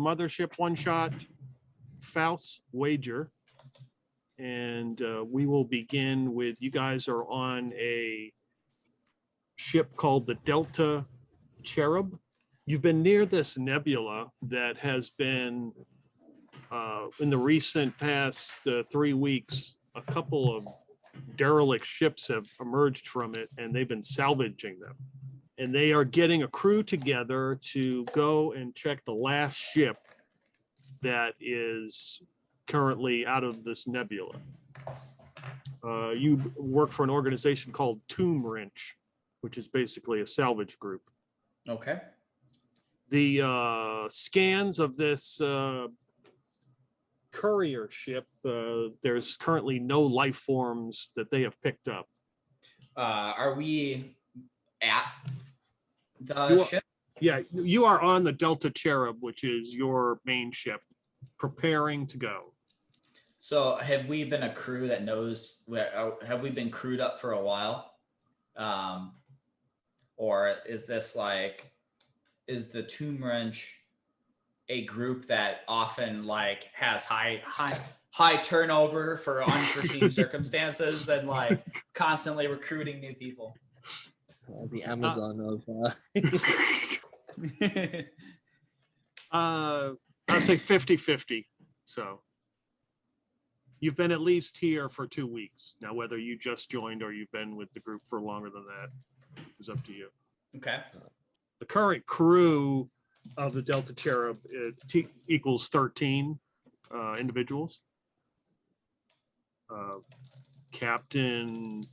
Mothership one-shot Faust wager. And we will begin with, you guys are on a ship called the Delta Cherub. You've been near this nebula that has been, in the recent past 3 weeks, a couple of derelict ships have emerged from it, and they've been salvaging them. And they are getting a crew together to go and check the last ship that is currently out of this nebula. You work for an organization called Tomb Wrench, which is basically a salvage group. Okay. The scans of this courier ship, there's currently no life forms that they have picked up. Are we at the ship? Yeah, you are on the Delta Cherub, which is your main ship, preparing to go. So have we been a crew that knows, have we been crewed up for a while? Or is this like, is the Tomb Wrench a group that often like has high turnover for unforeseen circumstances and like constantly recruiting new people? The Amazon of I'd say 50-50. So you've been at least here for 2 weeks. Now, whether you just joined or you've been with the group for longer than that is up to you. Okay. The current crew of the Delta Cherub equals 13 individuals. Captain,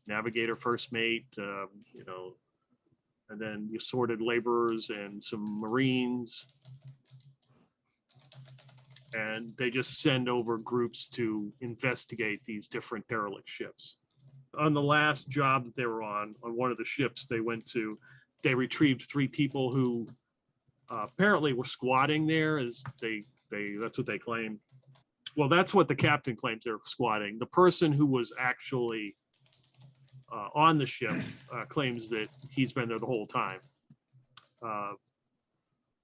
navigator, first mate, and then assorted laborers and some Marines. And they just send over groups to investigate these different derelict ships. On the last job that they were on one of the ships they went to, they retrieved 3 people who apparently were squatting there, as that's what they claim. Well, that's what the captain claims, they're squatting. The person who was actually on the ship claims that he's been there the whole time.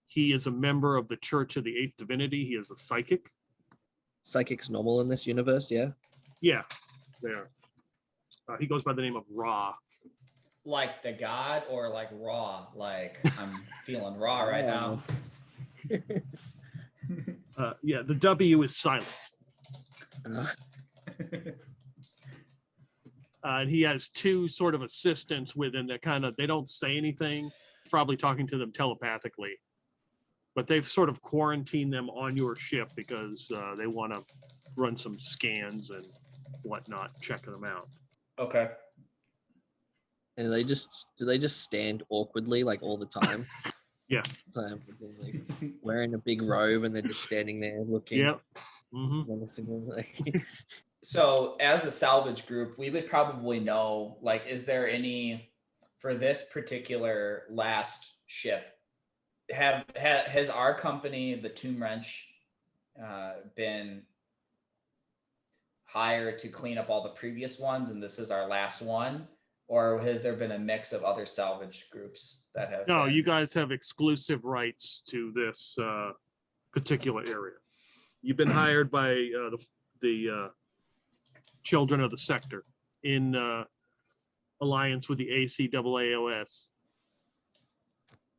He is a member of the Church of the Eighth Divinity. He is a psychic. Psychic's normal in this universe, yeah? Yeah, they are. He goes by the name of Ra. Like the god, or like raw? Like I'm feeling raw right now. Yeah, the W is silent. And he has 2 sort of assistants with him that they don't say anything, probably talking to them telepathically. But they've sort of quarantined them on your ship because they want to run some scans and whatnot, checking them out. Okay. And do they just stand awkwardly like all the time? Yes. Like, wearing a big robe and they're just standing there looking. Yep. Mm-hmm. So as the salvage group, we would probably know, like, is there any, for this particular last ship, has our company, the Tomb Wrench, been hired to clean up all the previous ones and this is our last one? Or has there been a mix of other salvage groups that have? No, you guys have exclusive rights to this particular area. You've been hired by the Children of the Sector in alliance with the ACAAOS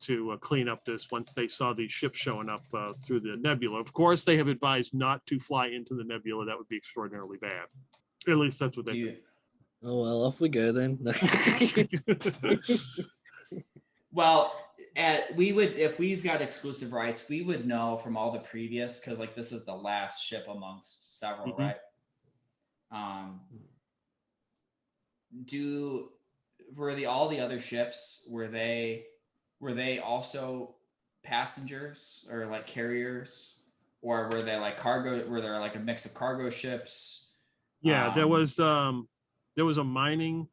to clean up this once they saw these ships showing up through the nebula. Of course, they have advised not to fly into the nebula. That would be extraordinarily bad. At least that's what they do. Oh, well, off we go then. Well, if we've got exclusive rights, we would know from all the previous, because like this is the last ship amongst several, right? All the other ships, were they also passengers or like carriers, or were they like cargo? Were there like a mix of cargo ships? Yeah, there was a mining,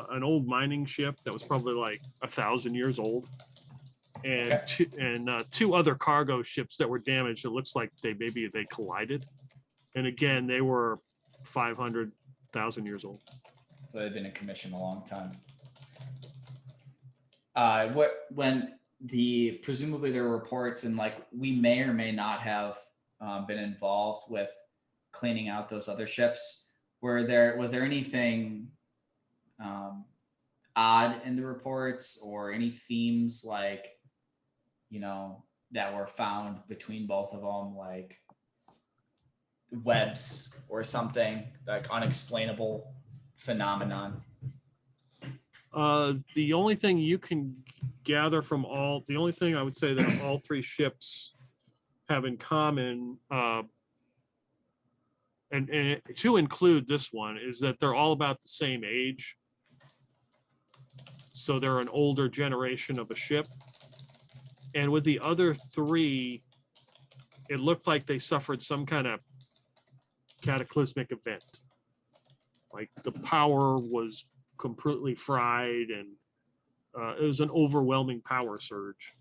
an old mining ship that was probably like 1,000 years old, and okay. 2 other cargo ships that were damaged. It looks like they collided, and again they were 500,000 years old. So they've been in commission a long time. presumably there were reports, and like we may or may not have been involved with cleaning out those other ships. Was there anything odd in the reports, or any themes like, that were found between both of them, like webs or something, like unexplainable phenomenon? The only thing you can gather from the only thing I would say that all three ships have in common, and to include this one, is that they're all about the same age. So they're an older generation of a ship. And with the other three, it looked like they suffered some kind of cataclysmic event. Like the power was completely fried, and it was an overwhelming power surge.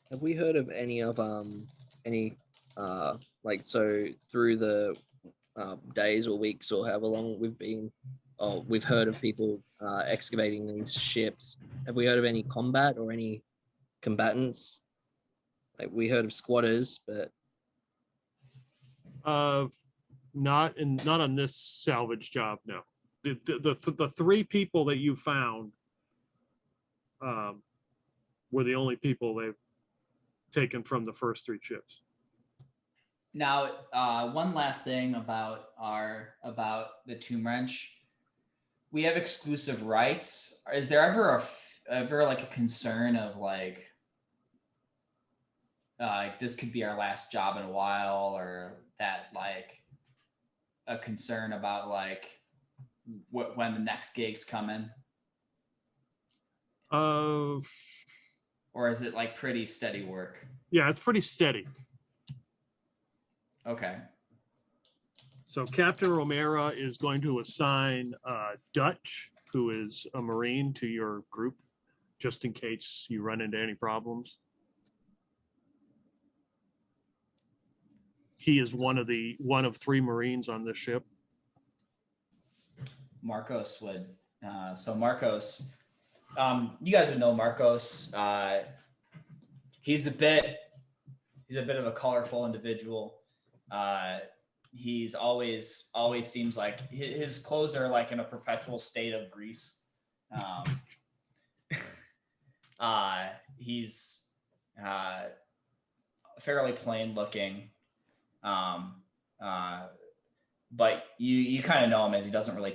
Have we heard of any like, so through the days or weeks or however long we've heard of people excavating these ships? Have we heard of any combat or any combatants? Like, we heard of squatters, but not on this salvage job. No, the three people that you found were the only people they've taken from the first three ships. Now, one last thing about the Tomb Wrench. We have exclusive rights. Is there ever like a concern of like this could be our last job in a while, or that like a concern about like when the next gig's coming? Or is it like pretty steady work? Yeah, it's pretty steady. Okay. So Captain Romero is going to assign Dutch, who is a Marine, to your group, just in case you run into any problems. He is one of three Marines on this ship. Marcos would. So Marcos, you guys would know Marcos. He's a bit of a colorful individual. He's always seems like his clothes are like in a perpetual state of grease. He's fairly plain looking. But you kind of know him as he doesn't really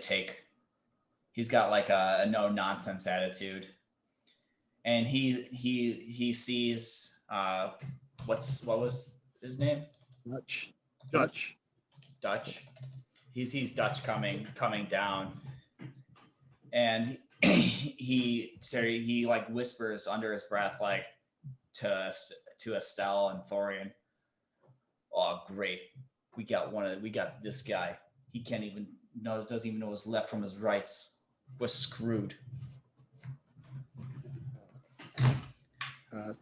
he's got like a no nonsense attitude. And he sees what was his name? Dutch. He sees Dutch coming down, and he like whispers under his breath, like to Estelle and Thorian, "Oh, great. We got this guy. He doesn't even know his left from his rights. We're screwed."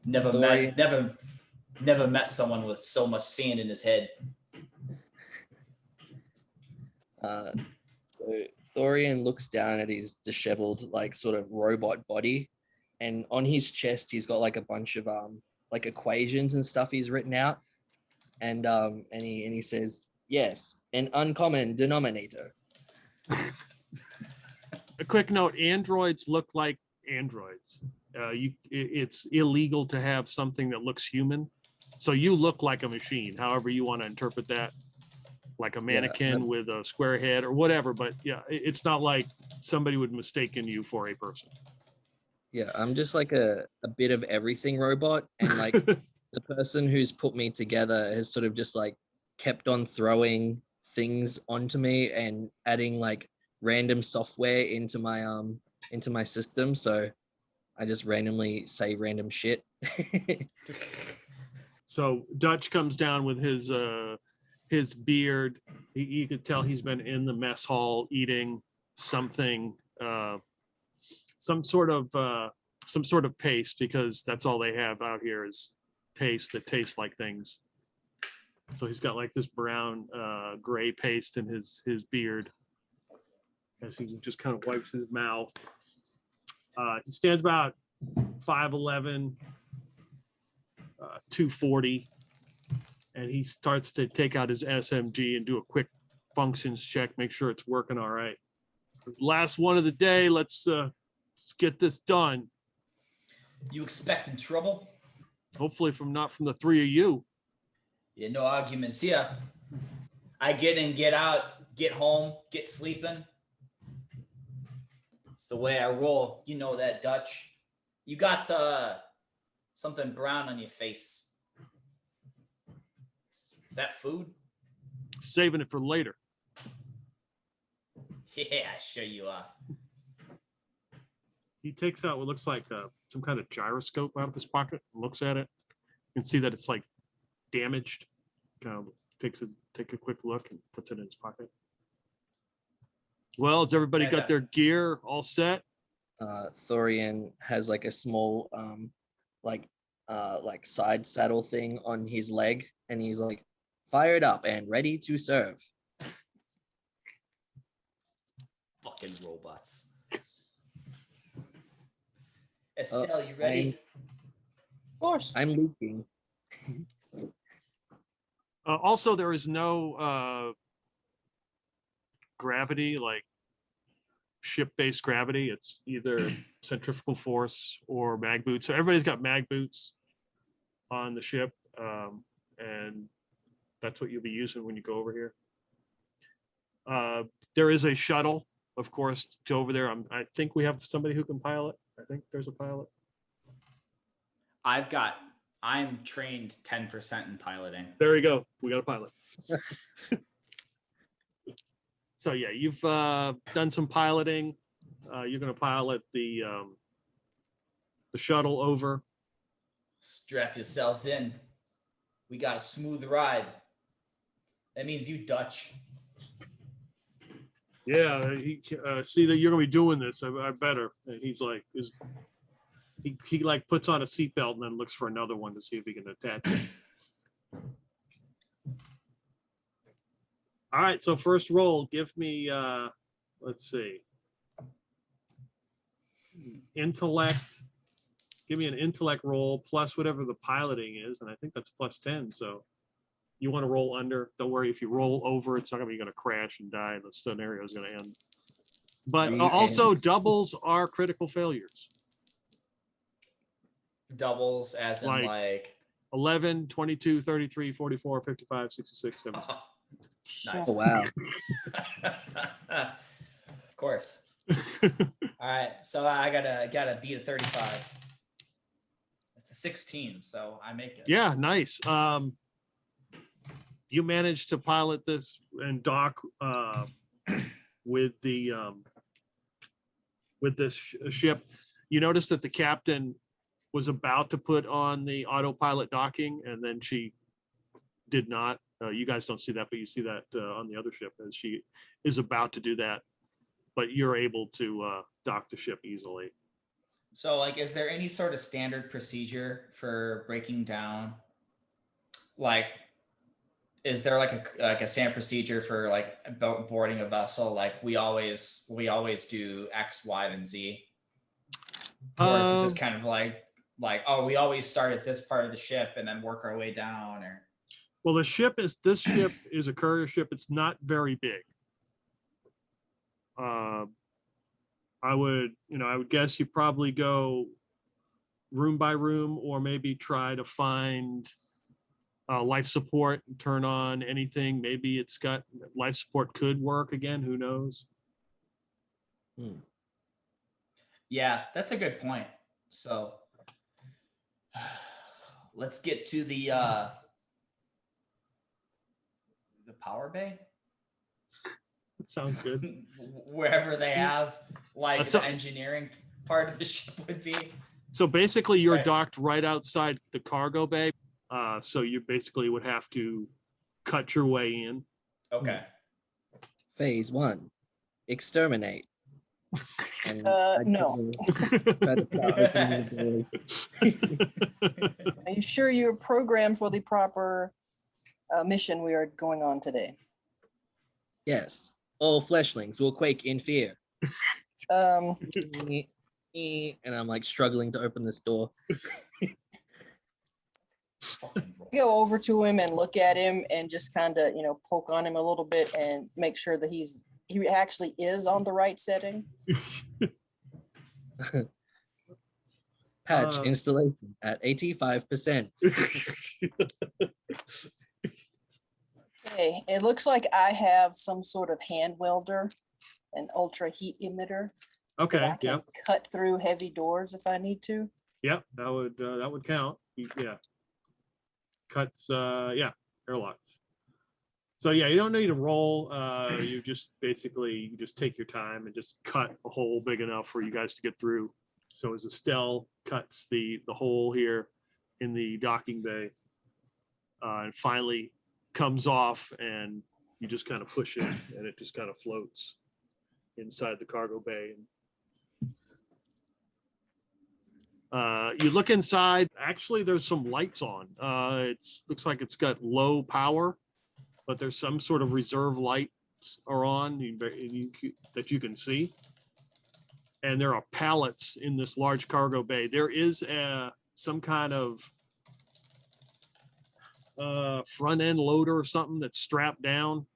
Never met someone with so much sand in his head. So Thorian looks down at his disheveled, like, sort of robot body, and on his chest he's got like a bunch of like equations and stuff he's written out, and he says, "Yes, an uncommon denominator." A quick note: androids look like androids. It's illegal to have something that looks human, so you look like a machine. However you want to interpret that, like a mannequin with a square head or whatever. But yeah, it's not like somebody would mistaken you for a person. Yeah, I'm just like a bit of everything robot, and like the person who's put me together has sort of just like kept on throwing things onto me and adding like random software into my system, so I just randomly say random shit. So Dutch comes down with his beard. You could tell he's been in the mess hall eating something, some sort of paste, because that's all they have out here is paste that tastes like things. So he's got like this brown gray paste in his beard as he just kind of wipes his mouth. He stands about 5'11", 240, and he starts to take out his SMG and do a quick functions check, make sure it's working all right. Last one of the day. Let's get this done. You expecting trouble? Hopefully not from the three of you. Yeah, no arguments here. I get in, get out, get home, get sleeping. It's the way I roll. You know that, Dutch. You got something brown on your face. Is that food? Saving it for later. Yeah, sure you are. He takes out what looks like some kind of gyroscope out of his pocket, looks at it, and see that it's like damaged. Take a quick look and puts it in his pocket. Well, has everybody got their gear all set? Thorian has like a small like side saddle thing on his leg, and he's like fired up and ready to serve. Fucking robots. Estelle, you ready? Of course. I'm leaking. Also, there is no gravity, like ship-based gravity. It's either centrifugal force or mag boots. So everybody's got mag boots on the ship, and that's what you'll be using when you go over here. There is a shuttle, of course, to over there. I think we have somebody who can pilot. I think there's a pilot. I'm trained 10% in piloting. There you go. We got a pilot. So yeah, you've done some piloting. You're going to pilot the shuttle over. Strap yourselves in. We got a smooth ride. That means you, Dutch. Yeah, he see that you're going to be doing this. I better. And he's like, he like puts on a seatbelt and then looks for another one to see if he can attach it. All right, so first roll, give me, let's see, intellect. Give me an intellect roll plus whatever the piloting is, and I think that's plus 10. So you want to roll under. Don't worry, if you roll over, it's not going to crash and die. The scenario is going to end. But also, doubles are critical failures. Doubles as in like 11, 22, 33, 44, 55, 66, 76. Nice. Oh wow. Of course. All right, so I gotta beat a 35. It's a 16, so I make it. Yeah, nice. You managed to pilot this and dock with this ship. You notice that the captain was about to put on the autopilot docking, and then she did not. You guys don't see that, but you see that on the other ship as she is about to do that. But you're able to dock the ship easily. So, like, is there any sort of standard procedure for breaking down? Like, is there like a standard procedure for like boarding a vessel? Like, we always do X, Y, and Z, or is it just kind of like oh, we always start at this part of the ship and then work our way down? Or well, this ship is a courier ship. It's not very big. I would guess you probably go room by room, or maybe try to find life support and turn on anything. Maybe it's got life support could work again. Who knows? Yeah, that's a good point. So let's get to the power bay. That sounds good. Wherever they have like the engineering part of the ship would be. So basically you're docked right outside the cargo bay. So you basically would have to cut your way in. Okay. Phase 1, exterminate. And no. Are you sure you're programmed for the proper mission we are going on today? Yes. All fleshlings will quake in fear. And I'm like struggling to open this door. Fucking rolls. Go over to him and look at him and just kind of, poke on him a little bit and make sure that he actually is on the right setting. Patch installation at 85%. Okay, it looks like I have some sort of hand welder, an ultra heat emitter. that Okay, I can yep, cut through heavy doors if I need to. yep, that would count. Yeah. Cuts, airlocks. So yeah, you don't need to roll. You just basically take your time and just cut a hole big enough for you guys to get through. So as Estelle cuts the hole here in the docking bay, and finally comes off, and you just kind of push it, and it just kind of floats inside the cargo bay. You look inside. Actually, there's some lights on. Looks like it's got low power, but there's some sort of reserve lights are on that you can see. And there are pallets in this large cargo bay. There is some kind of front end loader or something that's strapped down.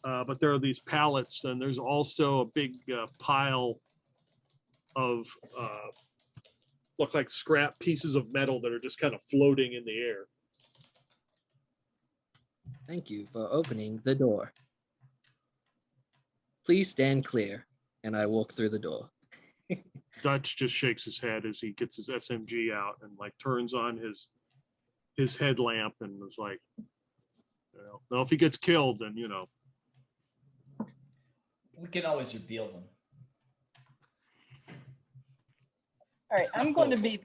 But there are these pallets, and there's also a big pile of look like scrap pieces of metal that are just kind of floating in the air. Thank you for opening the door. Please stand clear. And I walk through the door. Dutch just shakes his head as he gets his SMG out and like turns on his headlamp and was like, well, if he gets killed, then We can always reveal them. All right, I'm going to be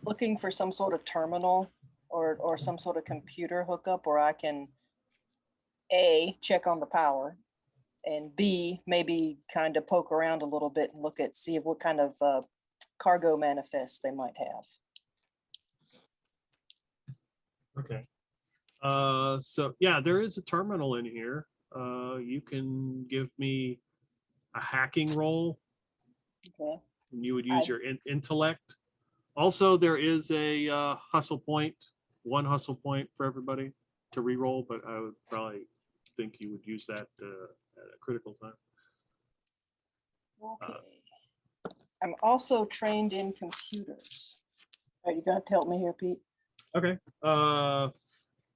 looking for some sort of terminal or some sort of computer hookup where I can A, check on the power, and B, maybe kind of poke around a little bit and see what kind of cargo manifest they might have. Okay. So yeah, there is a terminal in here. You can give me a hacking roll. Okay. And you would use your intellect. Also, there is a hustle point, one hustle point for everybody to re-roll, but I would probably think you would use that at a critical time. Okay. I'm also trained in computers. Are you going to help me here, Pete? Okay.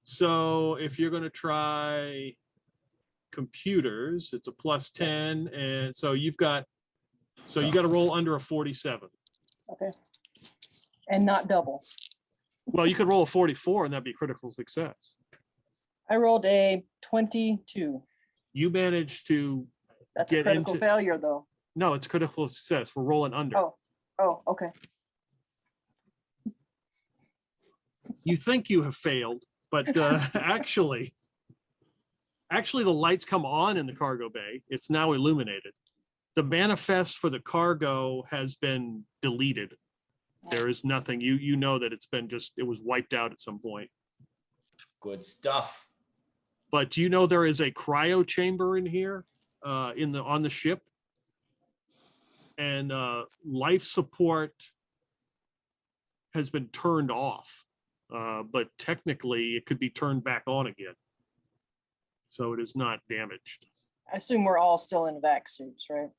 So if you're going to try computers, it's a +10, and so you got to roll under a 47. Okay. And not double. Well, you could roll a 44, and that'd be critical success. I rolled a 22. You managed to That's a get critical into. failure, though. No, it's critical success. We're rolling under. Oh, okay. You think you have failed, but actually the lights come on in the cargo bay. It's now illuminated. The manifest for the cargo has been deleted. There is nothing. You know that it was wiped out at some point. Good stuff. But do you know there is a cryo chamber in here on the ship? And life support has been turned off. But technically it could be turned back on again. So it is not damaged. I assume we're all still in vac suits, right?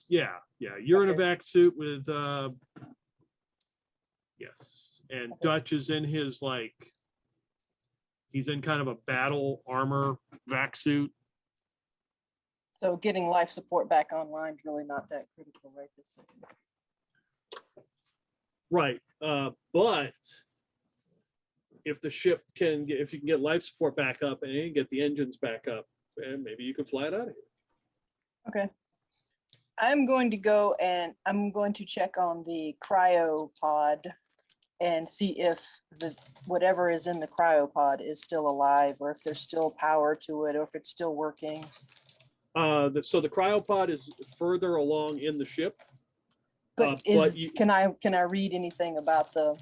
Yeah. You're in a Okay. vac suit with yes. And Okay. Dutch is in his he's in kind of a battle armor vac suit. So getting life support back online is really not that critical right this second. Right. But if the ship if you can get life support back up and get the engines back up, and maybe you could fly it out of here. Okay. I'm going to go and I'm going to check on the cryopod and see if whatever is in the cryopod is still alive, or if there's still power to it, or if it's still working. So the cryopod is further along in the ship. But can I read anything about the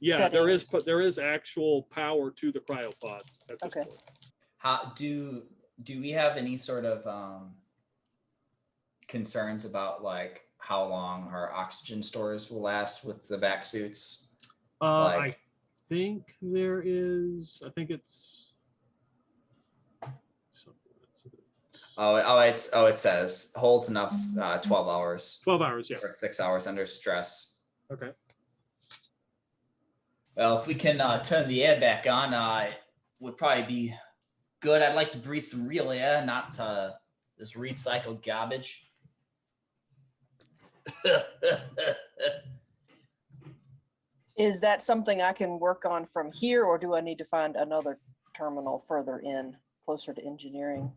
settings? there is actual power to the cryopods at this Okay. point. How do we have any sort of concerns about how long our oxygen stores will last with the vac suits? I think there is. I think it's something. It says holds enough 12 hours 12 hours, yeah. or 6 hours under stress. Okay. Well, if we can turn the air back on, would probably be good. I'd like to breathe some real air, not this recycled garbage. Is that something I can work on from here, or do I need to find another terminal further in, closer to engineering?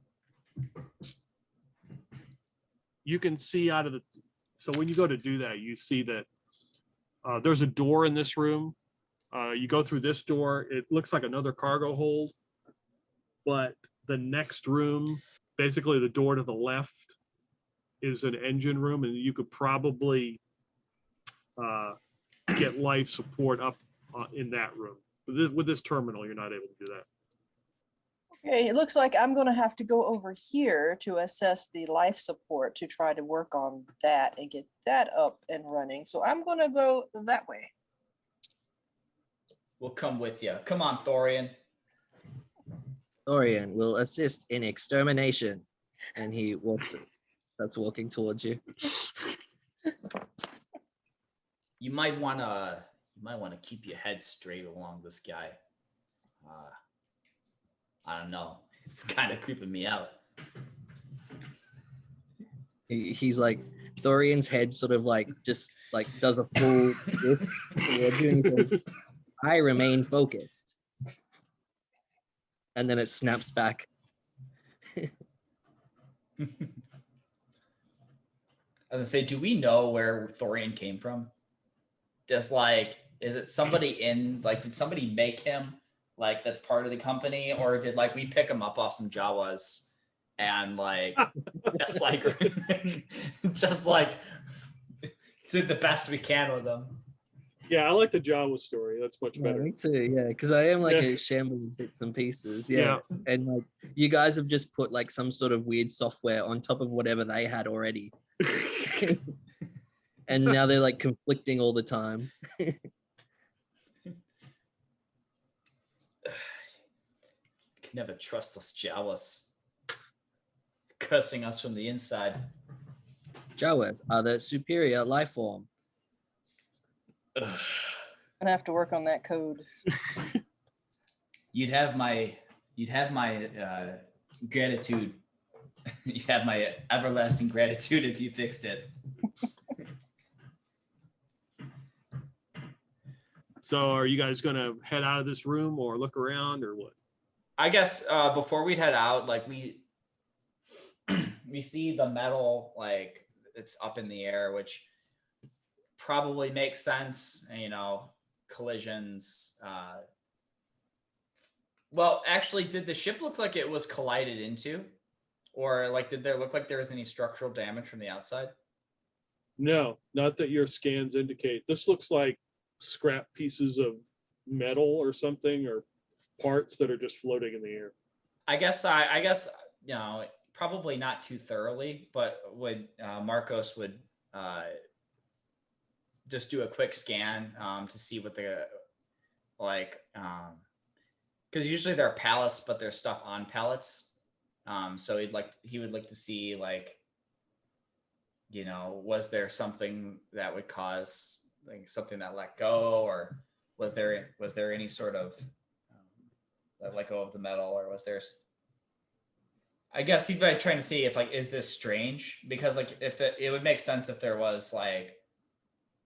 You can see out of the, so when you go to do that, you see that there's a door in this room. You go through this door, it looks like another cargo hold, but the next room, basically the door to the left, is an engine room, and you could probably get life support up in that room. With this terminal, you're not able to do that. Okay, it looks like I'm gonna have to go over here to assess the life support to try to work on that and get that up and running. So I'm gonna go that way. We'll come with you. Come on, Thorian. Dorian will assist in extermination. And he starts walking towards you. You might wanna keep your head straight along this guy. I don't know. It's kind of creeping me out. He's like, Thorian's head sort of like just like does a full twist towards you, and he goes, I remain focused. And then it snaps back. I was gonna say, do we know where Thorian came from? Is it somebody did somebody make him like that's part of the company, or did we pick him up off some Jawas and just did the best we can with them? Yeah, I like the Jawa story. That's much Yeah, better. me too, yeah, because I am Yeah. a shambles of bits and pieces, yeah. And you guys have just put some sort of weird software on top of whatever they had already. And now they're conflicting all the time. Can never trust those Jawas. Cursing us from the inside. Jawas are the superior life form. Ugh. I'm gonna have to work on that code. You'd have my gratitude. You'd have my everlasting gratitude if you fixed it. So are you guys gonna head out of this room or look around or what? I guess before we head out, we see the metal it's up in the air, which probably makes sense. Collisions. Well, actually, did the ship look like it was collided into, or did there look like there was any structural damage from the outside? No, not that your scans indicate. This looks like scrap pieces of metal or something, or parts that are just floating in the air. I guess probably not too thoroughly, but Marcos would just do a quick scan to see what the because usually there are pallets, but there's stuff on pallets. So he would like to see was there something that would cause something that let go, or was there any sort of that let go of the metal, or was there? I guess he'd be trying to see if is this strange, because if it would make sense if there was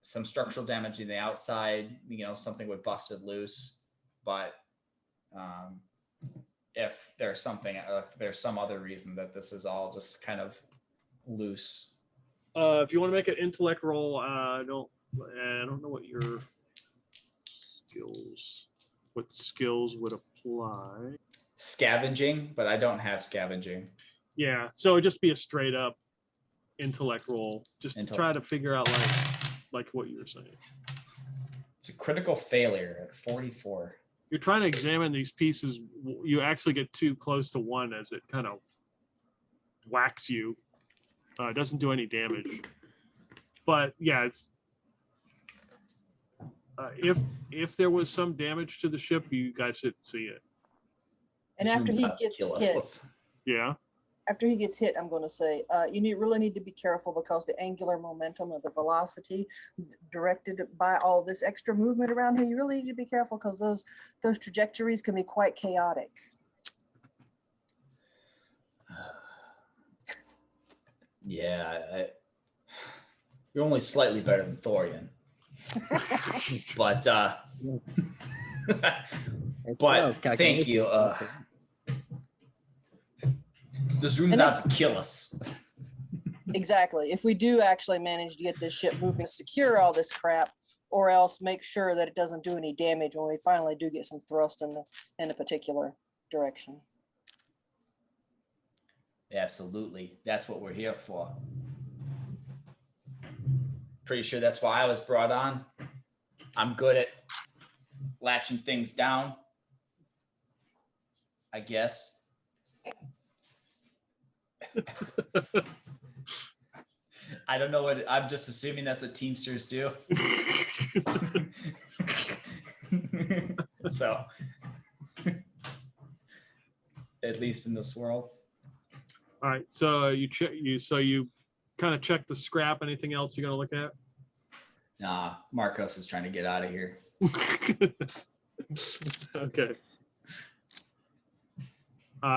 some structural damage in the outside, something would busted loose, but if there's something, there's some other reason that this is all just kind of loose. If you want to make an intellect roll, I don't know what your skills would apply. Scavenging, but I don't have scavenging. Yeah, so it'd just be a straight up intellect roll, just to try to figure out like what you were saying. It's a critical failure at 44. You're trying to examine these pieces. You actually get too close to one as it kind of whacks you. It doesn't do any damage, but yeah, If there was some damage to the ship, you guys didn't see it. And This after room's he out to gets kill us. hit, Yeah. after he gets hit, I'm going to say, really need to be careful because the angular momentum of the velocity directed by all this extra movement around here, you really need to be careful because those trajectories can be quite chaotic. Yeah, you're only slightly better than Thorian. But but thank you. This room's out to kill us. Exactly. If we do actually manage to get this ship moving, secure all this crap, or else make sure that it doesn't do any damage when we finally do get some thrust in a particular direction. Absolutely. That's what we're here for. Pretty sure that's why I was brought on. I'm good at latching things down, I guess. I don't know what, I'm just assuming that's what Teamsters do. So, at least in this world. All right. So you kind of check the scrap. Anything else you're gonna look at? Nah, Marcos is trying to get out of here. Okay.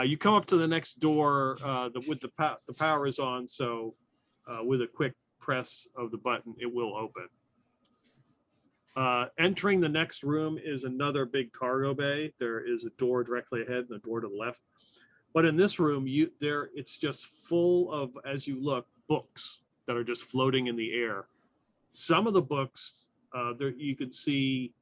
You come up to the next door the power is on, so with a quick press of the button, it will open. Entering the next room is another big cargo bay. There is a door directly ahead and a door to the left. But in this room, it's just full of, as you look, books that are just floating in the air. Some of the books there you could see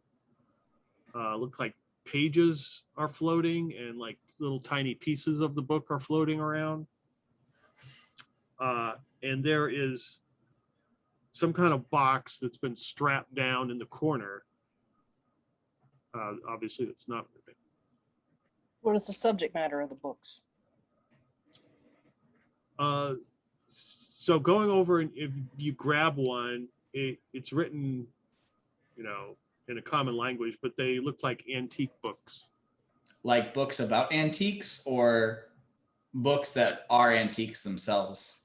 look like pages are floating, and like little tiny pieces of the book are floating around. And there is some kind of box that's been strapped down in the corner. Obviously, it's not moving. What is the subject matter of the books? So going over, and if you grab one, it's written, in a common language, but they look like antique books. Like books about antiques or books that are antiques themselves?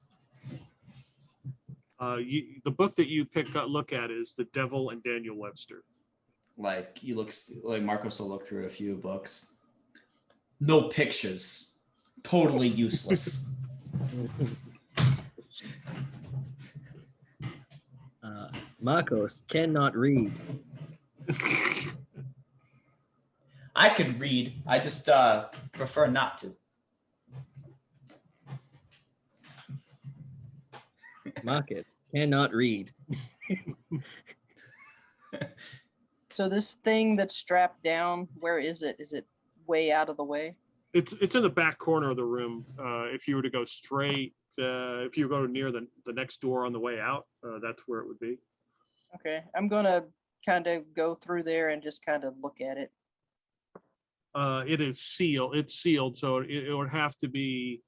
The book that you look at is The Devil and Daniel Webster. Like Marcos will look through a few books. No pictures. Totally useless. Marcos cannot read. I could read. I just prefer not to. Marcus cannot read. So this thing that's strapped down, where is it? Is it way out of the way? It's in the back corner of the room. If you were to go straight, if you go near the next door on the way out, that's where it would be. Okay, I'm gonna kind of go through there and just kind of look at it. It is sealed. It's sealed, so it would have to be,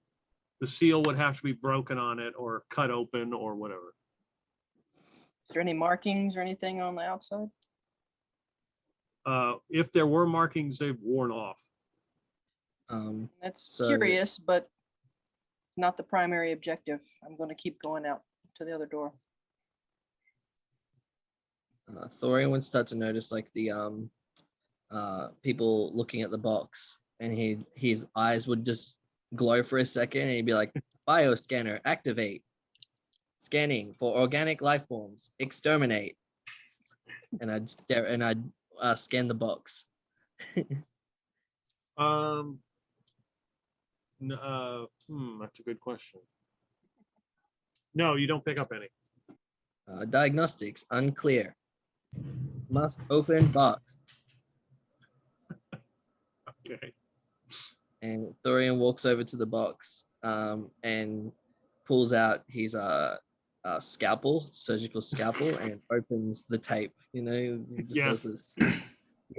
the seal would have to be broken on it or cut open or whatever. Is there any markings or anything on the outside? If there were markings, they've worn off. That's so- curious, but not the primary objective. I'm going to keep going out to the other door. Thorian would start to notice like the people looking at the box, and his eyes would just glow for a second, and he'd be like, bioscanner activate, scanning for organic life forms, exterminate. And I'd stare and I'd scan the box. That's a good question. No, you don't pick up any. Diagnostics unclear. Must open box. Okay. And Thorian walks over to the box and pulls out his scalpel, surgical scalpel, and opens the tape. He just does this. The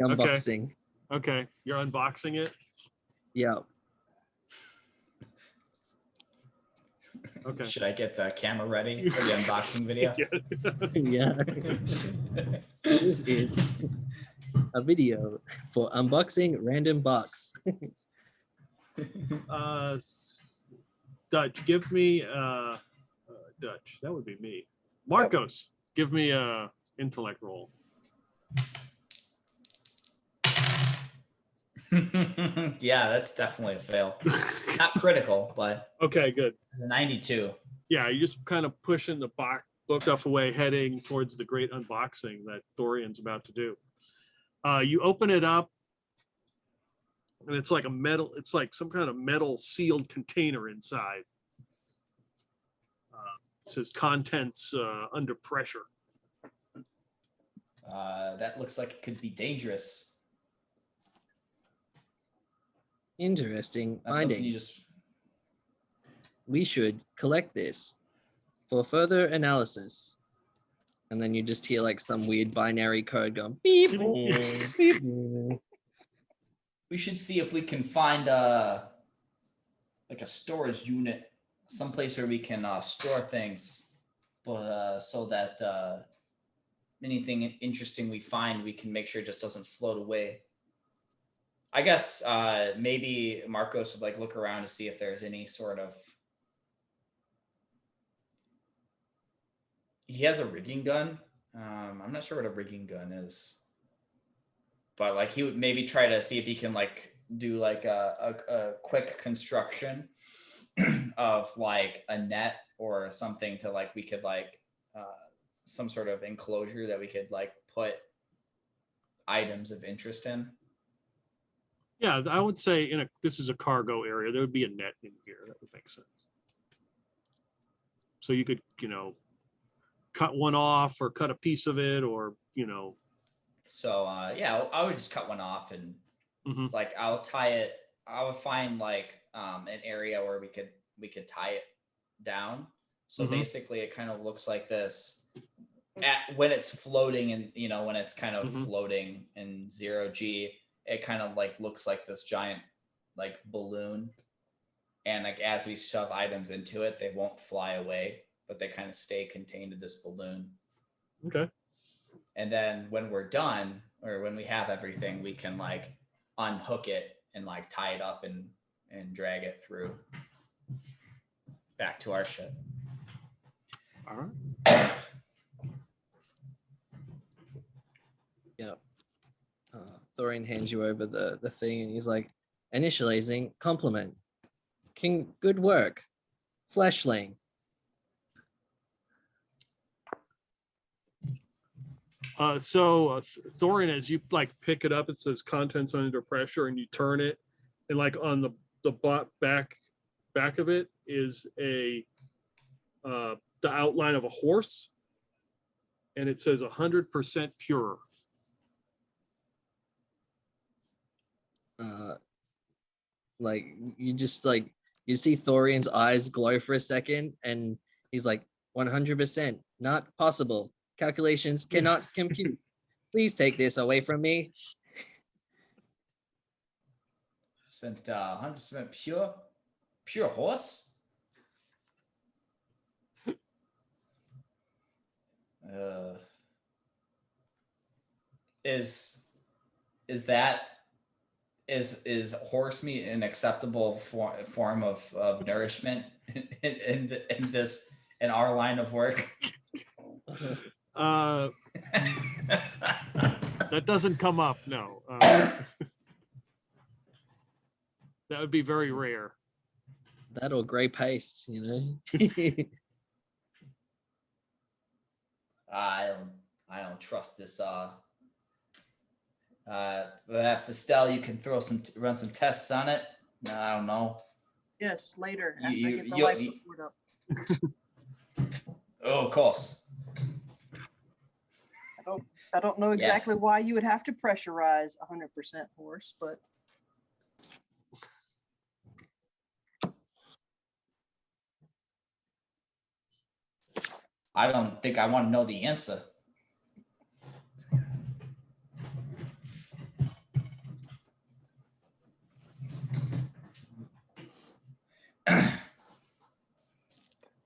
unboxing. Okay, you're unboxing it. Yeah. Okay. Should I get the camera ready for the unboxing video? Yeah. This is a video for unboxing random box. Dutch, give me Dutch. That would be me. Marcos, give me a intellect roll. Yeah, that's definitely a fail. Not critical, but Okay, good. it's a 92. Yeah, you just kind of pushing the book off away, heading towards the great unboxing that Thorian's about to do. You open it up, and it's like it's like some kind of metal sealed container inside. It says contents under pressure. That looks like it could be dangerous. Interesting That's something findings. you just... We should collect this for further analysis. And then you just hear like some weird binary code going beep, beep, beep. We should see if we can find like a storage unit, someplace where we can store things, but so that anything interesting we find, we can make sure it just doesn't float away. I guess maybe Marcos would like look around to see if there's any sort of... He has a rigging gun. I'm not sure what a rigging gun is, but like he would maybe try to see if he can like do like a quick construction of like a net or something to like we could like some sort of enclosure that we could like put items of interest in. Yeah, I would say this is a cargo area. There would be a net in here. That would make sense. So you could, cut one off or cut a piece of it, or So yeah, I would just cut one off and like I'll tie it. I would find like an area where we could tie it down. So basically, it kind of looks like this when it's floating, and when it's kind of floating in 0G, it kind of like looks like this giant like balloon. And like as we shove items into it, they won't fly away, but they kind of stay contained in this balloon. Okay. And then when we're done, or when we have everything, we can like unhook it and like tie it up and drag it through back to our ship. All right. Yep. Thorian hands you over the thing, and he's like, initializing compliment. Good work. Fleshling. Thorian, as you like pick it up, it says contents under pressure, and you turn it, and like on the back of it is the outline of a horse, and it says 100% pure. Like you see Thorian's eyes glow for a second, and he's like, 100% not possible. Calculations cannot compute. Please take this away from me. 100% pure horse. Is horse meat an acceptable form of nourishment in our line of work? That doesn't come up, no. That would be very rare. That or gray paste, I don't trust this. Perhaps Estelle, you can run some tests on it. No, I don't know. Yes, later after I You- get the you- life you- support up. Oh, of course. I don't know exactly why you would have to pressurize 100% horse, but I don't think I want to know the answer.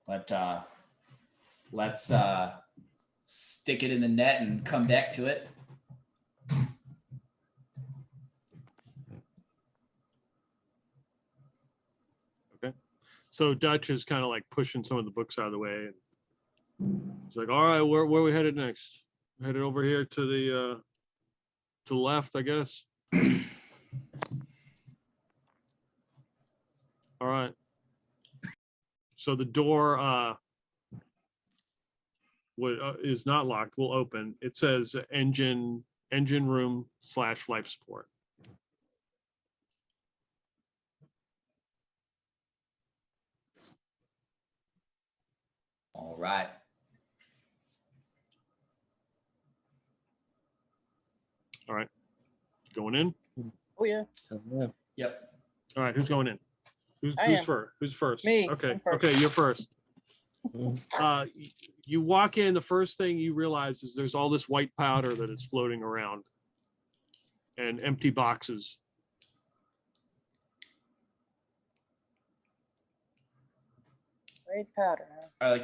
But let's stick it in the net and come back to it. So Dutch is kind of like pushing some of the books out of the way. And he's like, all right, where are we headed next? Headed over here to the left, I guess. All right. So the door is not locked. Will open. It says engine room / life support. All right. All right. Going in. Oh yeah. Yeah. Yep. All right. Who's going in? Who's am. first? Who's first? Me, Okay. I'm first. Okay. You're first. Mm. You walk in. The first thing you realize is there's all this white powder that is floating around, and empty boxes. Great powder. Huh?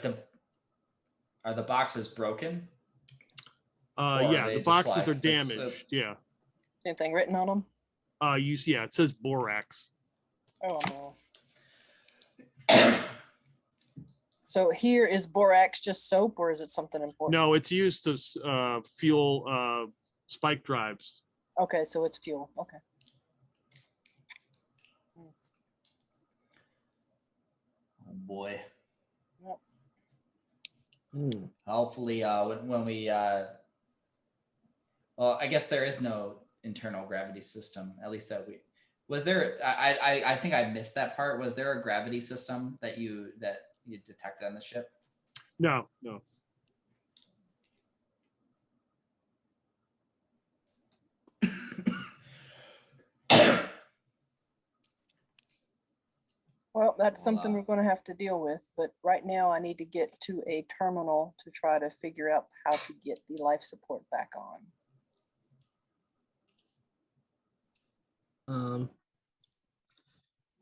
Are the boxes broken? Or Yeah, are they the just boxes like- are they're just, damaged. Yeah. Anything written on them? Yeah, it says borax. Oh no. So here is borax just soap, or is it something important? No, it's used to fuel spike drives. Okay, so it's fuel. Okay. Oh boy. Yep. Mm. Hopefully, when we, well, I guess there is no internal gravity system. At least that was there. I think I missed that part. Was there a gravity system that you detected on the ship? No. Well, that's Well, something we're going to have to deal with. But right now, I need to get to a terminal to try to figure out how to get the life support back on.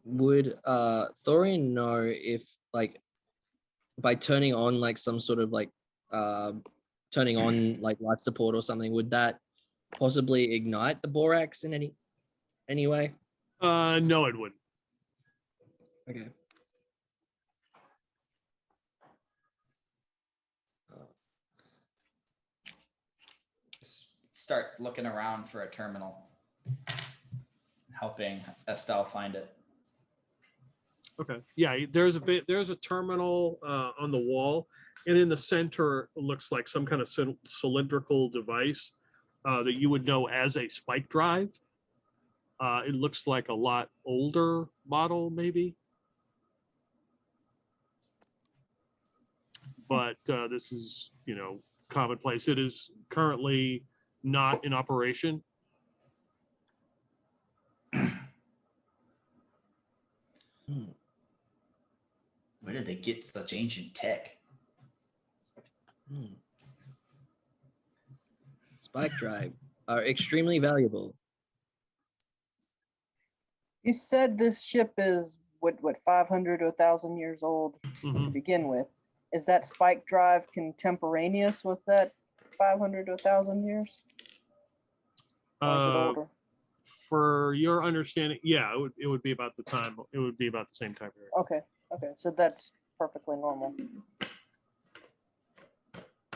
Would Thorian know if, like, by turning on like some sort of like turning on like life support or something, would that possibly ignite the borax in any way? No, it wouldn't. Okay. Start looking around for a terminal, helping Estelle find it. Okay. Yeah, there's a terminal on the wall, and in the center it looks like some kind of cylindrical device that you would know as a spike drive. It looks like a lot older model, maybe. But this is, commonplace. It is currently not in operation. Where did they get such ancient tech? Spike drives are extremely valuable. You said this ship is what 500 to 1,000 years old to begin with. Is that spike drive contemporaneous with that 500 to 1,000 years? Or is it older? For your understanding, yeah, it would be about the time. It would be about the same time period. Okay, so that's perfectly normal.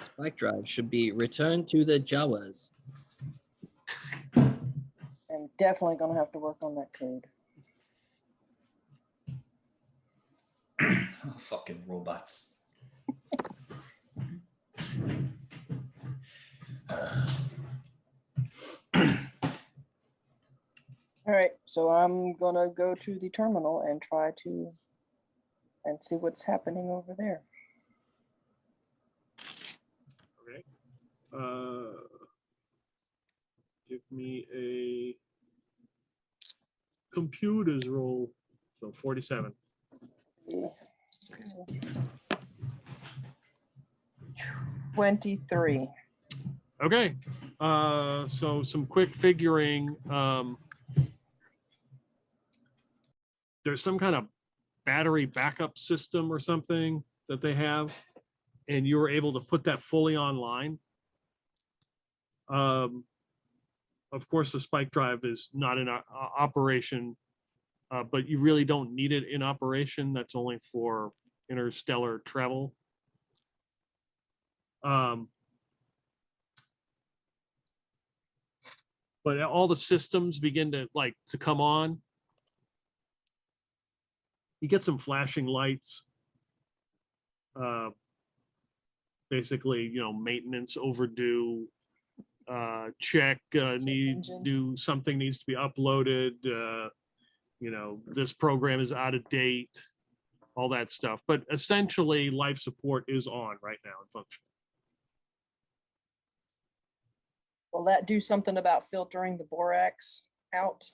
Spike drive should be returned to the Jawas. I'm definitely going to have to work on that code. Oh, fucking robots. All right, so I'm going to go to the terminal and try to see what's happening over there. Okay. Give me a computers roll. So 47. 23. Okay. So some quick figuring. There's some kind of battery backup system or something that they have. and you were able to put that fully online. Of course, the spike drive is not in operation, but you really don't need it in operation. That's only for interstellar travel. But all the systems begin to come on. You get some flashing lights. Basically, maintenance overdue. Check something needs to be uploaded. This program is out of date. All that stuff. But essentially, life support is on right now and functioning. Will that do something about filtering the borax out?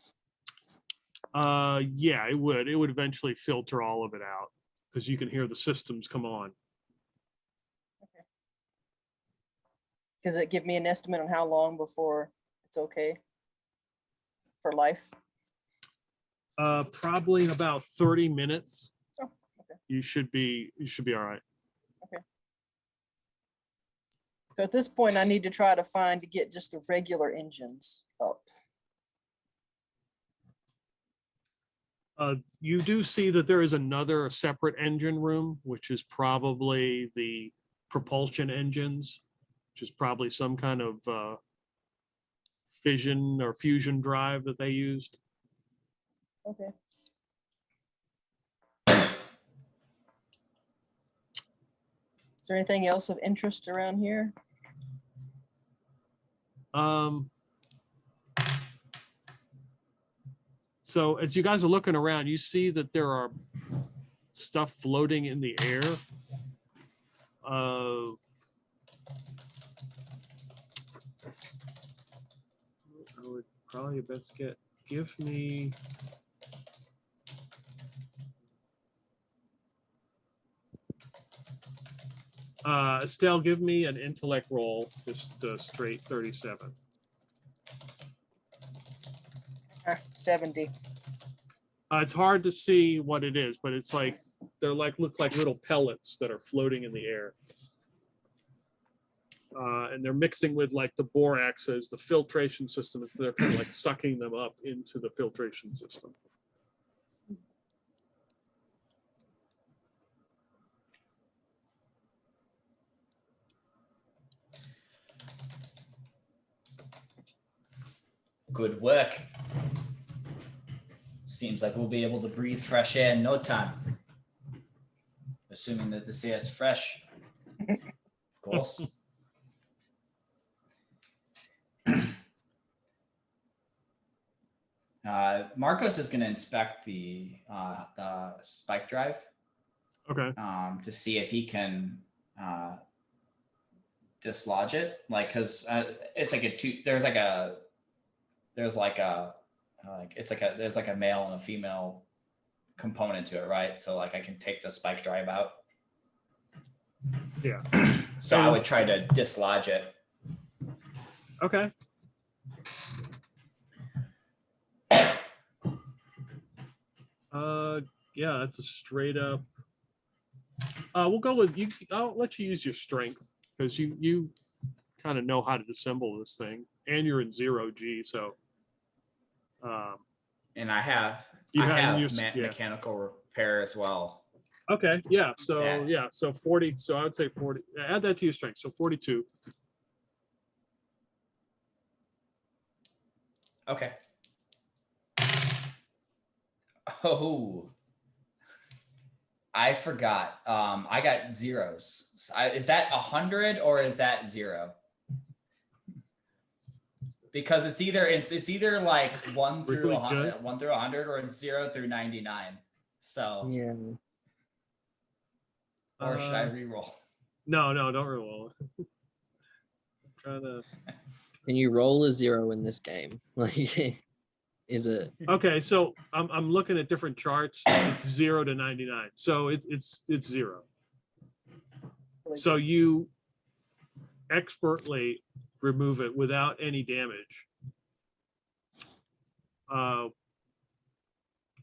Yeah, it would. It would eventually filter all of it out because you can hear the systems come on. Okay. Does it give me an estimate on how long before it's okay for life? Probably about 30 minutes. Oh, okay. You should be all right. Okay. So at this point, I need to try to get just the regular engines up. You do see that there is another separate engine room, which is probably the propulsion engines, which is probably some kind of fission or fusion drive that they used. Okay. Is there anything else of interest around here? So as you guys are looking around, you see that there are stuff floating in the air. I would probably best give me. Estelle, give me an intellect roll, just straight 37. 70. It's hard to see what it is, but it's like look like little pellets that are floating in the air, and they're mixing with the borax as the filtration system. They're kind of sucking them up into the filtration system. Good work. Seems like we'll be able to breathe fresh air in no time. Assuming that this air is fresh. Of course. Marcos is going to inspect the spike drive. Okay. To see if he can dislodge it, because it's there's a male and a female component to it, right? So I can take the spike drive out. Yeah. So I would try to dislodge it. Okay. Yeah, that's a straight up. We'll go with you. I'll let you use your strength because you kind of know how to disassemble this thing, and you're in 0G, so. And I have mechanical repair as well. Okay, yeah. So so 40. So I would say 40. Add that to your strength. So 42. Okay. Oh, I forgot. I got zeros. Is that 100 or is that 0? Because it's either 1 through Really 100, 1 through 100, or it's 0 through 99. So Yeah. Or should I re-roll? No, don't re-roll. I'm trying to. Can you roll a 0 in this game? Is it? Okay, so I'm looking at different charts. It's 0 to 99, so it's 0. So you expertly remove it without any damage,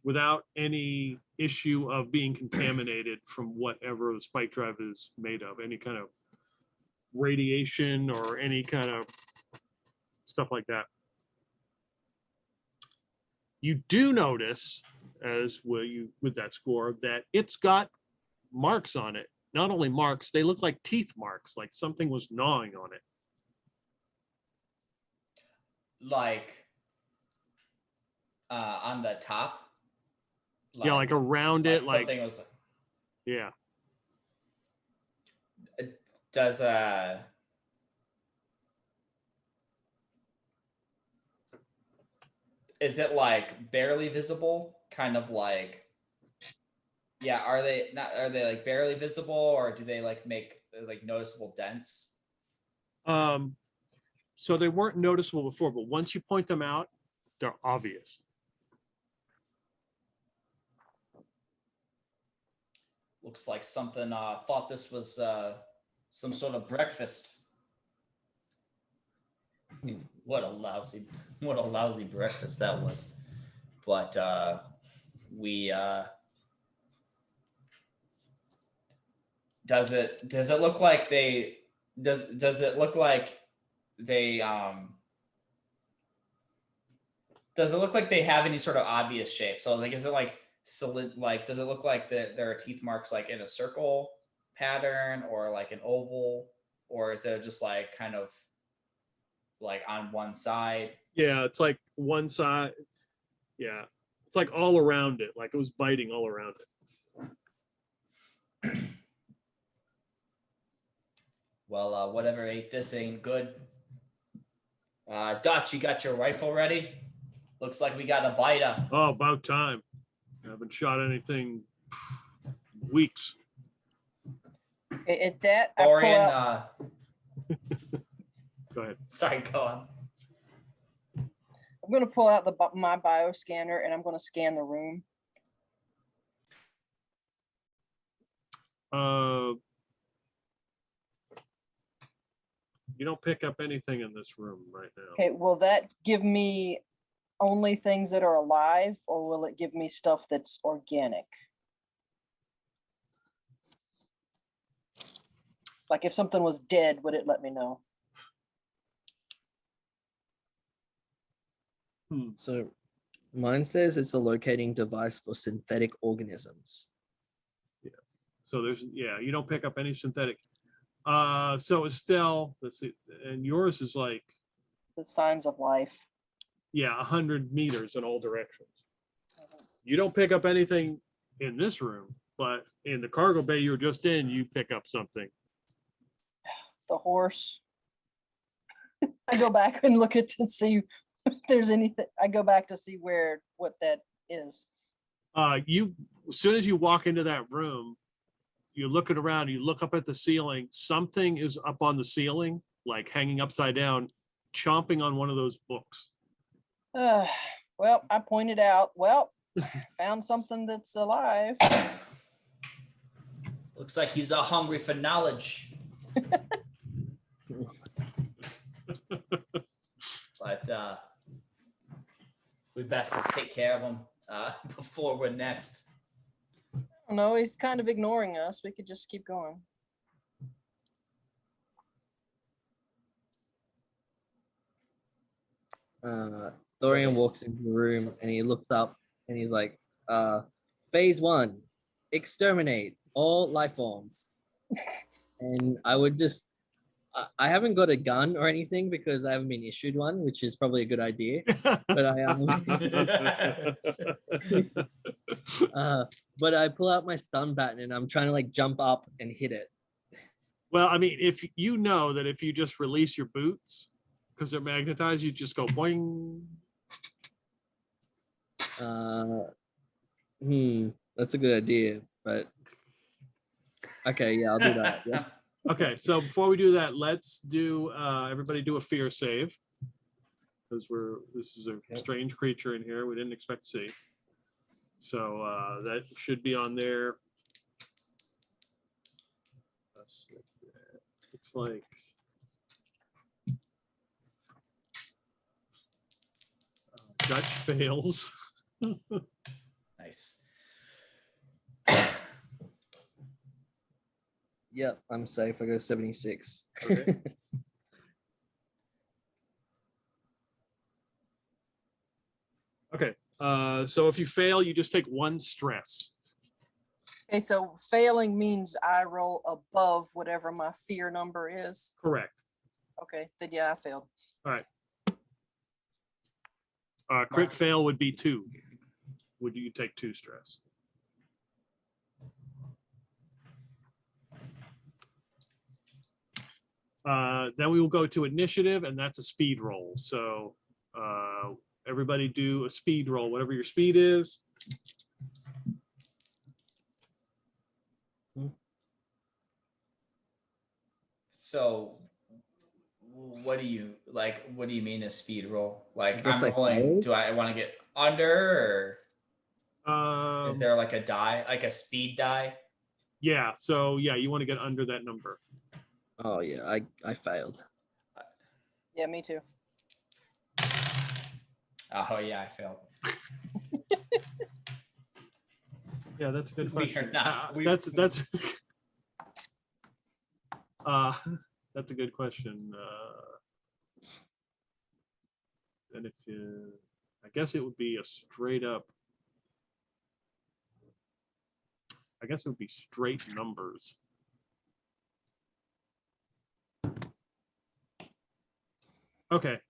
without any issue of being contaminated from whatever the spike drive is made of, any kind of radiation or any kind of stuff like that. You do notice, as well you with that score, that it's got marks on it. Not only marks, they look like teeth marks, like something was gnawing on it. Like on the top. Yeah, like around it, like something was. Yeah. Does is it like barely visible? Kind of like, yeah. Are they like barely visible, or do they like make like noticeable dents? So they weren't noticeable before, but once you point them out, they're obvious. Looks like something thought this was some sort of breakfast. What a lousy breakfast that was. But we does it look like they does it look like they does it look like they have any sort of obvious shape? So like, is it like solid? Like, does it look like there are teeth marks like in a circle pattern or like an oval, or is it just like kind of like on one side? Yeah, it's like one side. Yeah, it's like all around it, like it was biting all around it. Well, whatever ate this ain't good. Dutch, you got your rifle ready? Looks like we got a biter. Oh, about time. I haven't shot anything weeks. At that, Dorian, I Go ahead. sorry, go on. I'm going to pull out my bioscanner and I'm going to scan the room. You don't pick up anything in this room right now. Okay, will that give me only things that are alive, or will it give me stuff that's organic? Like if something was dead, would it let me know? So mine says it's a locating device for synthetic organisms. Yeah. So there's, yeah, you don't pick up any synthetic. So Estelle, let's see, and yours is like, The signs of life. yeah, 100 meters in all directions. You don't pick up anything in this room, but in the cargo bay you were just in, you pick up something. The horse. I go back and look at to see if there's anything. I go back to see what that is. You, as soon as you walk into that room, you're looking around, you look up at the ceiling, something is up on the ceiling, like hanging upside down, chomping on one of those books. Well, I pointed out, found something that's alive. Looks like he's hungry for knowledge. But we best just take care of him before we're next. No, he's kind of ignoring us. We could just keep going. Dorian walks into the room and he looks up and he's like, phase 1, exterminate all life forms. And I would just, I haven't got a gun or anything because I haven't been issued one, which is probably a good idea. But I pull out my stun baton and I'm trying to like jump up and hit it. Well, I mean, if you know that if you just release your boots, because they're magnetized, you just go boing. That's a good idea, but okay, yeah, I'll do that. Yeah. Okay, so before we do that, let's do everybody do a fear save, because this is a strange creature in here we didn't expect to see. So that should be on there. Looks like Dutch fails. Nice. Nice. Yep, I'm safe. I got a 76. Okay. Okay. So if you fail, you just take 1 stress. Okay, so failing means I roll above whatever my fear number is. Correct. Okay, then yeah, I failed. All right. Crit fail would be 2. Would you take 2 stress? Then we will go to initiative, and that's a speed roll. So everybody do a speed roll, whatever your speed is. So what do you like? What do you mean a speed roll? Like guess I'm I rolling. failed. Do I want to get under, or is there like a die, like a speed die? Yeah. So yeah, you want to get under that number. Oh yeah, I failed. Yeah, me too. Oh yeah, I failed. Yeah, that's a good We are question. not- we- That's that's a good question. And if you, I guess it would be a straight up. I guess it would be straight numbers. Okay.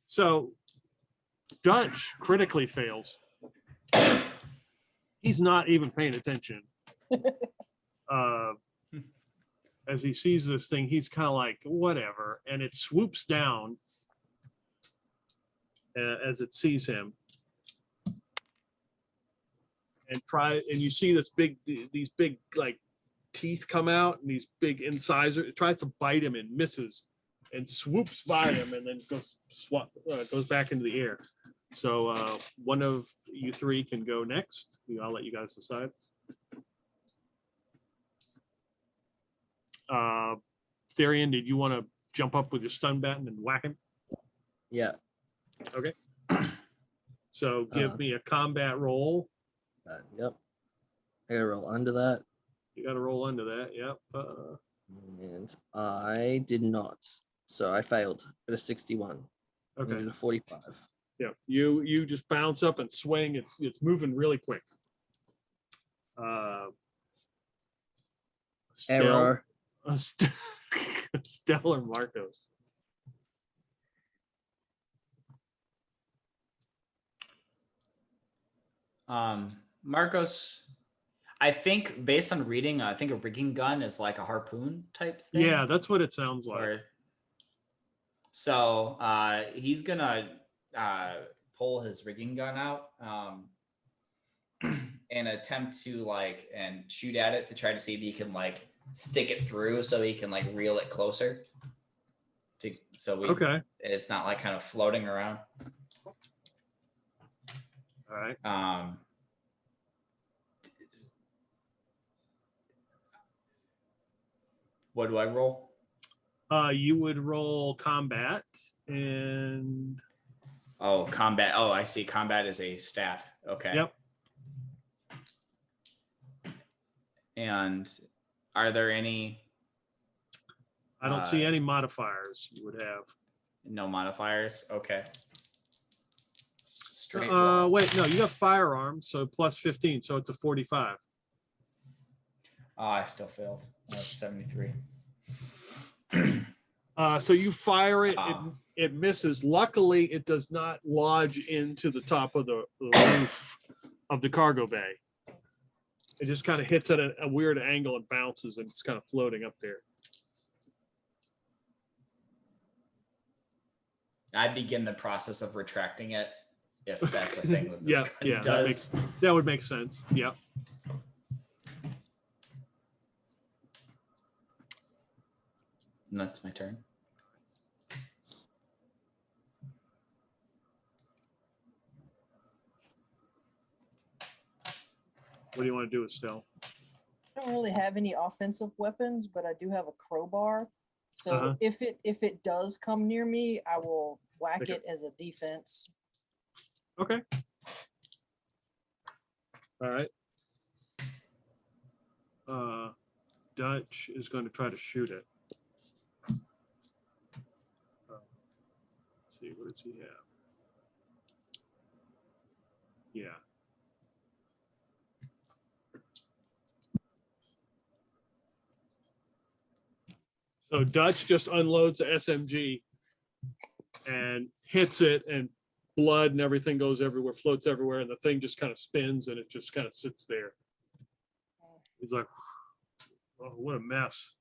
So Dutch critically fails. He's not even paying attention. As he sees this thing, he's kind of like, whatever. And it swoops down as it sees him. And you see these big like teeth come out and these big incisors. It tries to bite him and misses and swoops by him and then goes back into the air. So one of you 3 can go next. I'll let you guys decide. Therian, did you want to jump up with your stun baton and whack him? Yeah. Okay. So give me a combat roll. Yep. I gotta roll under that. You got to roll under that. Yep. And I did not. So I failed at a 61. Okay. Needed a 45. Yeah. You just bounce up and swing. It's moving really quick. Error. Stellar Marcos. Marcos, I think based on reading, I think a rigging gun is like a harpoon type thing. Yeah, that's what it sounds like. So he's gonna pull his rigging gun out and attempt to and shoot at it to try to see if he can stick it through so he can reel it closer. Okay. It's not kind of floating around. All right. What do I roll? You would roll combat and. Oh, combat. Oh, I see. Combat is a stat. Okay. Yep. And are there any? I don't see any modifiers you would have. No modifiers. Okay. Straight. Wait, no, you got firearms, so plus 15, so it's a 45. Oh, I still failed. That's 73. So you fire it, it misses. Luckily, it does not lodge into the top of the roof of the cargo bay. It just kind of hits at a weird angle and bounces, and it's kind of floating up there. I begin the process of retracting it, if that's a thing that this yeah, does. That would make sense. Yeah. And that's my turn. What do you want to do, Estelle? I don't really have any offensive weapons, but I do have a crowbar. So if it does come near me, I will whack Okay. it as a defense. Okay. All right. Dutch is going to try to shoot it. Let's see, what does he have? Yeah. So Dutch just unloads the SMG and hits it, and blood and everything goes everywhere, floats everywhere, and the thing just kind of spins and it just kind of sits there. He's like, oh, what a mess.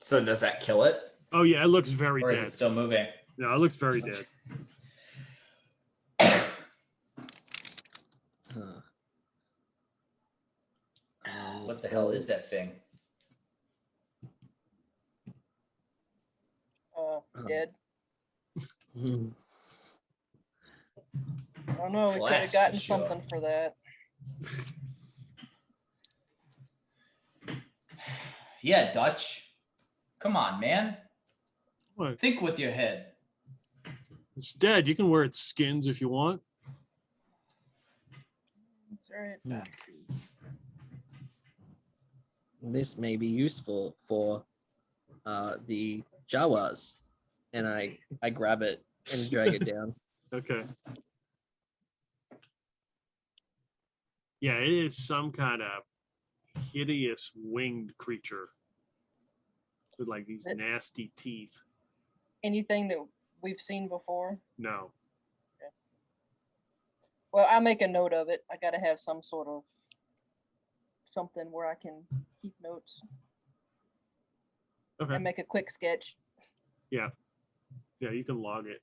So does that kill it? Oh yeah, it looks very Or dead. is it still moving? No, it looks very dead. What the hell is that thing? Dead. Hmm. I don't know. We could Bless have gotten for sure. something for that. Yeah, Dutch. Come on, man. What? Think with your head. It's dead. You can wear its skins if you want. That's right. This may be useful for the Jawas. And I grab it and drag it down. Okay. Yeah, it is some kind of hideous winged creature with like these nasty teeth. Anything that we've seen before? No. Well, I'll make a note of it. I got to have some sort of something where I can keep notes Okay. and make a quick sketch. Yeah. Yeah, you can log it.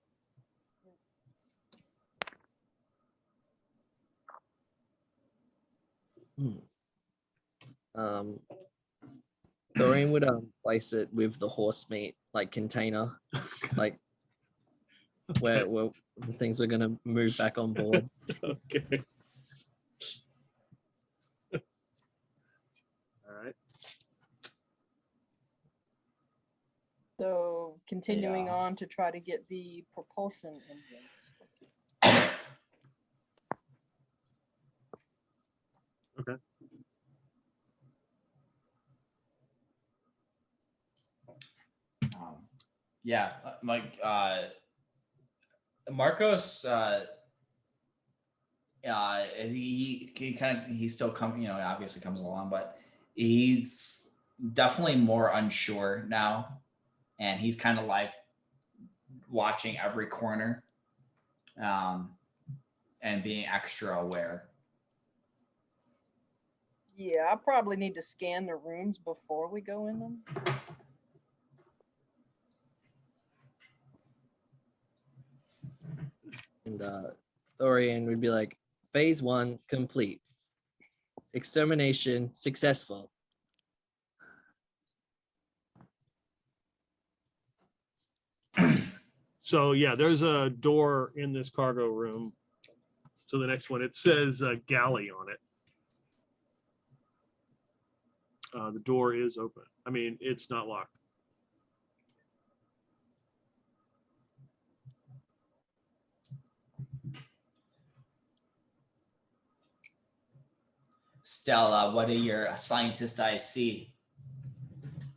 Dorian would place it with the horse meat like container, like where the things are gonna move back on board. Okay. All right. So continuing Yeah. on to try to get the propulsion engines. Okay. Yeah, like Marcos. He kind of he still obviously comes along, but he's definitely more unsure now, and he's kind of like watching every corner, and being extra aware. Yeah, I probably need to scan the rooms before we go in them. And Thorian would be like, phase 1 complete. Extermination successful. So yeah, there's a door in this cargo room. So the next one, it says galley on it. The door is open. I mean, it's not locked. Stella, what are your scientist eyes see?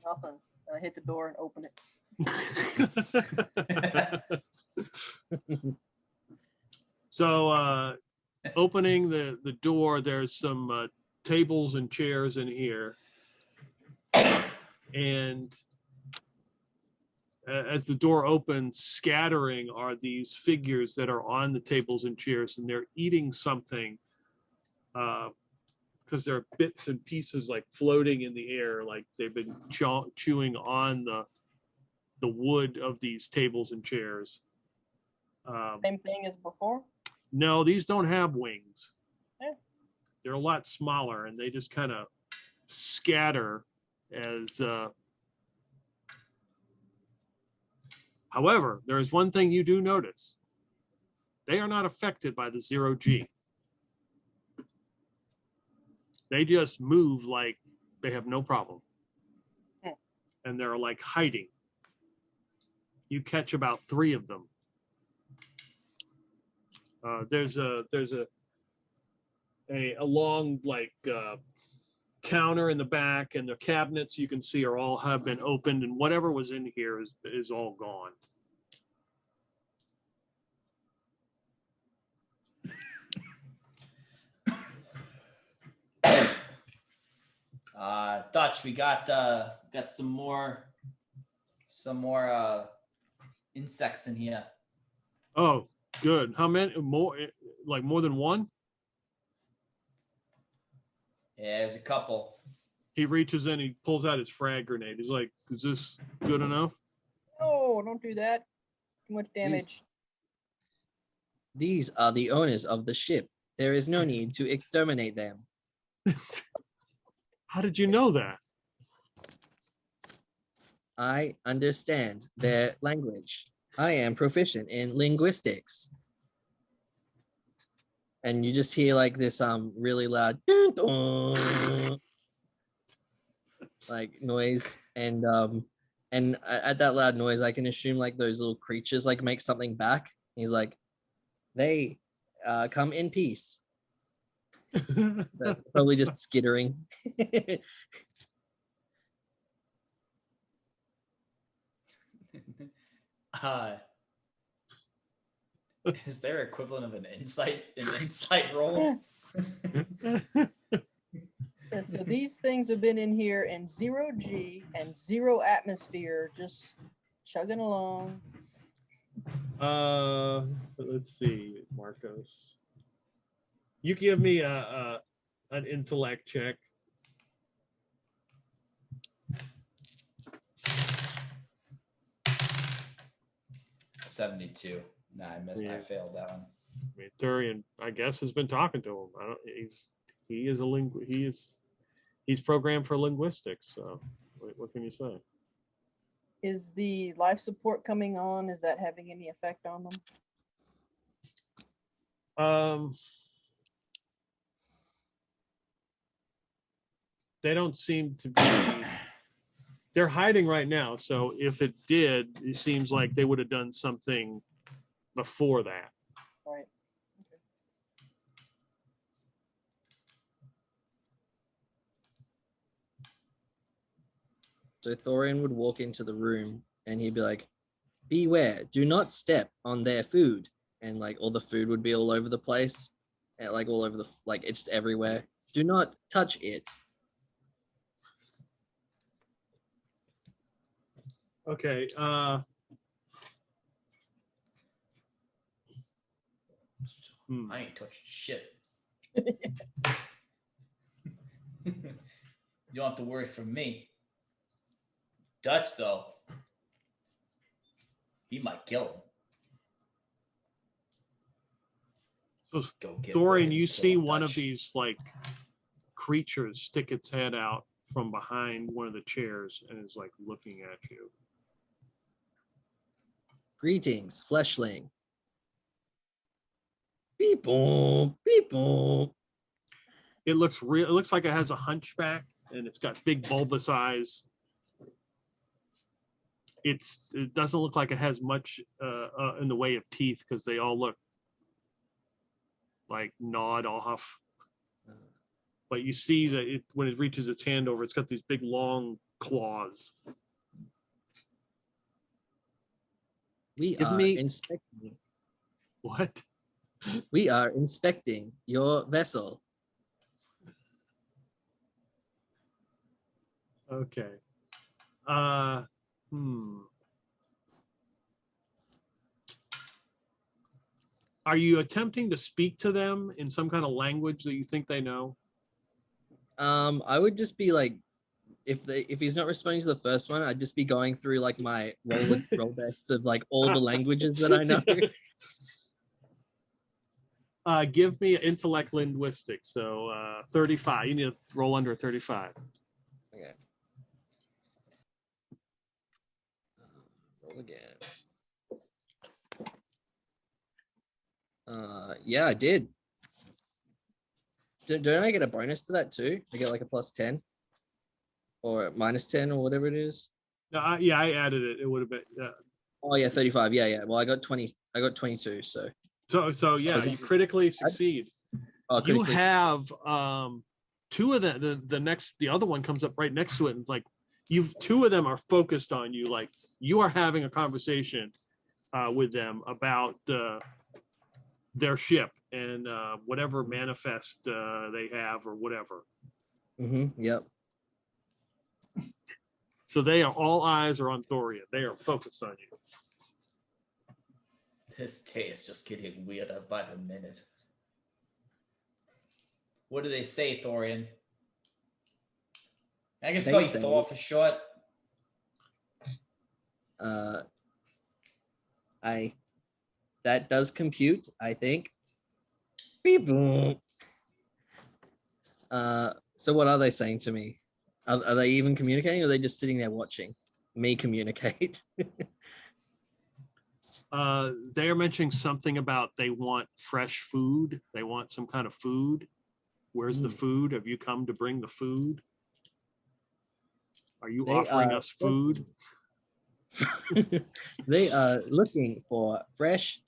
Nothing. And I hit the door and open it. So opening the door, there's some tables and chairs in here. And as the door opens, scattering are these figures that are on the tables and chairs, and they're eating something because there are bits and pieces like floating in the air, like they've been chewing on the wood of these tables and chairs. Same thing as before? No, these don't have wings. Yeah. They're a lot smaller, and they just kind of scatter as however, there is one thing you do notice. They are not affected by the 0G. They just move like They have no problem. Hmm. And they're like hiding. You catch about 3 of them. There's a long like counter in the back, and the cabinets you can see are all have been opened, and whatever was in here is all gone. Dutch, we got some more insects in here. Oh, good. How many more? Like more than one? Yeah, there's a couple. He reaches in, he pulls out his frag grenade. He's like, "Is this good enough?" No, don't do that. Too much damage. These are the owners of the ship. There is no need to exterminate them. How did you know that? I understand their language. I am proficient in linguistics. And you just hear like this really loud like noise, and at that loud noise I can assume like those little creatures like make something back. He's like, they come in peace. They're probably just skittering. Is there equivalent of an insight roll? Yeah, so these things have been in here in 0G and 0 atmosphere, just chugging along. Let's see, Marcos. You give me an intellect check. $72. Nah, I missed. Yeah. I failed that one. I mean, Turian, I guess, has been talking to him. He's programmed for linguistics. So, what can you say? Is the life support coming on? Is that having any effect on them? They don't seem to be. They're hiding right now. So if it did, it seems like they would have done something before that. Right. So Thorian would walk into the room and he'd be like, beware, do not step on their food. And like all the food would be all over the place. And like all over the, like it's everywhere. Do not touch it. Okay. I ain't touching shit. You don't have to worry for me. Dutch, though, he might kill him. So Go get Thorian, Brian, you kill see him, one of Dutch. these like creatures stick its head out from behind one of the chairs and is like looking at you. Greetings, fleshling. Beep boom, beep boom. It looks real. It looks like it has a hunchback and it's got big bulbous eyes. It doesn't look like it has much in the way of teeth because they all look like gnawed off. But you see that when it reaches its hand over, it's got these big long claws. We Give are me- inspecting. What? We are inspecting your vessel. Okay. Are you attempting to speak to them in some kind of language that you think they know? I would just be like, if he's not responding to the first one, I'd just be going through like my Rolodexs of like all the languages that I know. Give me intellect linguistics. So 35. You need to roll under 35. Okay. Roll again. Yeah, I did. Don't I get a bonus to that too? I get like a +10. or -10 or whatever it is. No, yeah, I added it. It would have been. Oh yeah, 35. Yeah. Well, I got 20. I got 22. So So yeah, you critically succeed. oh, You critically have two of them. The other one comes up right next to it, and it's like two of them are focused on you. Like you are having a conversation with them about their ship and whatever manifest they have or whatever. Yep. So they are all eyes are on Thorian. They are focused on you. This day is just getting weirder by the minute. What do they say, Thorian? I guess They call you say- Thor for short. That does compute, I think. Beep boom. So what are they saying to me? Are they even communicating, or are they just sitting there watching me communicate? They are mentioning something about they want fresh food. They want some kind of food. Where's the food? Have you come to bring the food? Are you They offering are- us food? They are looking for fresh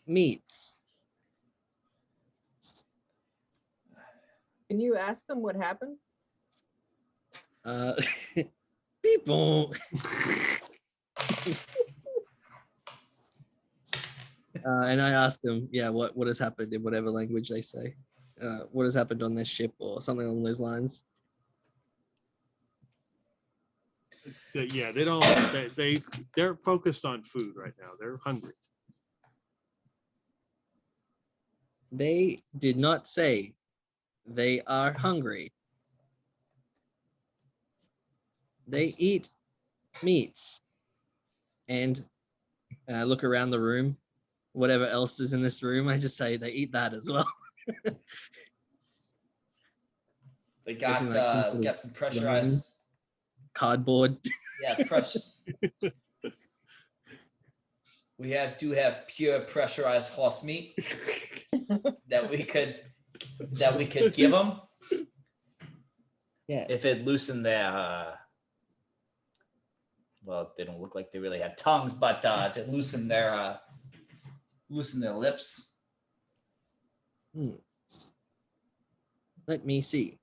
meats. Can you ask them what happened? Beep boom. And I asked them, yeah, what has happened in whatever language they say. What has happened on this ship or something along those lines. Yeah, they don't. They're focused on food right now. They're hungry. They did not say they are hungry. They eat meats. And I look around the room, whatever else is in this room, I just say they eat that as well. They got Isn't that something got some pressurized. Cardboard. Yeah, press. We do have pure pressurized horse meat that we could give them Yeah. if it loosened their. Well, they don't look like they really have tongues, but if it loosened their lips. Let me see.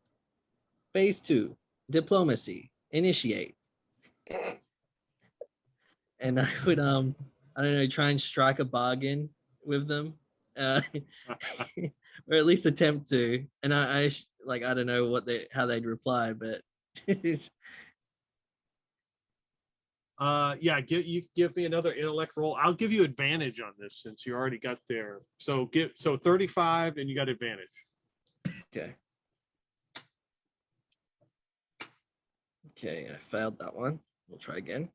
Phase 2, diplomacy, initiate. And I would I don't know, try and strike a bargain with them, or at least attempt to. And I don't know how they'd reply, but Yeah, give me another intellect roll. I'll give you advantage on this since you already got there. So 35 and you got advantage. Okay, I failed that one. We'll try again.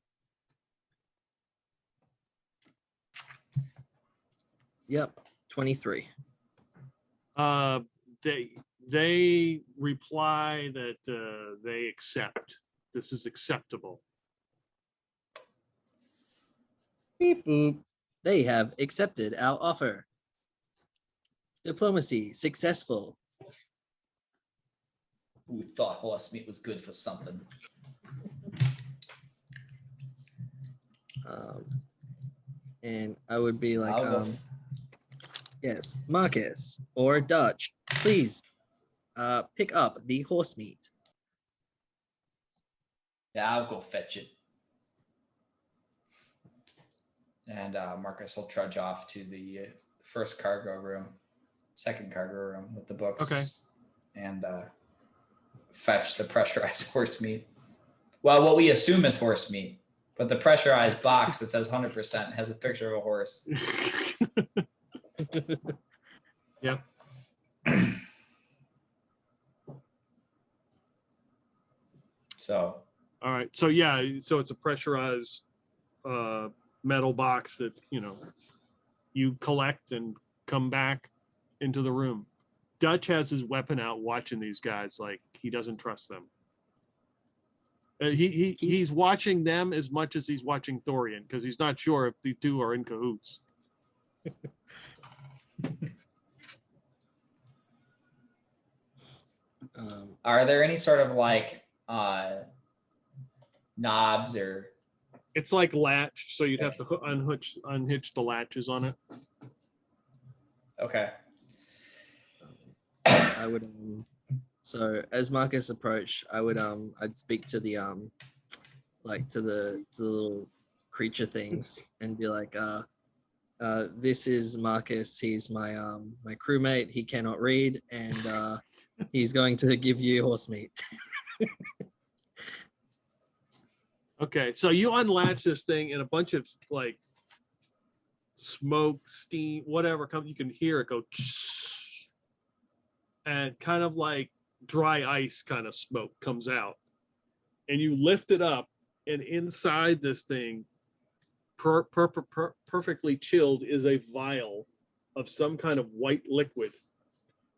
Yep, 23. They reply that they accept. This is acceptable. Beep boop. They have accepted our offer. Diplomacy successful. Who thought horse meat was good for something? And I would be like, I'll go. yes, Marcus or Dutch, please pick up the horse meat. Yeah, I'll go fetch it. And Marcus will trudge off to the first cargo room, second cargo room with the books. Okay. And fetch the pressurized horse meat. Well, what we assume is horse meat, but the pressurized box that says 100% has a picture of a horse. Yep. So. All right. So yeah. So it's a pressurized metal box that you collect and come back into the room. Dutch has his weapon out, watching these guys like he doesn't trust them. He's watching them as much as he's watching Thorian because he's not sure if the two are in cahoots. Are there any sort of knobs or? It's like latch, so you'd have to unhitch the latches on it. Okay. I would so as Marcus approached, I'd speak to the like to the little creature things and be like, this is Marcus, he's my my crewmate, he cannot read, and he's going to give you horse meat. Okay, so you unlatch this thing and a bunch of like smoke, steam, whatever comes, you can hear it go and kind of like dry ice kind of smoke comes out. And you lift it up, and inside this thing, perfectly chilled, is a vial of some kind of white liquid.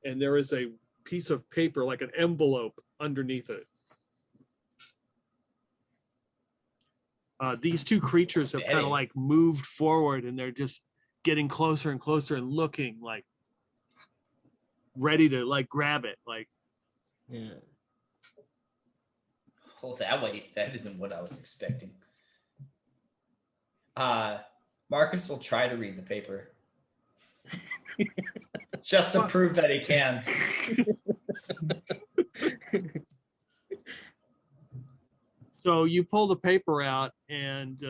And there is a piece of paper, like an envelope, underneath it. These two creatures have kind of like moved forward, and they're just getting closer and closer and looking like ready to like grab it. Like, Yeah. Oh, that isn't what I was expecting. Marcus will try to read the paper. Just to prove that he can. So you pull the paper out, and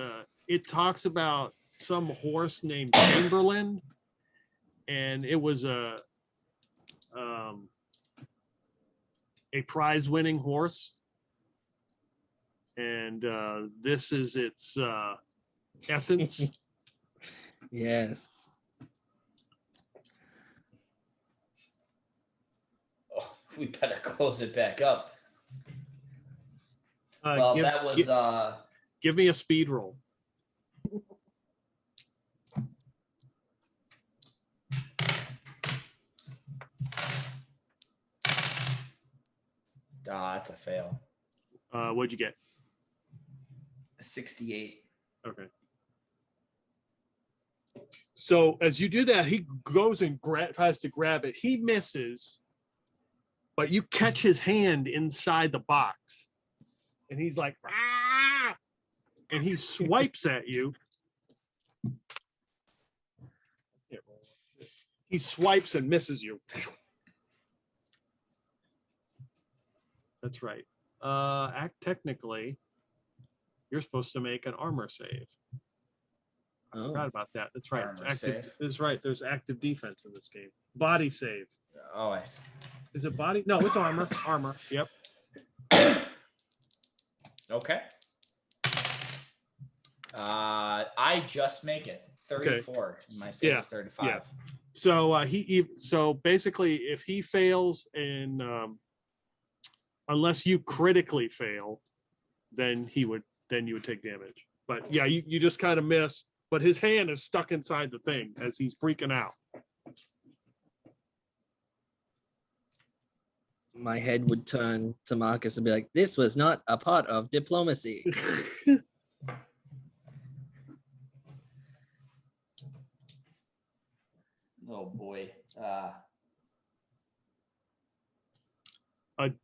it talks about some horse named Chamberlain, and it was a prize-winning horse, and this is its essence. Yes. Oh, we better close it back up. That was give me a speed roll. that's a fail. What'd you get? 68. Okay. So as you do that, he goes and tries to grab it. He misses, but you catch his hand inside the box, and he's like, ah! And he swipes at you. He swipes and misses you. That's right. Technically, you're supposed to make an armor save. I forgot about that. That's right. It's active. That's right. There's active defense in this game. Body save. Oh, I see. Is it body? No, it's armor. Armor. Yep. Okay. I just make it 34. Okay. My save is 35. Yeah. So so basically, if he fails, and unless you critically fail, then you would take damage. But yeah, you just kind of miss. But his hand is stuck inside the thing as he's freaking out. My head would turn to Marcus and be like, "This was not a part of diplomacy." Oh boy.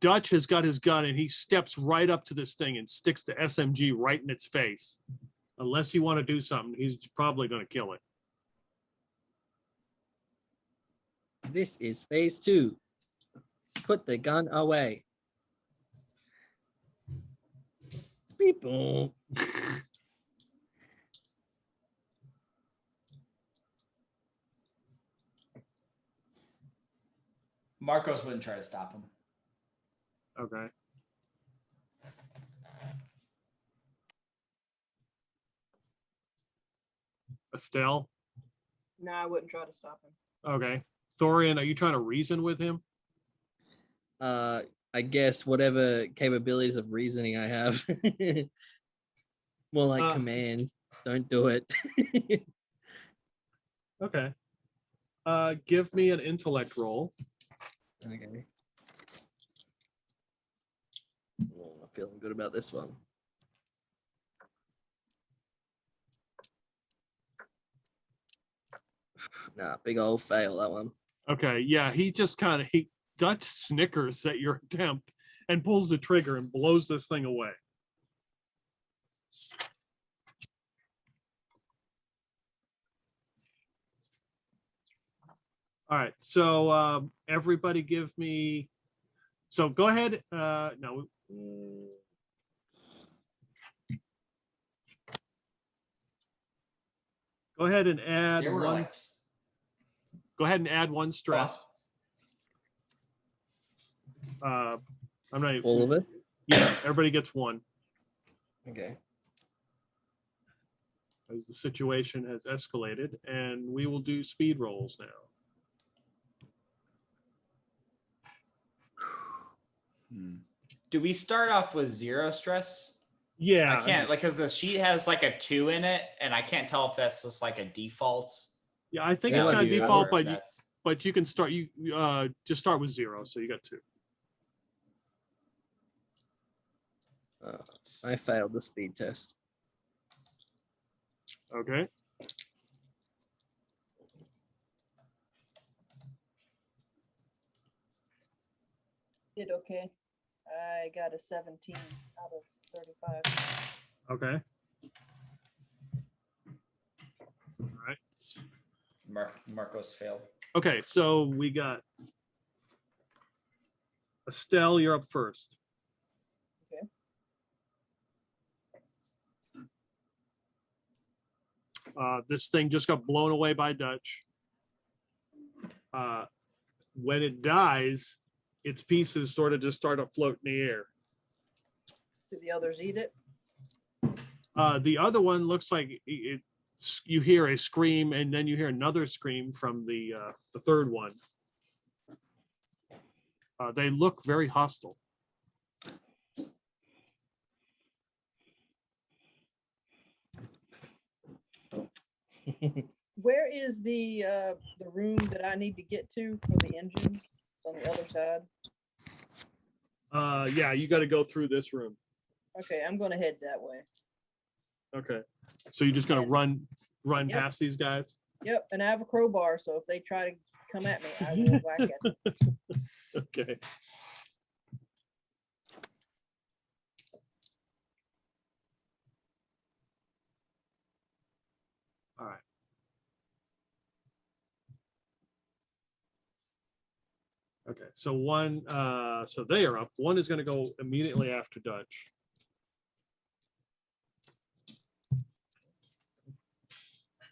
Dutch has got his gun, and he steps right up to this thing and sticks the SMG right in its face. Unless you want to do something, he's probably going to kill it. This is phase 2. Put the gun away. Beep. Marcos wouldn't try to stop him. Okay. Estelle? No, I wouldn't try to stop him. Okay. Thorian, are you trying to reason with him? I guess whatever capabilities of reasoning I have. More like command. Don't do it. Okay. Give me an intellect roll. Okay. Oh, I'm feeling good about this one. Nah, big old fail, that one. Okay, yeah, he just kind of, Dutch snickers at your attempt and pulls the trigger and blows this thing away. All right, so everybody give me, so go ahead, no. Go ahead and add There were one, like go ahead and add one stress. I'm not, All of it? yeah, everybody gets one, Okay. as the situation has escalated, and we will do speed rolls now. Do we start off with 0 stress? Yeah. I can't, like, because the sheet has like a 2 in it, and I can't tell if that's just like a default. Yeah, I think Yeah, it's like gonna you- default, or if but you can start, you just start with 0, so you got 2. I failed the speed test. Okay. Did okay. I got a 17 out of 35. Okay. All right. Marcos failed. Okay, so we got Estelle, you're up first. Okay. This thing just got blown away by Dutch. When it dies, its pieces sort of just start to float in the air. Do the others eat it? The other one looks like you hear a scream, and then you hear another scream from the third one. They look very hostile. Where is the room that I need to get to for the engines? It's on the other side. Yeah, you got to go through this room. Okay, I'm gonna head that way. Okay, so you're just gonna And- run Yep. past these guys. Yep, and I have a crowbar, so if they try to come at me, I will whack at them. Okay. All right. Okay, so one, so they are up. One is going to go immediately after Dutch.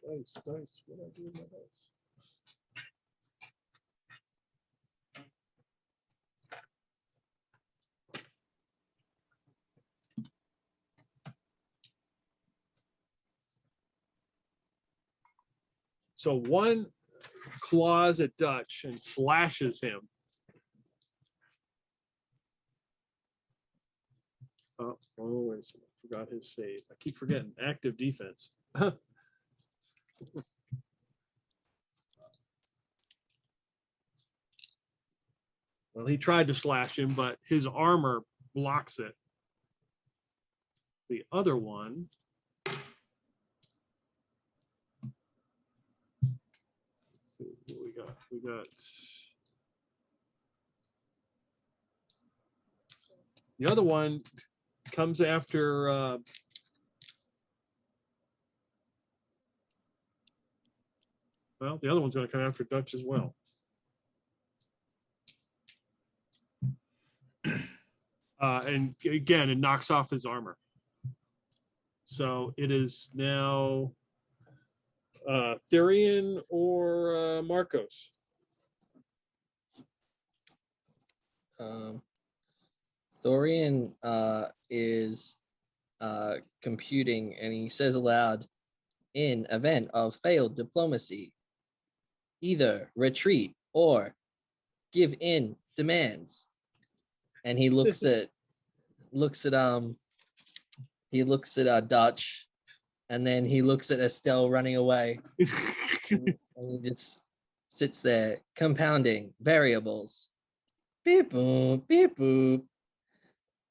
Dice, what do I do with my dice? So one claws at Dutch and slashes him. Oh, wait a second. I forgot his save. I keep forgetting. Active defense. Well, he tried to slash him, but his armor blocks it. The other one. What we got? We got. The other one comes after. Well, the other one's going to come after Dutch as well. And again, it knocks off his armor. So it is now Therian or Marcos. Thorian is computing, and he says aloud, in event of failed diplomacy, either retreat or give in demands. And he looks at Dutch, and then he looks at Estelle running away, and he just sits there compounding variables. Beep boop, beep boop.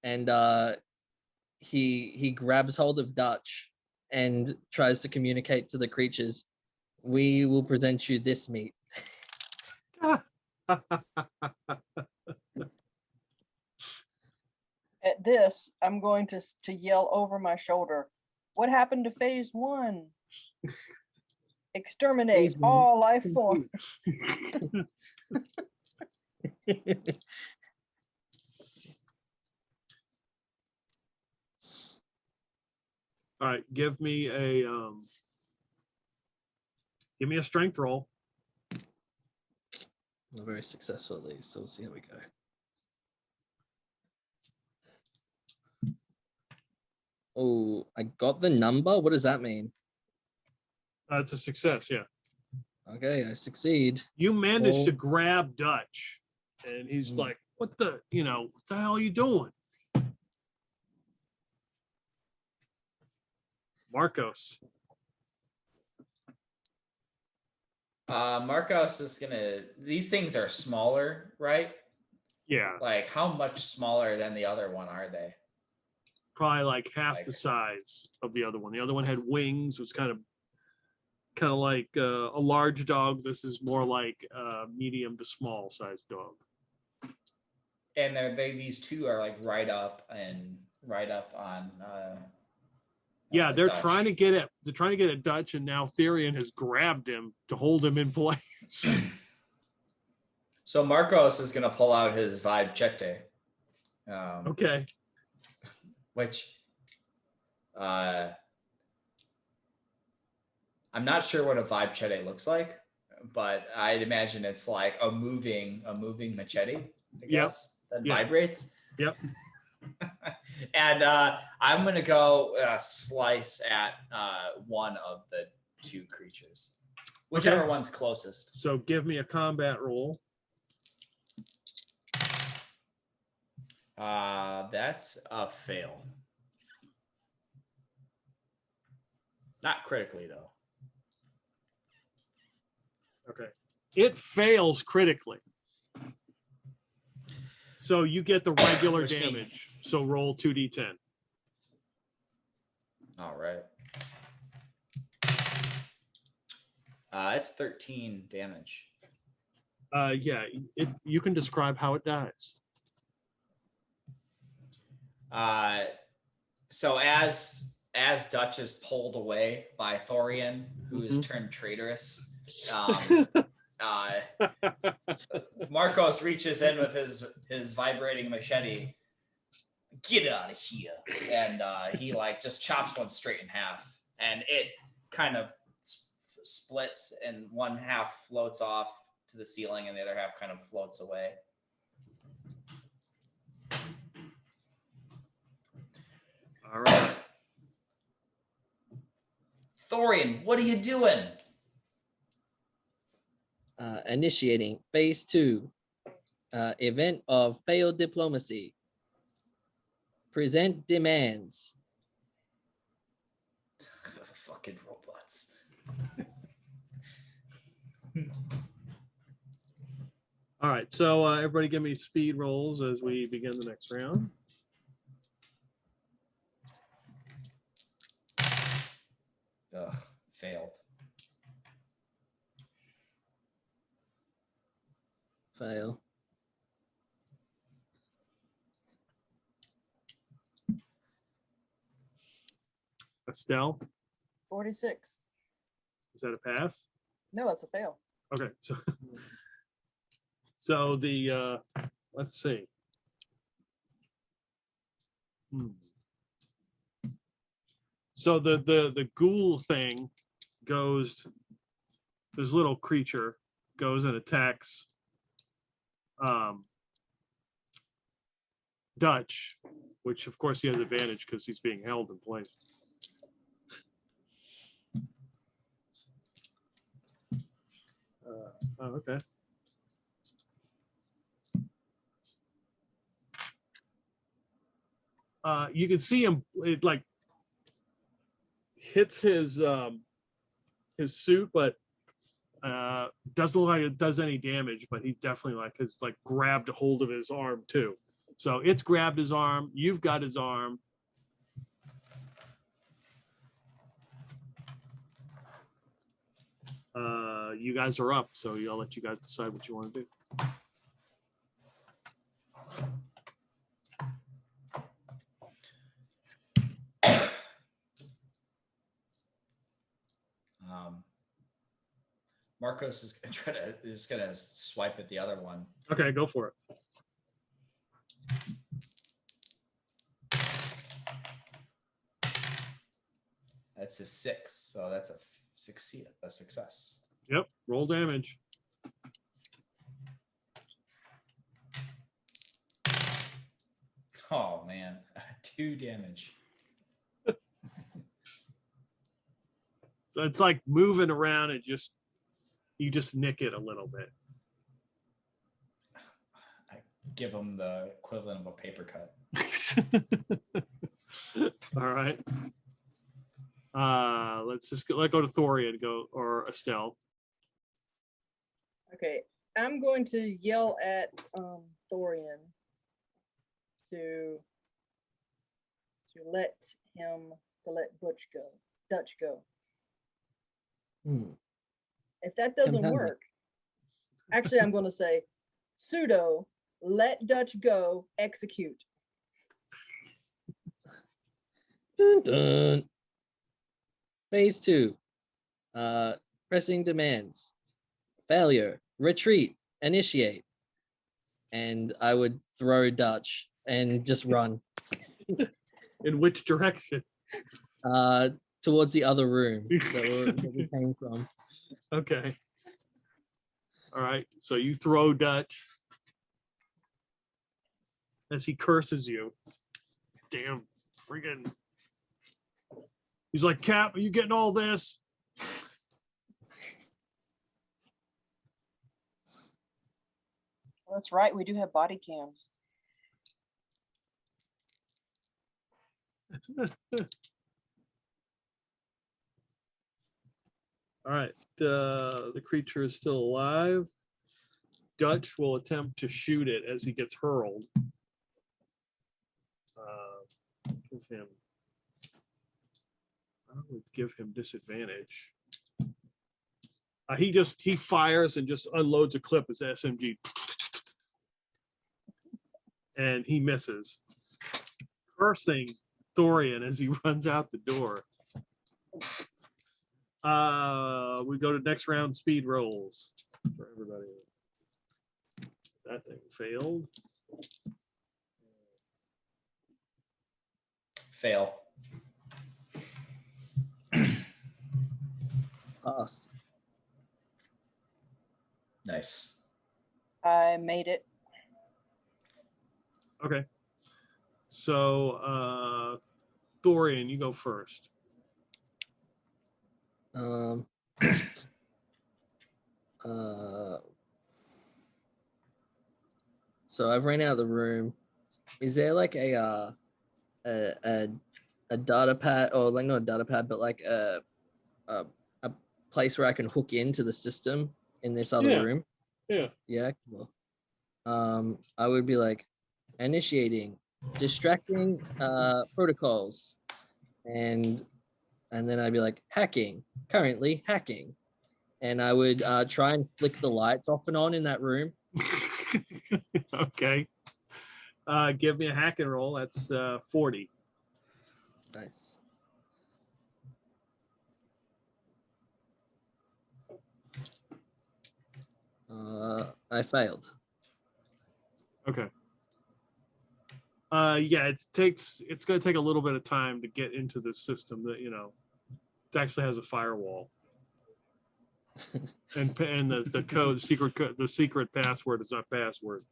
And he grabs hold of Dutch and tries to communicate to the creatures. We will present you this meat. At this, I'm going to yell over my shoulder, What happened to phase 1? Exterminate Phase one. all life forms. All right, give me a strength roll. Not very successful at these, so we'll see how we go. Oh, I got the number. What does that mean? It's a success, yeah. Okay, I succeed. You managed to Well- grab Dutch, and he's Mm. like, what the hell are you doing? Marcos. Marcos is gonna. These things are smaller, right? Yeah, Like, how much smaller than the other one are they? probably like half the Like- size of the other one. The other one had wings, was kind of like a large dog. This is more like a medium to small sized dog. And these two are like right up on. Yeah, they're Dutch. trying to get it. They're trying to get at Dutch, and now Therian has grabbed him to hold him in place. So Marcos is gonna pull out his vibe chete, Okay. which I'm not sure what a vibe chete looks like, but I'd imagine it's like a moving machete, I Yep. guess, that Yeah. vibrates. Yep. And I'm gonna go slice at one of the two creatures, whichever Okay. one's closest. So give me a combat roll. That's a fail. Not critically though. Okay. It fails critically. So you get the regular Which means- damage. So roll 2d10. All right. It's 13 damage. Yeah, you can describe how it dies. So as Dutch is pulled away by Thorian, who has Mhm. turned traitorous, Marcos reaches in with his vibrating machete. Get out of here! And he like just chops one straight in half, and it kind of splits, and one half floats off to the ceiling, and the other half kind of floats away. All right. Thorian, what are you doing? Initiating phase 2. Event of failed diplomacy. Present demands. Fucking robots. All right. So everybody give me speed rolls as we begin the next round. Ugh, failed. Fail. Estelle, 46. is that a pass? No, that's a fail. Okay. So the let's see. So the ghoul thing goes, this little creature goes and attacks Dutch, which of course he has advantage because he's being held in place. Oh, okay. You can see him, it like hits his suit, but doesn't look like it does any damage, but he definitely has grabbed a hold of his arm too. So it's grabbed his arm, you've got his arm. You guys are up, so I'll let you guys decide what you want to do. Marcos is gonna swipe at the other one. Okay, go for it. That's a 6, so that's a success. Yep, roll damage. Oh man, 2 damage. So it's like moving around and you just nick it a little bit. I give him the equivalent of a paper cut. All right. Let's go to Thorian, or Estelle. Okay, I'm going to yell at Thorian to let Dutch go. If that doesn't work, actually, I'm going to say, pseudo, let Dutch go, execute. Dun, dun. Phase 2. Pressing demands. Failure. Retreat. Initiate. And I would throw Dutch and just run. In which direction? Towards the other room that we came from. Okay. All right. So you throw Dutch as he curses you. Damn, friggin'. He's like, Cap, are you getting all this? Well, that's right. We do have body cams. All right. The creature is still alive. Dutch will attempt to shoot it as he gets hurled. I would give him disadvantage. He fires and just unloads a clip as SMG, and he misses, cursing Thorian as he runs out the door. We go to next round speed rolls for everybody. That thing failed. Fail. Pass. Nice. I made it. Okay. So, Thorian, you go first. So I've ran out of the room. Is there like a data pad, or like not a data pad, but like a place where I can hook into the system in this other room? Yeah. Yeah, cool. I would be like, initiating, distracting protocols, and then I'd be like, hacking, currently hacking, and I would try and flick the lights off and on in that room. Okay. Give me a hack and roll. That's 40. Nice. I failed. Okay. Yeah, it's going to take a little bit of time to get into the system that, it actually has a firewall. and the code, the secret password is not password.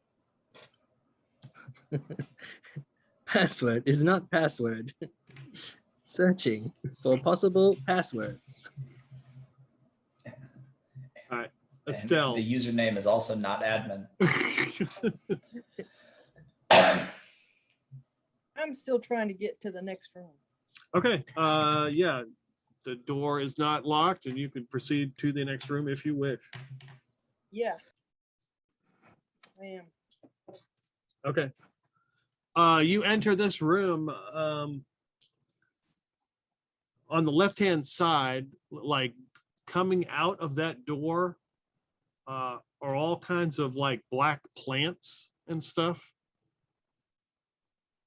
Password is not password. Searching for possible passwords. All right. And Estelle. the username is also not admin. I'm still trying to get to the next room. Okay. Yeah. The door is not locked, and you can proceed to the next room if you wish. Yeah. I am. Okay. You enter this room. On the left-hand side, like coming out of that door, are all kinds of like black plants and stuff.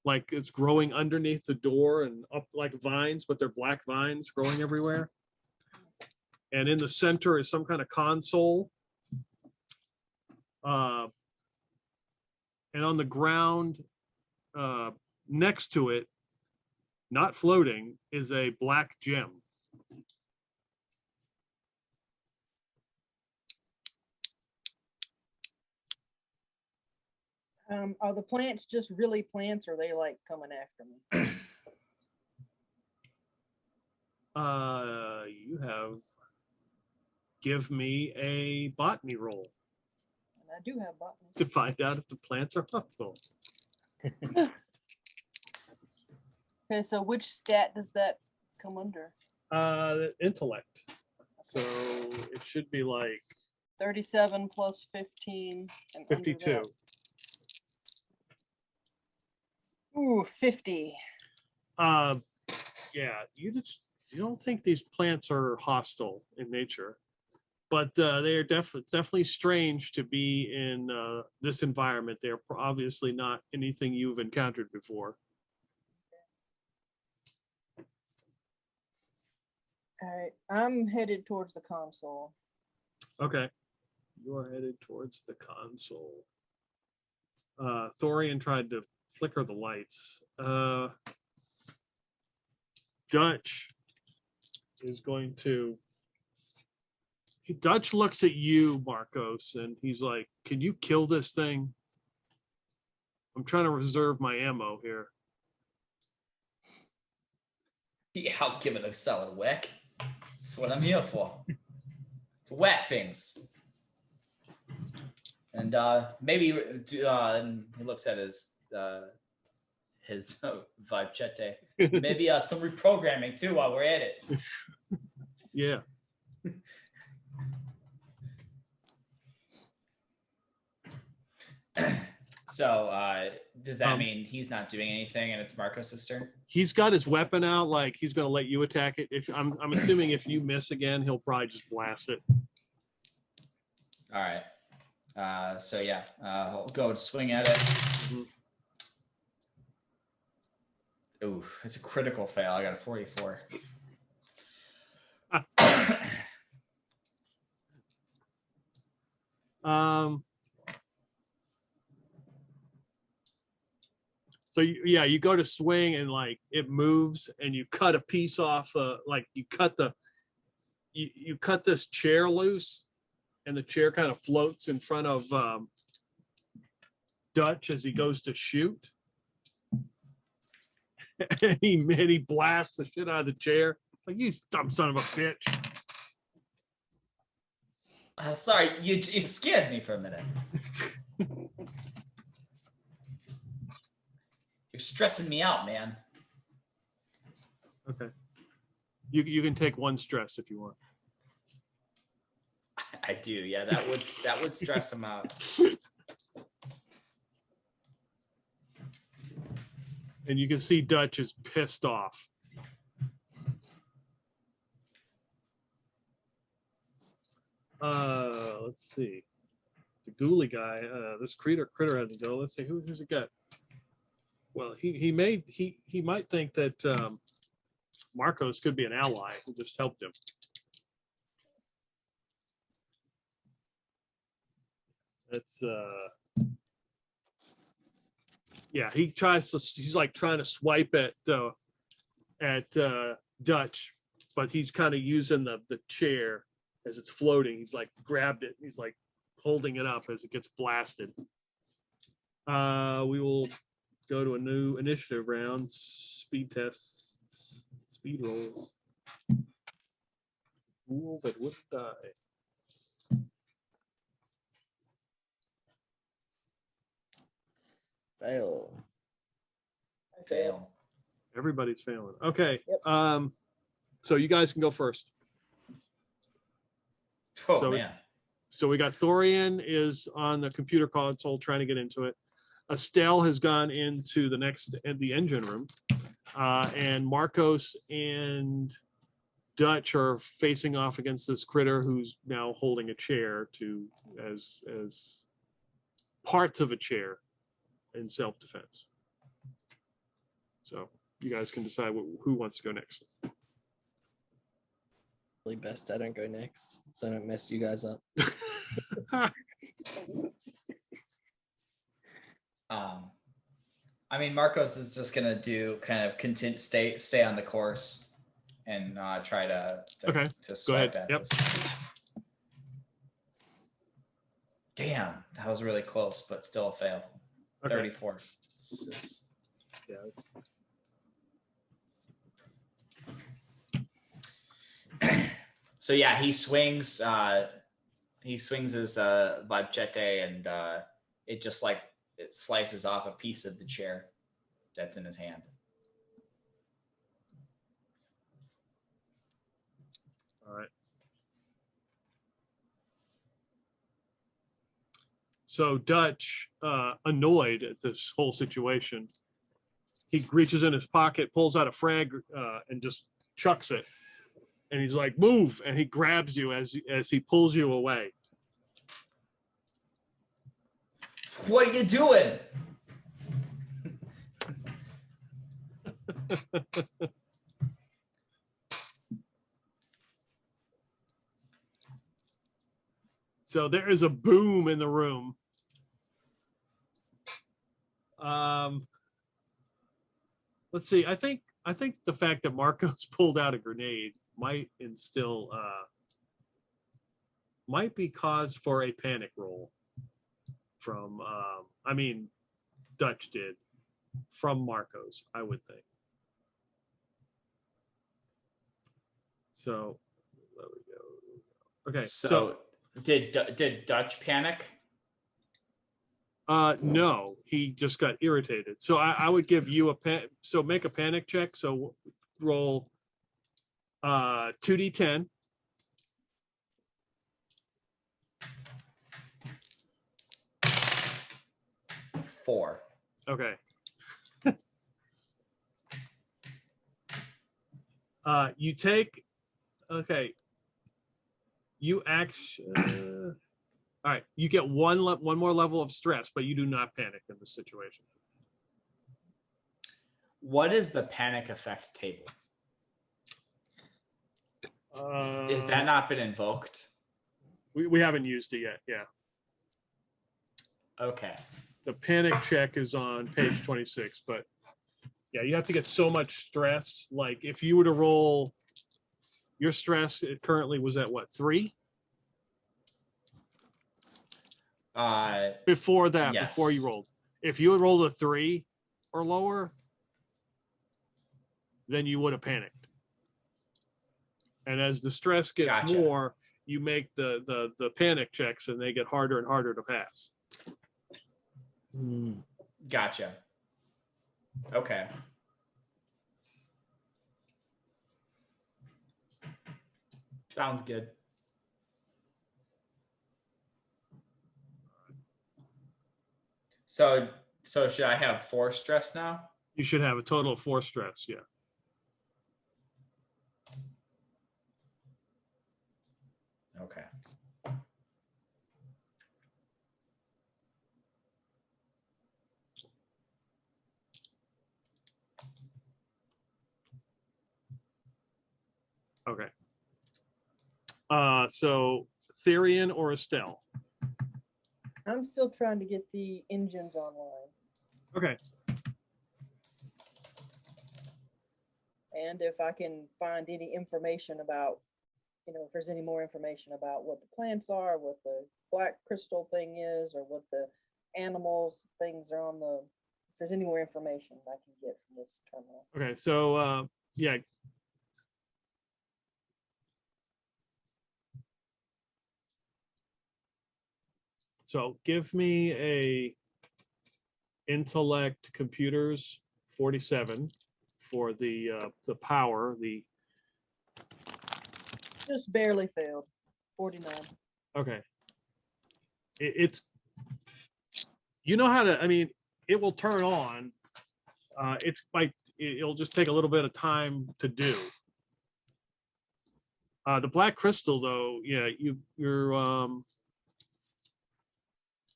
Like it's growing underneath the door and up like vines, but they're black vines growing everywhere. And in the center is some kind of console. And on the ground next to it, not floating, is a black gem. Are the plants just really plants, or are they like coming after me? You have give me a botany roll And I do have botany. to find out if the plants are hostile. Okay, so which stat does that come under? Intellect. So it should be like 37 plus 15. And under 52. that- Ooh, 50. Yeah, you don't think these plants are hostile in nature, but they are definitely strange to be in this environment. They're obviously not anything you've encountered before. All right, I'm headed towards the console. Okay, you are headed towards the console. Thorian tried to flicker the lights. Dutch is going to. Dutch looks at you, Marcos, and he's like, "Can you kill this thing? I'm trying to reserve my ammo here." Yeah, I'll give it a solid whack. That's what I'm here for. To whack things. And maybe and he looks at his vibechete. Maybe some reprogramming too while we're at it. Yeah. So does that mean he's not doing anything and it's Marcos' turn? He's got his weapon out, like he's going to let you attack it. If I'm assuming if you miss again, he'll probably just blast it. All right. So yeah, I'll go swing at it. Ooh, it's a critical fail. I got a 44. So you go to swing and like it moves and you cut a piece off. Like you cut this chair loose, and the chair kind of floats in front of Dutch as he goes to shoot. And he blasts the shit out of the chair. Like, you dumb son of a bitch. Sorry, you scared me for a minute. You're stressing me out, man. Okay. You can take one stress if you want. I do, yeah. That would stress him out. And you can see Dutch is pissed off. Let's see. The ghoulie guy, this critter had to go. Let's see, who's it got? Well, he might think that Marcos could be an ally who just helped him. That's yeah, he's like trying to swipe at Dutch, but he's kind of using the chair as it's floating. He's like grabbed it. He's like holding it up as it gets blasted. We will go to a new initiative round. Speed tests, speed rolls. Fool that would die. Fail. Fail. Everybody's failing. Okay. Yep. So you guys can go first. Oh, So- man. So we got Thorian is on the computer console trying to get into it. Estelle has gone into the engine room, and Marcos and Dutch are facing off against this critter who's now holding a chair as parts of a chair in self-defense. So you guys can decide who wants to go next. Really best I don't go next, so I don't mess you guys up. I mean, Marcos is just gonna do kind of continue, stay on the course, and try to Okay, to go swipe ahead. at Yep. this. Damn, that was really close, but still a fail. Okay. 34. It's just- Yeah, it's, So yeah, he swings his Vibchete, and it just like it slices off a piece of the chair that's in his hand. all right. So Dutch, annoyed at this whole situation, he reaches in his pocket, pulls out a frag, and just chucks it. And he's like, "Move!" And he grabs you as he pulls you away. What are you doing? So there is a boom in the room. Let's see. I think the fact that Marcos pulled out a grenade might instill might be cause for a panic roll from I mean Dutch did from Marcos, I would think. So there we go. Okay, So did Dutch panic? no, he just got irritated. So I would give you so make a panic check. So roll 2d10. Four. Okay. You take, okay. You actually, all right. You get one more level of stress, but you do not panic in this situation. What is the panic effect table? Is that not been invoked? We haven't used it yet. Yeah. Okay. The panic check is on page 26, but yeah, you have to get so much stress. Like if you were to roll your stress, it currently was at what, 3? Before that, yes. before you rolled. If you had rolled a 3 or lower, then you would have panicked. And as the stress gets Gotcha. more, you make the panic checks and they get harder and harder to pass. Gotcha. Okay. Sounds good. So should I have 4 stress now? You should have a total of 4 stress, yeah. Okay. Okay. So Therian or Estelle? I'm still trying to get the engines online. Okay. And if I can find any information about, if there's any more information about what the plants are, what the black crystal thing is, or what the animals things are on the, if there's any more information I can get from this terminal. Okay, so yeah. So give me a intellect computers 47 for the power, the Just barely failed. 49. okay. It's you know how to, I mean, it will turn on. It's like it'll just take a little bit of time to do. The black crystal though, yeah,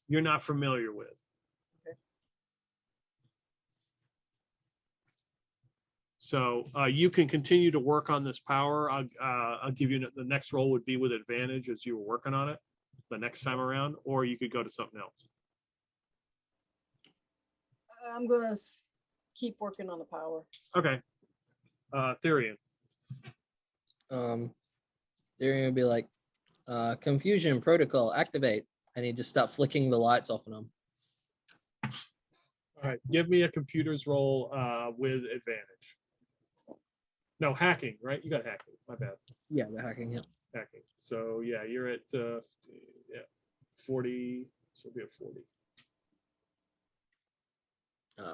you're not familiar with. So you can continue to work on this power. I'll give you the next roll would be with advantage as you were working on it the next time around, or you could go to something else. I'm gonna keep working on the power. Okay. Therian. They're gonna be like, confusion protocol activate, and he just start flicking the lights off on them. All right. Give me a computer's roll with advantage. No, hacking, right? You got hacking. My bad. Yeah, they're hacking. Yeah. Hacking. So yeah, you're at 40. So we'll be at 40.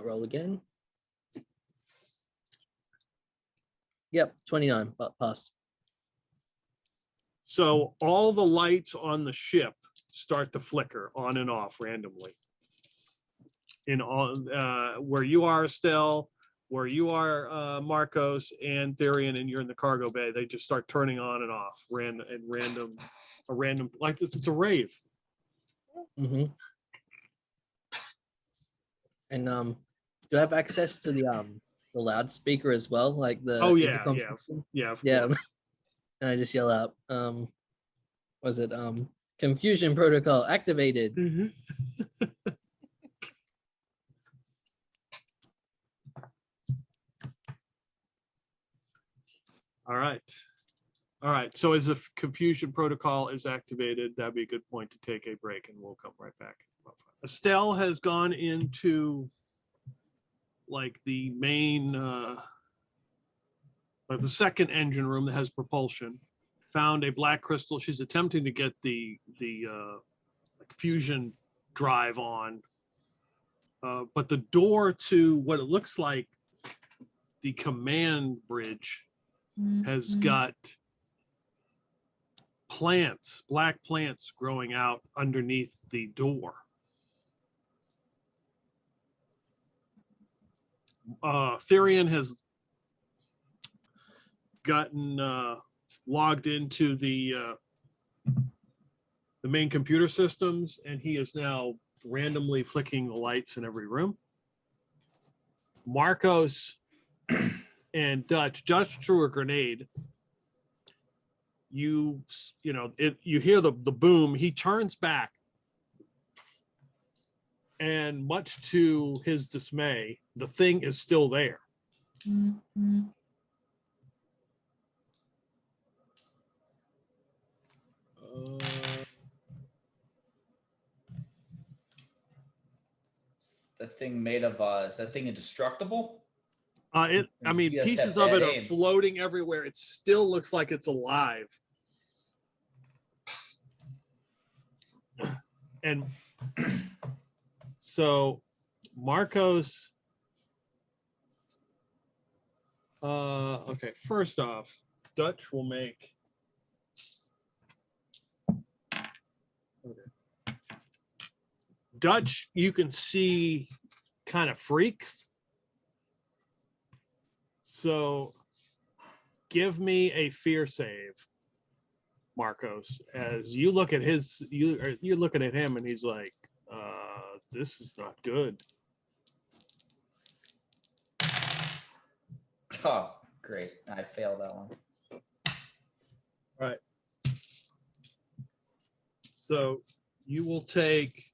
Roll again. Yep, 29. Passed. So all the lights on the ship start to flicker on and off randomly. In all where you are, Estelle, where you are, Marcos and Therian, and you're in the cargo bay, they just start turning on and off, random, like it's a rave. Mm-hmm. And do I have access to the loudspeaker as well, like the intercom system? Yeah, of Yeah. course. And I just yell out, was it confusion protocol activated? Mm-hmm. All right. So as the confusion protocol is activated, that'd be a good point to take a break, and we'll come right back. Estelle has gone into like the main, like the second engine room that has propulsion. Found a black crystal. She's attempting to get the like fusion drive on, but the door to what it looks like the command bridge has got plants, black plants growing out underneath the door. Therian has gotten logged into the main computer systems, and he is now randomly flicking the lights in every room. Marcos and Dutch threw a grenade. You hear the boom. He turns back, and much to his dismay, the thing is still there. The thing made of is that thing indestructible? Pieces of it are floating everywhere. It still looks like it's alive. And so Marcos, okay, first off, Dutch will make, Dutch, you can see kind of freaks. So give me a fear save, Marcos, as you look at you're looking at him and he's like, this is not good. Oh, great. I failed that one. All right. So you will take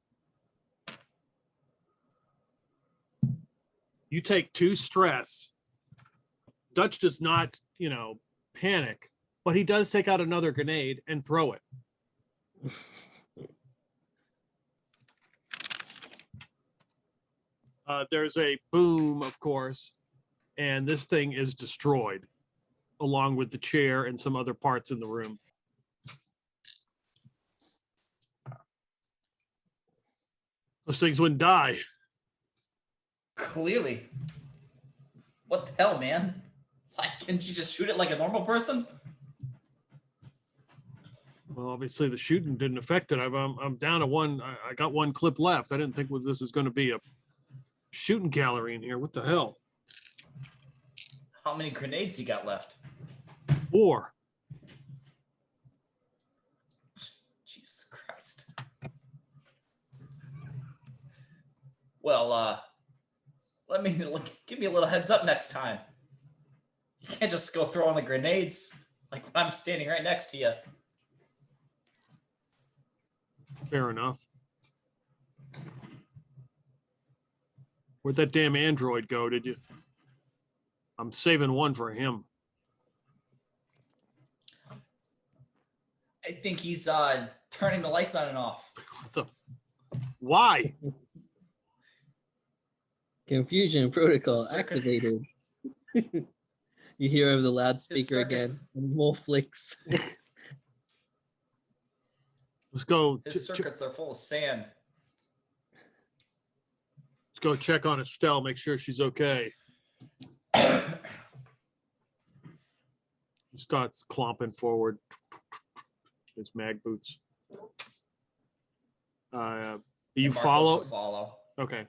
2 stress. Dutch does not, panic, but he does take out another grenade and throw it. There's a boom, of course, and this thing is destroyed, along with the chair and some other parts in the room. Those things wouldn't die. Clearly. What the hell, man? Like, can't you just shoot it like a normal person? Well, obviously the shooting didn't affect it. I'm down to one. I got one clip left. I didn't think this was going to be a shooting gallery in here. What the hell? How many grenades you got left? 4. Jesus Christ. Well, give me a little heads up next time. can't just go throw on the grenades like when I'm standing right next to you. Fair enough. Where'd that damn android go? Did you? I'm saving one for him. I think he's turning the lights on and off. Why? Confusion protocol Circuit- activated. You hear over the loudspeaker again. circuits- More flicks. Let's go. His circuits are full of sand. Let's go check on Estelle. Make sure she's okay. He starts clomping forward. His mag boots. You And Marcos follow? will follow. Okay.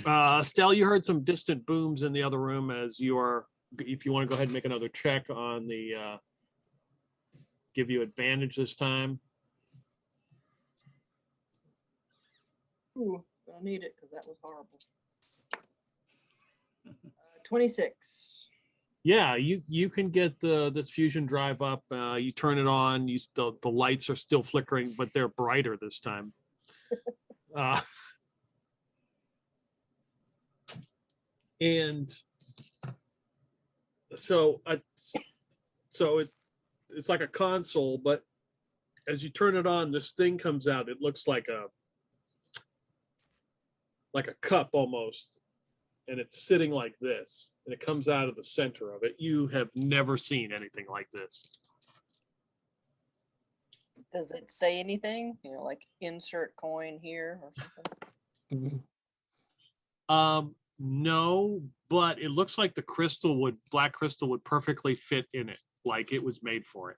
Estelle, you heard some distant booms in the other room as you are, if you want to go ahead and make another check on the, give you advantage this time. Ooh, gonna need it because that was horrible. 26. Yeah, you can get this fusion drive up. You turn it on. The lights are still flickering, but they're brighter this time. And so it's like a console, but as you turn it on, this thing comes out. It looks like a cup almost, and it's sitting like this, and it comes out of the center of it. You have never seen anything like this. Does it say anything? You know, like insert coin here or something? No, but it looks like the black crystal would perfectly fit in it, like it was made for it.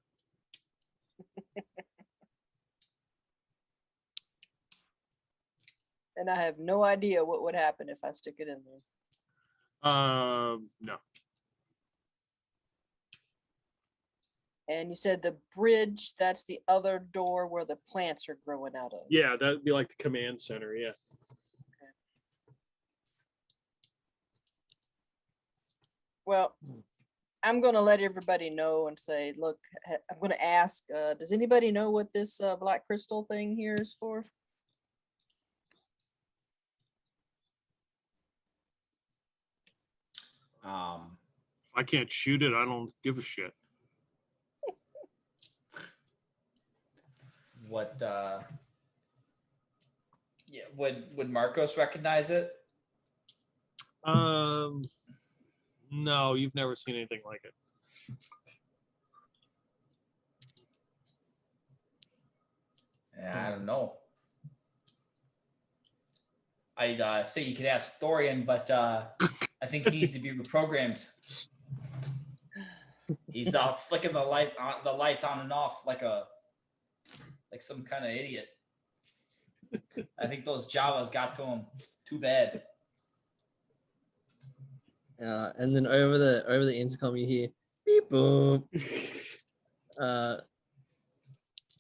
And I have no idea what would happen if I stick it in there. No. And you said the bridge, that's the other door where the plants are growing out of. Yeah, that'd be like the command center. Yeah. Well, I'm going to let everybody know and say, look, I'm going to ask, does anybody know what this black crystal thing here is for? If I can't shoot it, I don't give a shit. What yeah, would Marcos recognize it? No, you've never seen anything like it. Yeah, I don't know. I'd say you could ask Thorian, but I think he needs to be reprogrammed. He's flicking the lights on and off like some kind of idiot. I think those Javas got to him. Too bad. And then over the intercom you hear beep boom.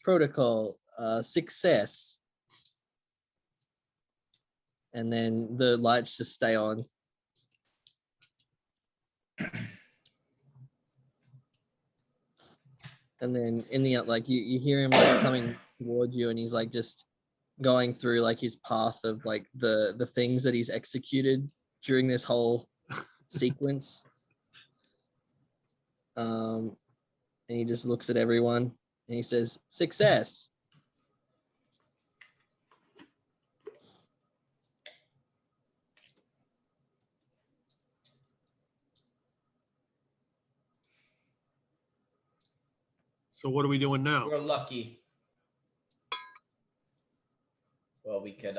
Protocol success. And then the lights just stay on. And then in the like you hear him like coming towards you, and he's like just going through like his path of like the things that he's executed during this whole sequence. And he just looks at everyone and he says, "Success." So what are we doing now? We're lucky. Well, we could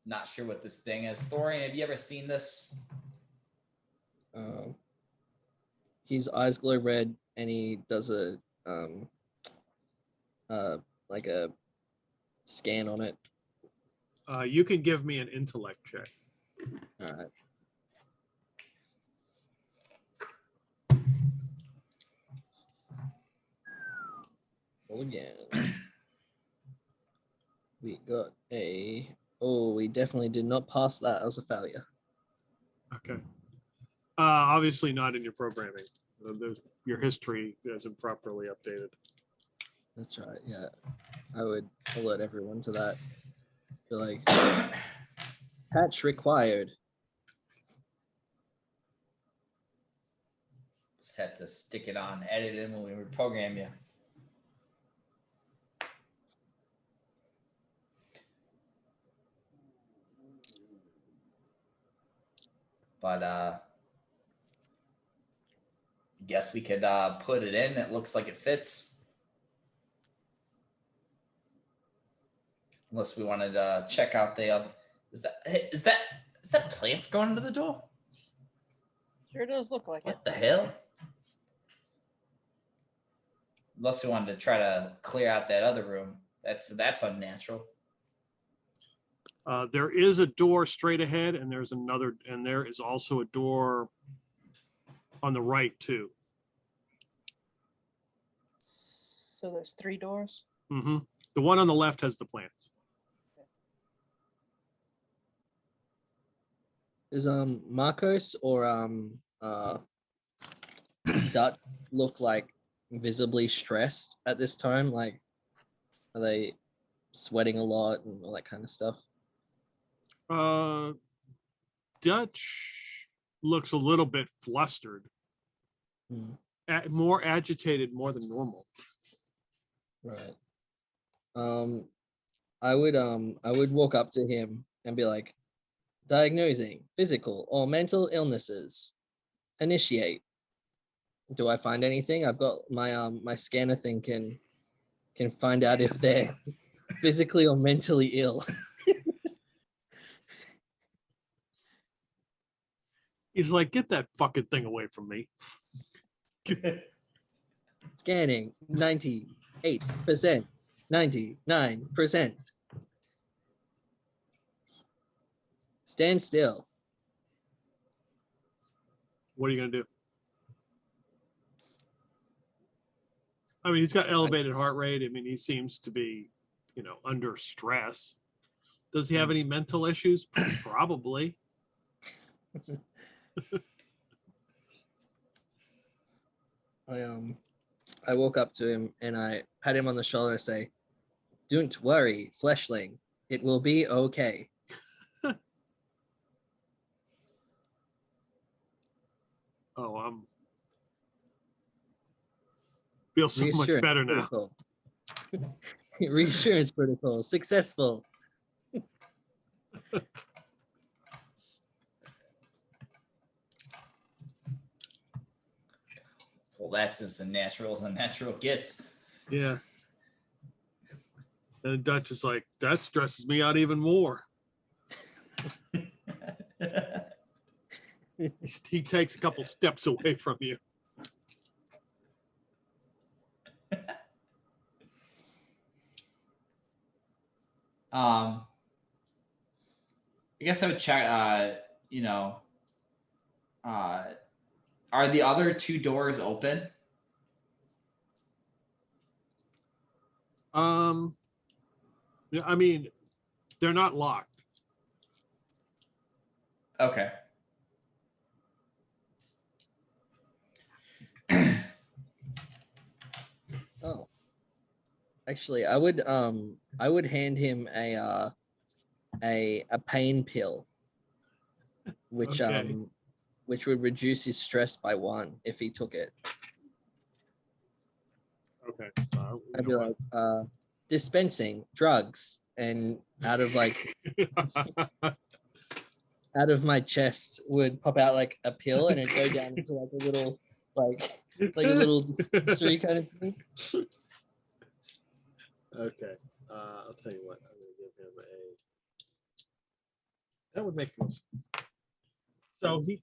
not sure what this thing is. Thorian, have you ever seen this? His eyes glow red, and he does a like a scan on it. You can give me an intellect check. All right. Roll again. We got we definitely did not pass that. That was a failure. Okay. Obviously not in your programming. Your history isn't properly updated. That's right. Yeah, I would alert everyone to that. Be like, patch required. Just had to stick it on, edit in when we reprogram you. But guess we could put it in. It looks like it fits. Unless we wanted to check out the other. Is that plants going into the door? Sure does look like it. What the hell? Unless we wanted to try to clear out that other room. That's unnatural. There is a door straight ahead, and there is also a door on the right too. So there's 3 doors. Mm-hmm. The one on the left has the plants. Is Marcos or Dutch look like visibly stressed at this time? Like, are they sweating a lot and all that kind of stuff? Dutch looks a little bit flustered, more agitated, more than normal. Right. I would walk up to him and be like, diagnosing physical or mental illnesses. Initiate. Do I find anything? I've got my my scanner thing can find out if they're physically or mentally ill. He's like, get that fucking thing away from me. Scanning 98%, 99%. Stand still. What are you gonna do? I mean, he's got elevated heart rate. I mean, he seems to be, under stress. Does he have any mental issues? Probably. I walk up to him and I pat him on the shoulder and say, "Don't worry, fleshling. It will be okay." Oh, feel so much Reassurance better now. protocol. Reassurance protocol successful. Well, that's as unnatural as unnatural gets. Yeah. And Dutch is like, that stresses me out even more. He takes a couple steps away from you. I guess I would check. Are the other 2 doors open? Yeah, I mean, they're not locked. Okay. Oh, actually, I would hand him a pain pill, which Okay. which would reduce his stress by 1 if he took it. Okay. I'd be like, dispensing drugs, and out of my chest would pop out like a pill, and it'd go down into like a little like a little dispensary kind of thing. Okay. I'll tell you what. I'm going to give him that would make more sense. So do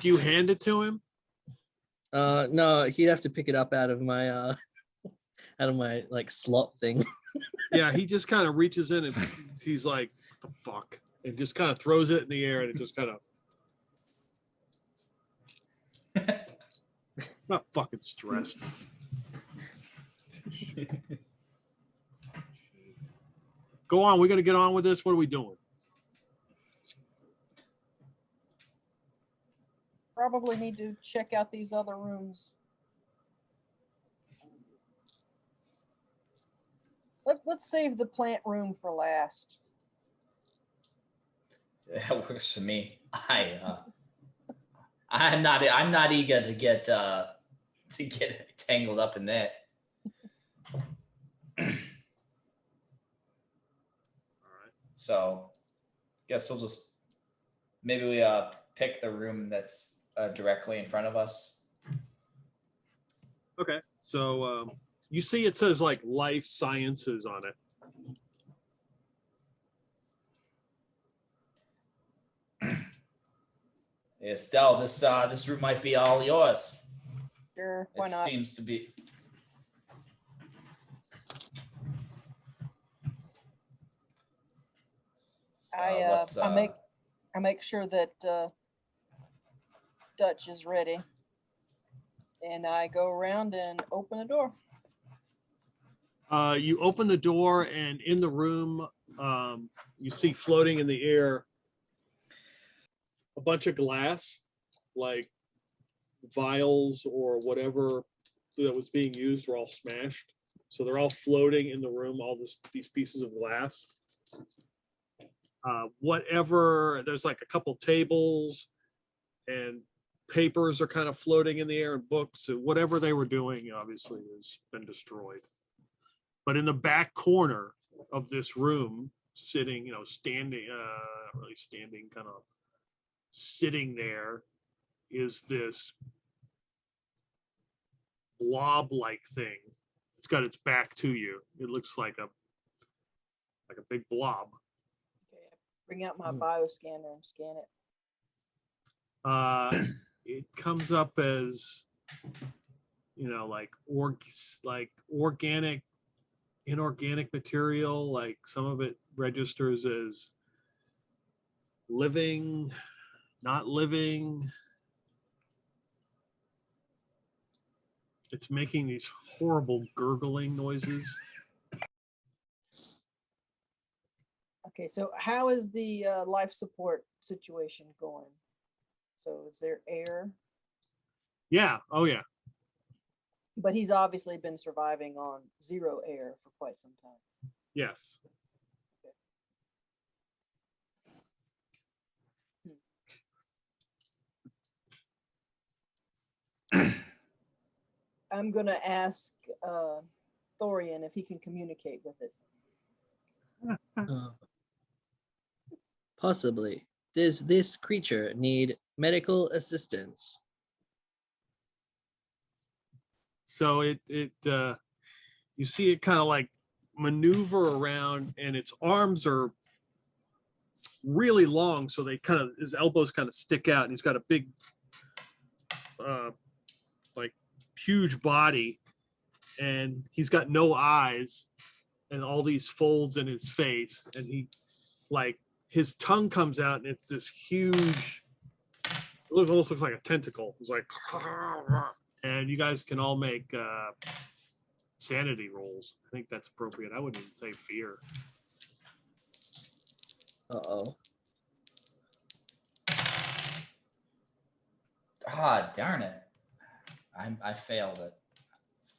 you hand it to him? No, he'd have to pick it up out of my like slot thing. Yeah, he just kind of reaches in and he's like, what the fuck? And just kind of throws it in the air and it just kind of not fucking stressed. Go on, we're gonna get on with this. What are we doing? probably need to check out these other rooms. Let's save the plant room for last. That works for me. I'm not eager to get tangled up in that. So, guess we'll just maybe we pick the room that's directly in front of us. Okay, so you see it says like life sciences on it. Estelle, this room might be all yours. Sure, why It not? seems to be. So I make sure that Dutch is ready, and I go around and open the door. You open the door, and in the room, you see floating in the air a bunch of glass, like vials or whatever that was being used were all smashed. So they're all floating in the room, all these pieces of glass. Whatever, there's like a couple tables and papers are kind of floating in the air, and books, and whatever they were doing obviously has been destroyed. But in the back corner of this room, sitting, standing, not really standing, kind of sitting there, is this blob-like thing. It's got its back to you. It looks like a big blob. Okay, bring out my bioscanner and scan it. It comes up as, like organic, inorganic material. Like some of it registers as living, not living. It's making these horrible gurgling noises. Okay, so how is the life support situation going? So is there air? Yeah. Oh, yeah. But he's obviously been surviving on 0 air for quite some time. Yes. I'm going to ask Thorian if he can communicate with it. Possibly. Does this creature need medical assistance? So you see it kind of like maneuver around, and its arms are really long, so his elbows kind of stick out, and he's got a big like huge body, and he's got no eyes and all these folds in his face, and his tongue comes out, and it's this huge, it almost looks like a tentacle. It's like, and you guys can all make sanity rolls. I think that's appropriate. I wouldn't even say fear. Uh-oh. Ah, darn it. I failed it.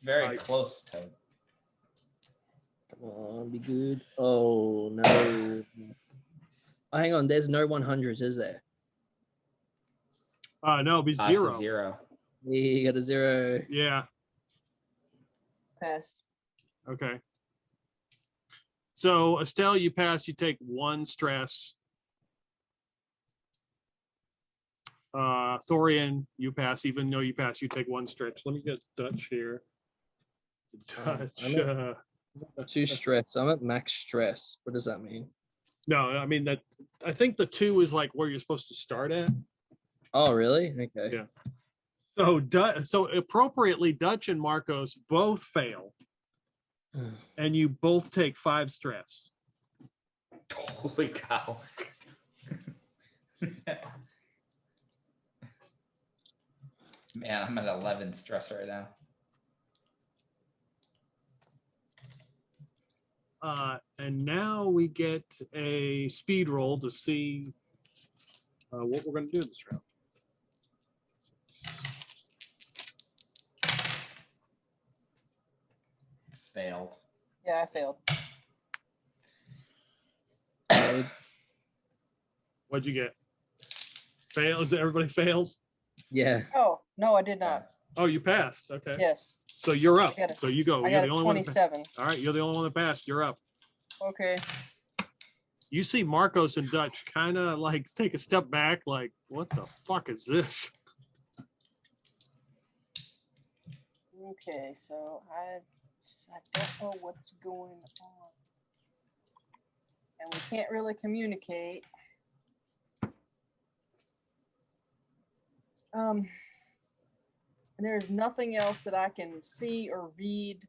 Very close to. Come on, be good. Oh, no. Oh, hang on. There's no 100s, is there? No, it'd be It's 0. a 0. You got a 0. Yeah. Passed. Okay. So Estelle, you pass. You take 1 stress. Thorian, you pass. Even though you pass, you take 1 stretch. Let me get Dutch here. Dutch. 2 stress. I'm at max stress. What does that mean? No, I mean that. I think the 2 is like where you're supposed to start at. Oh, really? Okay. Yeah. So appropriately, Dutch and Marcos both fail, and you both take 5 stress. Holy cow. Man, I'm at 11 stress right now. And now we get a speed roll to see what we're going to do this round. So failed. Yeah, I failed. What'd you get? Fail? Is it everybody failed? Yeah. Oh, no, I did not. Oh, you passed. Okay. Yes, So you're up. I got it. So you go. I You're got the a only one. That 27. All right, you're the only one that passed. You're up. Okay. You see Marcos and Dutch kind of like take a step back, like, what the fuck is this? Okay, so I don't know what's going on. And we can't really communicate. And there's nothing else that I can see or read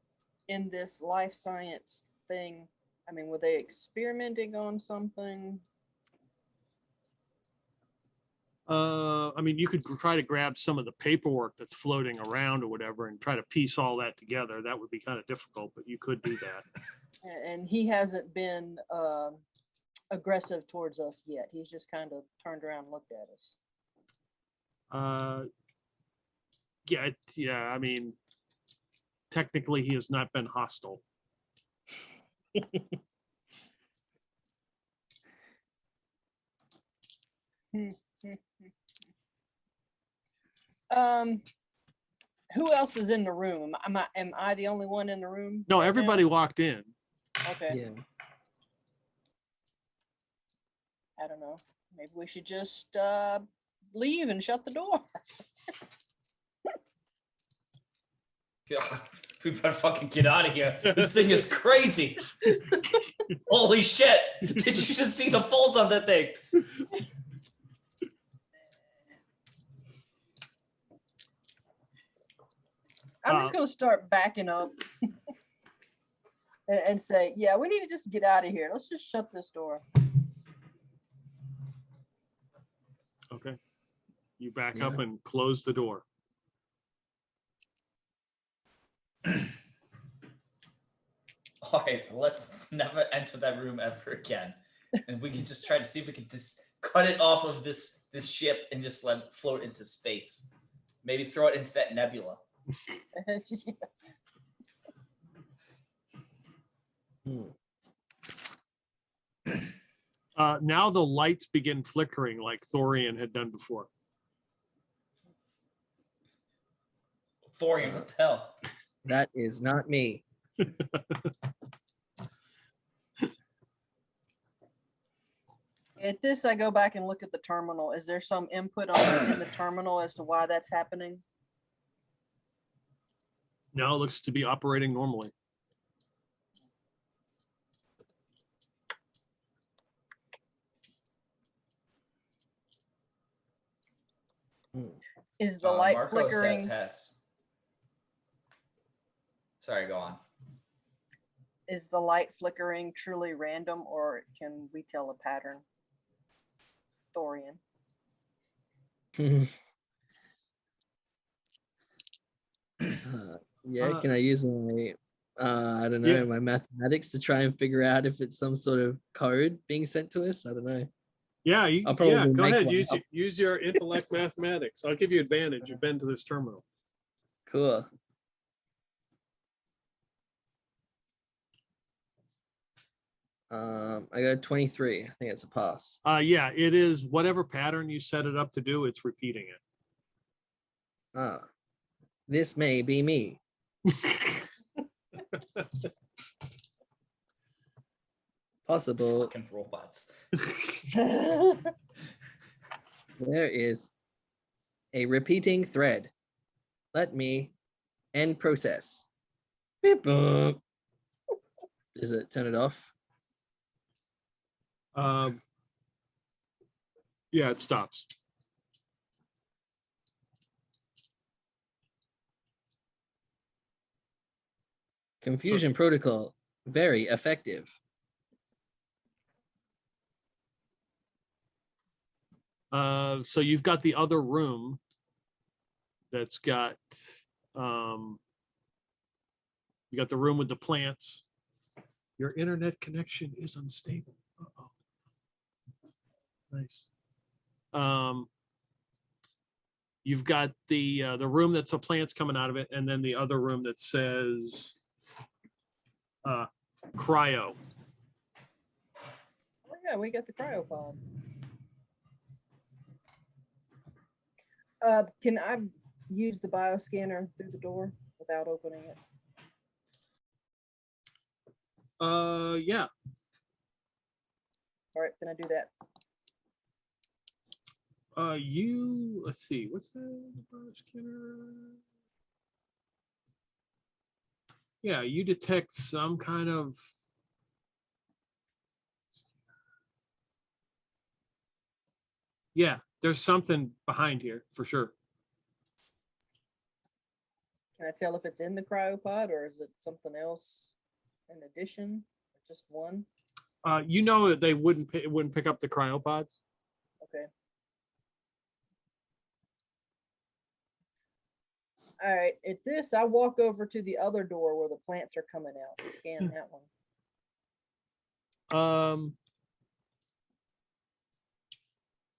in this life science thing. I mean, were they experimenting on something? I mean, you could try to grab some of the paperwork that's floating around or whatever and try to piece all that together. That would be kind of difficult, but you could do that. And he hasn't been aggressive towards us yet. He's just kind of turned around and looked at us. Yeah. I mean, technically, he has not been hostile. Who else is in the room? Am I the only one in the room? No, right everybody now? walked in. Okay. Yeah. I don't know. Maybe we should just leave and shut the door. God, we better fucking get out of here. This thing is crazy. Holy shit. Did you just see the folds on that thing? I'm just going to start backing up and say, yeah, we need to just get out of here. Let's just shut this door. Okay. You back up and close the door. All right, let's never enter that room ever again. And we can just try to see if we can just cut it off of this ship and just let it float into space. Maybe throw it into that nebula. Now the lights begin flickering like Thorian had done before. Thorian, what the hell? That is not me. At this, I go back and look at the terminal. Is there some input on in the terminal as to why that's happening? Now it looks to be operating normally. Is the light Marco flickering? says Hess. Sorry, go on. Is the light flickering truly random, or can we tell a pattern? Thorian. Yeah, can I use my I don't know, Yeah. my mathematics to try and figure out if it's some sort of code being sent to us? I don't know. Yeah, I'll probably go make ahead. one Use your intellect mathematics. I'll give you advantage. You've been to this terminal. Cool. I got 23. I think it's a pass. Yeah, it is whatever pattern you set it up to do, it's repeating it. This may be me. Possible. Fucking robots. There is a repeating thread. Let me end process. Beep boop. Does it turn it off? Yeah, it stops. Confusion protocol, very effective. So you've got the other room that's got you got the room with the plants. Your internet connection is unstable. Uh-oh. Nice. You've got the room that's the plants coming out of it, and then the other room that says cryo. Oh yeah, we got the cryopod. Can I use the bioscanner through the door without opening it? Yeah. All right, then I do that. Let's see, what's that? Scanner? Yeah, you detect some kind of. Yeah, there's something behind here for sure. Can I tell if it's in the cryopod or is it something else in addition? Or just one? You know that it wouldn't pick up the cryopods. Okay. All right. At this, I walk over to the other door where the plants are coming out. Scan that one.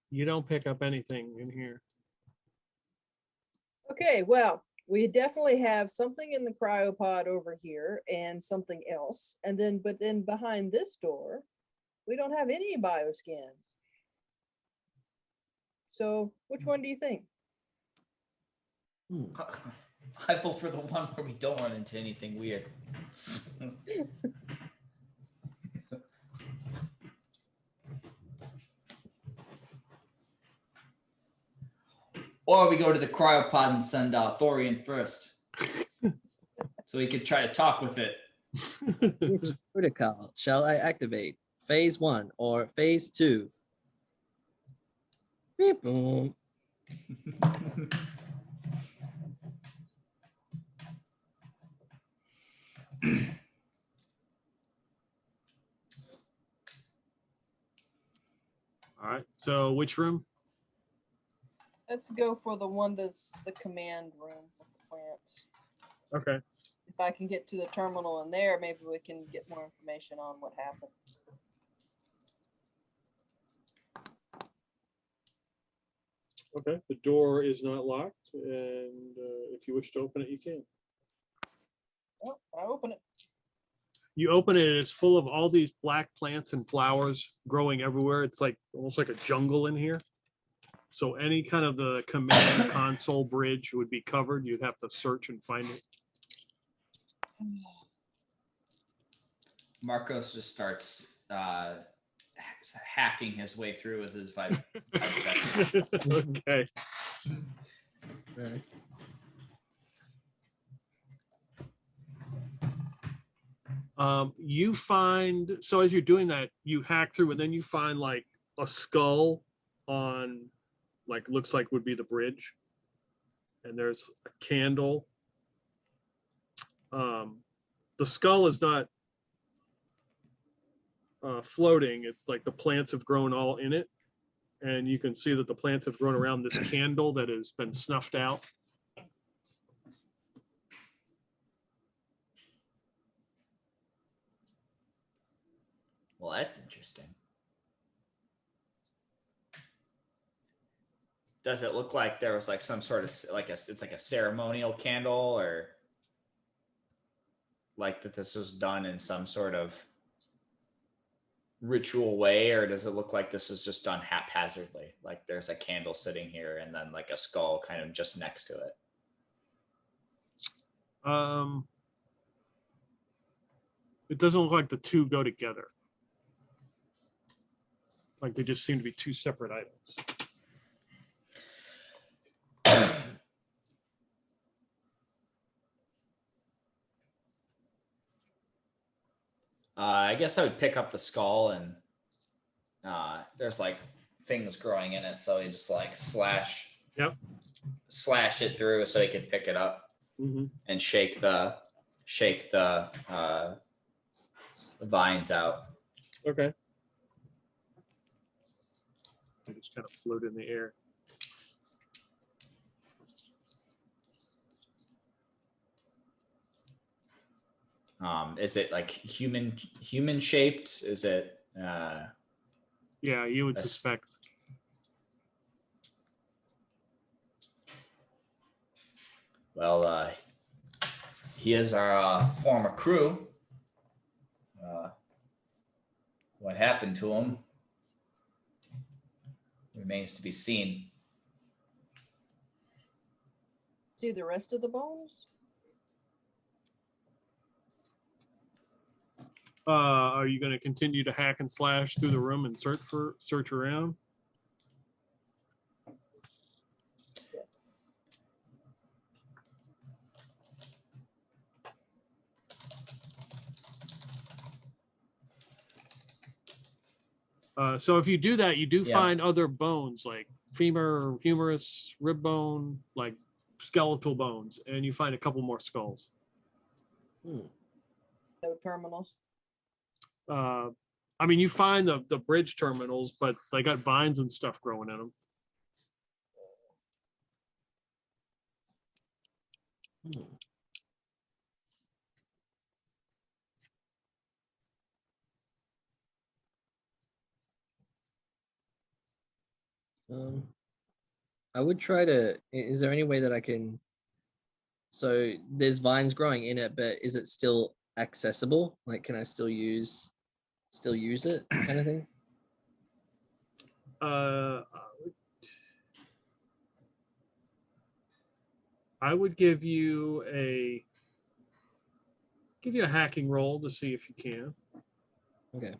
You don't pick up anything in here. Okay. Well, we definitely have something in the cryopod over here and something else. And then, but then behind this door, we don't have any bioscans. So which one do you think? I vote for the one where we don't run into anything weird. Or we go to the cryopod and send Thorian first. So we could try to talk with it. Protocol. Shall I activate phase 1 or phase 2? Beep, boom. All right. So which room? Let's go for the one that's the command room with the plants. Okay. If I can get to the terminal in there, maybe we can get more information on what happened. Okay. The door is not locked, and if you wish to open it, you can. Oh, I open it. You open it, it's full of all these black plants and flowers growing everywhere. It's like almost like a jungle in here. So any kind of the command console bridge would be covered. You'd have to search and find it. Marcos just starts hacking his way through with his vibe. Okay. Right. You find, so as you're doing that, you hack through and then you find like a skull on, like, looks like would be the bridge. And there's a candle. The skull is not floating. It's like the plants have grown all in it. And you can see that the plants have grown around this candle that has been snuffed out. Well, that's interesting. Does it look like there was like some sort of it's like a ceremonial candle, or like that this was done in some sort of ritual way, or does it look like this was just done haphazardly? Like there's a candle sitting here and then like a skull kind of just next to it. It doesn't look like the two go together. Like they just seem to be two separate items. I guess I would pick up the skull, and there's like things growing in it, so you just like slash it through so he could pick it up and shake the vines out. Okay. They just kind of float in the air. Is it like human shaped? Is it yeah, you would suspect. Well, he is our former crew. What happened to him remains to be seen. See the rest of the bones? Are you going to continue to hack and slash through the room and search around? Yes. So if you do that, you do Yeah. find other bones like femur, humerus, rib bone, like skeletal bones, and you find a couple more skulls. Hmm. No terminals. I mean, you find the bridge terminals, but they got vines and stuff growing in them. Hmm. I would try to. Is there any way that I can? So there's vines growing in it, but is it still accessible? Like, can I still use it, kind of thing? I would give you a hacking roll to see if you can. Okay.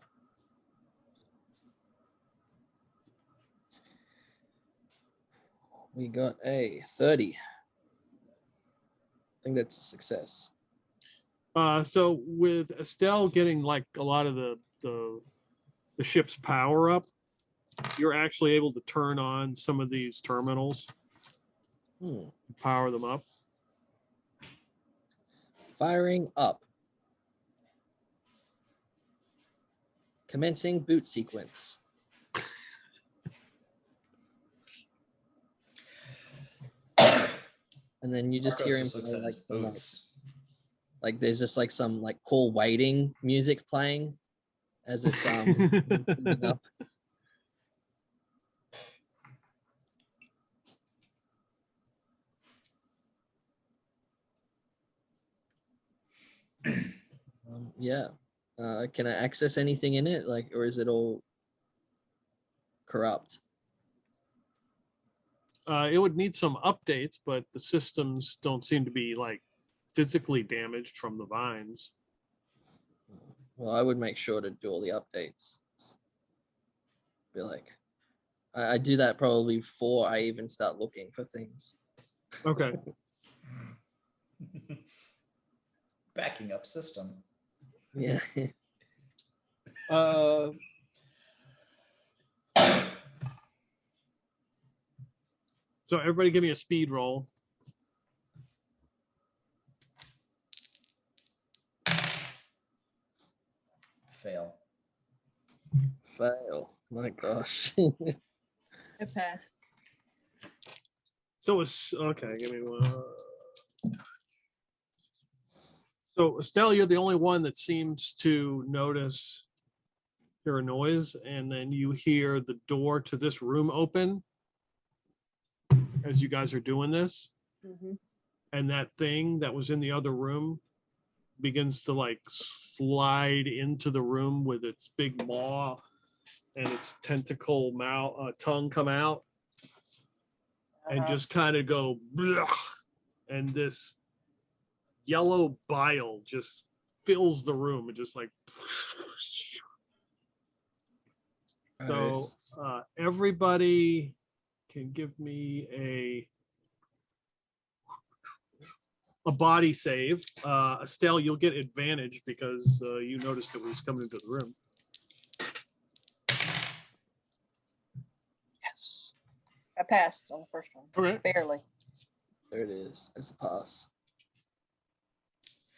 We got a 30. I think that's a success. So with Estelle getting like a lot of the ship's power up, you're actually able to turn on some of these terminals, power them up. Firing up. Commencing boot sequence. And then you just hear him Marcos looks play, at his boots. like there's just like some like cool waiting music playing as it's moving up. Yeah. Can I access anything in it, like, or is it all corrupt? It would need some updates, but the systems don't seem to be like physically damaged from the vines. Well, I would make sure to do all the updates. Be like, I do that probably before I even start looking for things. Okay. Backing up system. Yeah. So everybody give me a speed roll. Fail. Fail. My gosh. I passed. So it's okay. Give me one. So Estelle, you're the only one that seems to hear a noise, and then you hear the door to this room open as you guys are doing this. Mm-hmm. And that thing that was in the other room begins to like slide into the room with its big maw and its tentacle tongue come out and just kind of go blech, and this yellow bile just fills the room and just like so everybody can give me a body save. Estelle, you'll get advantage because you noticed it was coming into the room. Yes. I passed on the first one. Okay. Barely. There it is. It's a pass.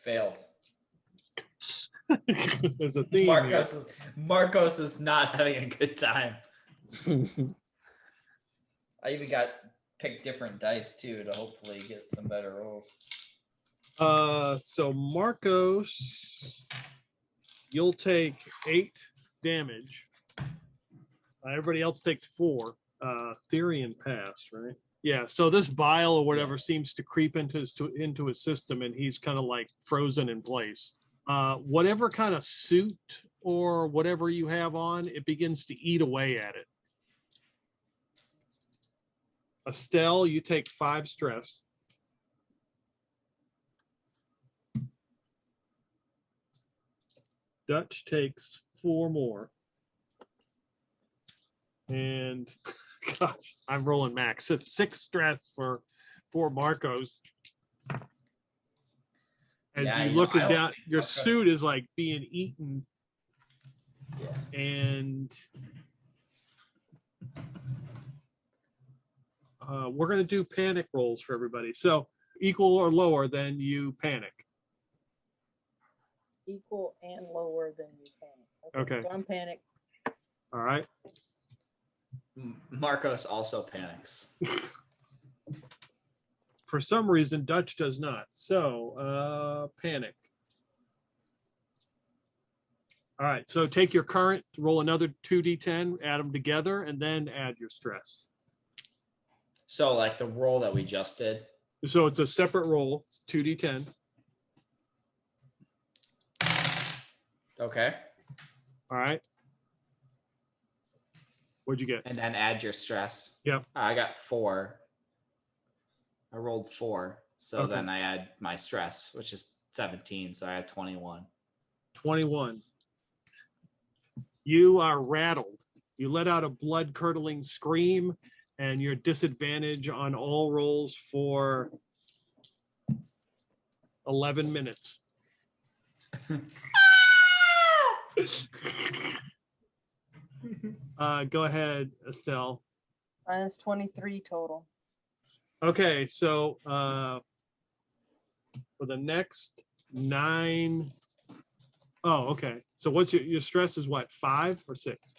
Failed. There's a theme here. Marcos is not having a good time. I even got picked different dice too to hopefully get some better rolls. So Marcos, you'll take 8 damage. Everybody else takes 4. Therian passed, right? Yeah. So this bile or whatever seems to creep into his system, and he's kind of like frozen in place. Whatever kind of suit or whatever you have on, it begins to eat away at it. Estelle, you take 5 stress. Dutch takes 4 more. And gosh, I'm rolling max. It's 6 stress for Marcos. As Yeah, you you know, looking I don't down, think your Marcos- suit is like being eaten. Yeah. And we're going to do panic rolls for everybody. So equal or lower than you panic. Equal and lower than you panic. Okay. So I'm panicked. All right. Marcos also panics. For some reason, Dutch does not. So panic. All right. So take your current, roll another 2d10, add them together, and then add your stress. So like the roll that we just did. So it's a separate roll, 2d10. Okay. All right. What'd you get? And then add your stress. Yep. I got 4. I rolled 4. So Okay. then I add my stress, which is 17. So I had 21. 21. You are rattled. You let out a blood-curdling scream, and you're disadvantaged on all rolls for 11 minutes. Go ahead, Estelle. Minus 23 total. Okay, so for the next 9. Oh, okay. So what's your stress is what, 5 or 6?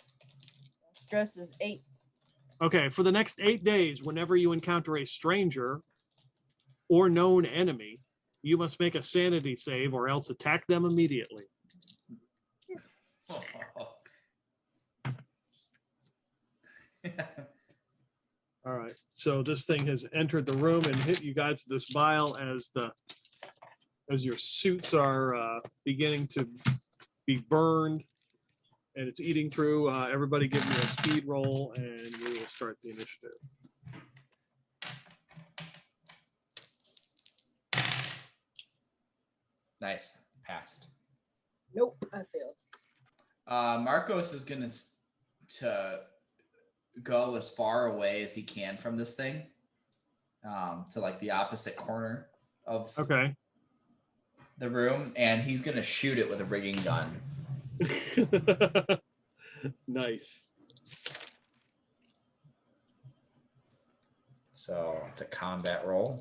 Stress is 8. Okay, for the next 8 days, whenever you encounter a stranger or known enemy, you must make a sanity save or else attack them immediately. All right, so this thing has entered the room and hit you guys with this bile as your suits are beginning to be burned, and it's eating through. Everybody give me a speed roll, and we will start the initiative. Nice. Passed. Nope, I failed. Marcos is going to go as far away as he can from this thing, to like the opposite corner of Okay. the room, and he's going to shoot it with a rigging gun. Nice. So it's a combat roll.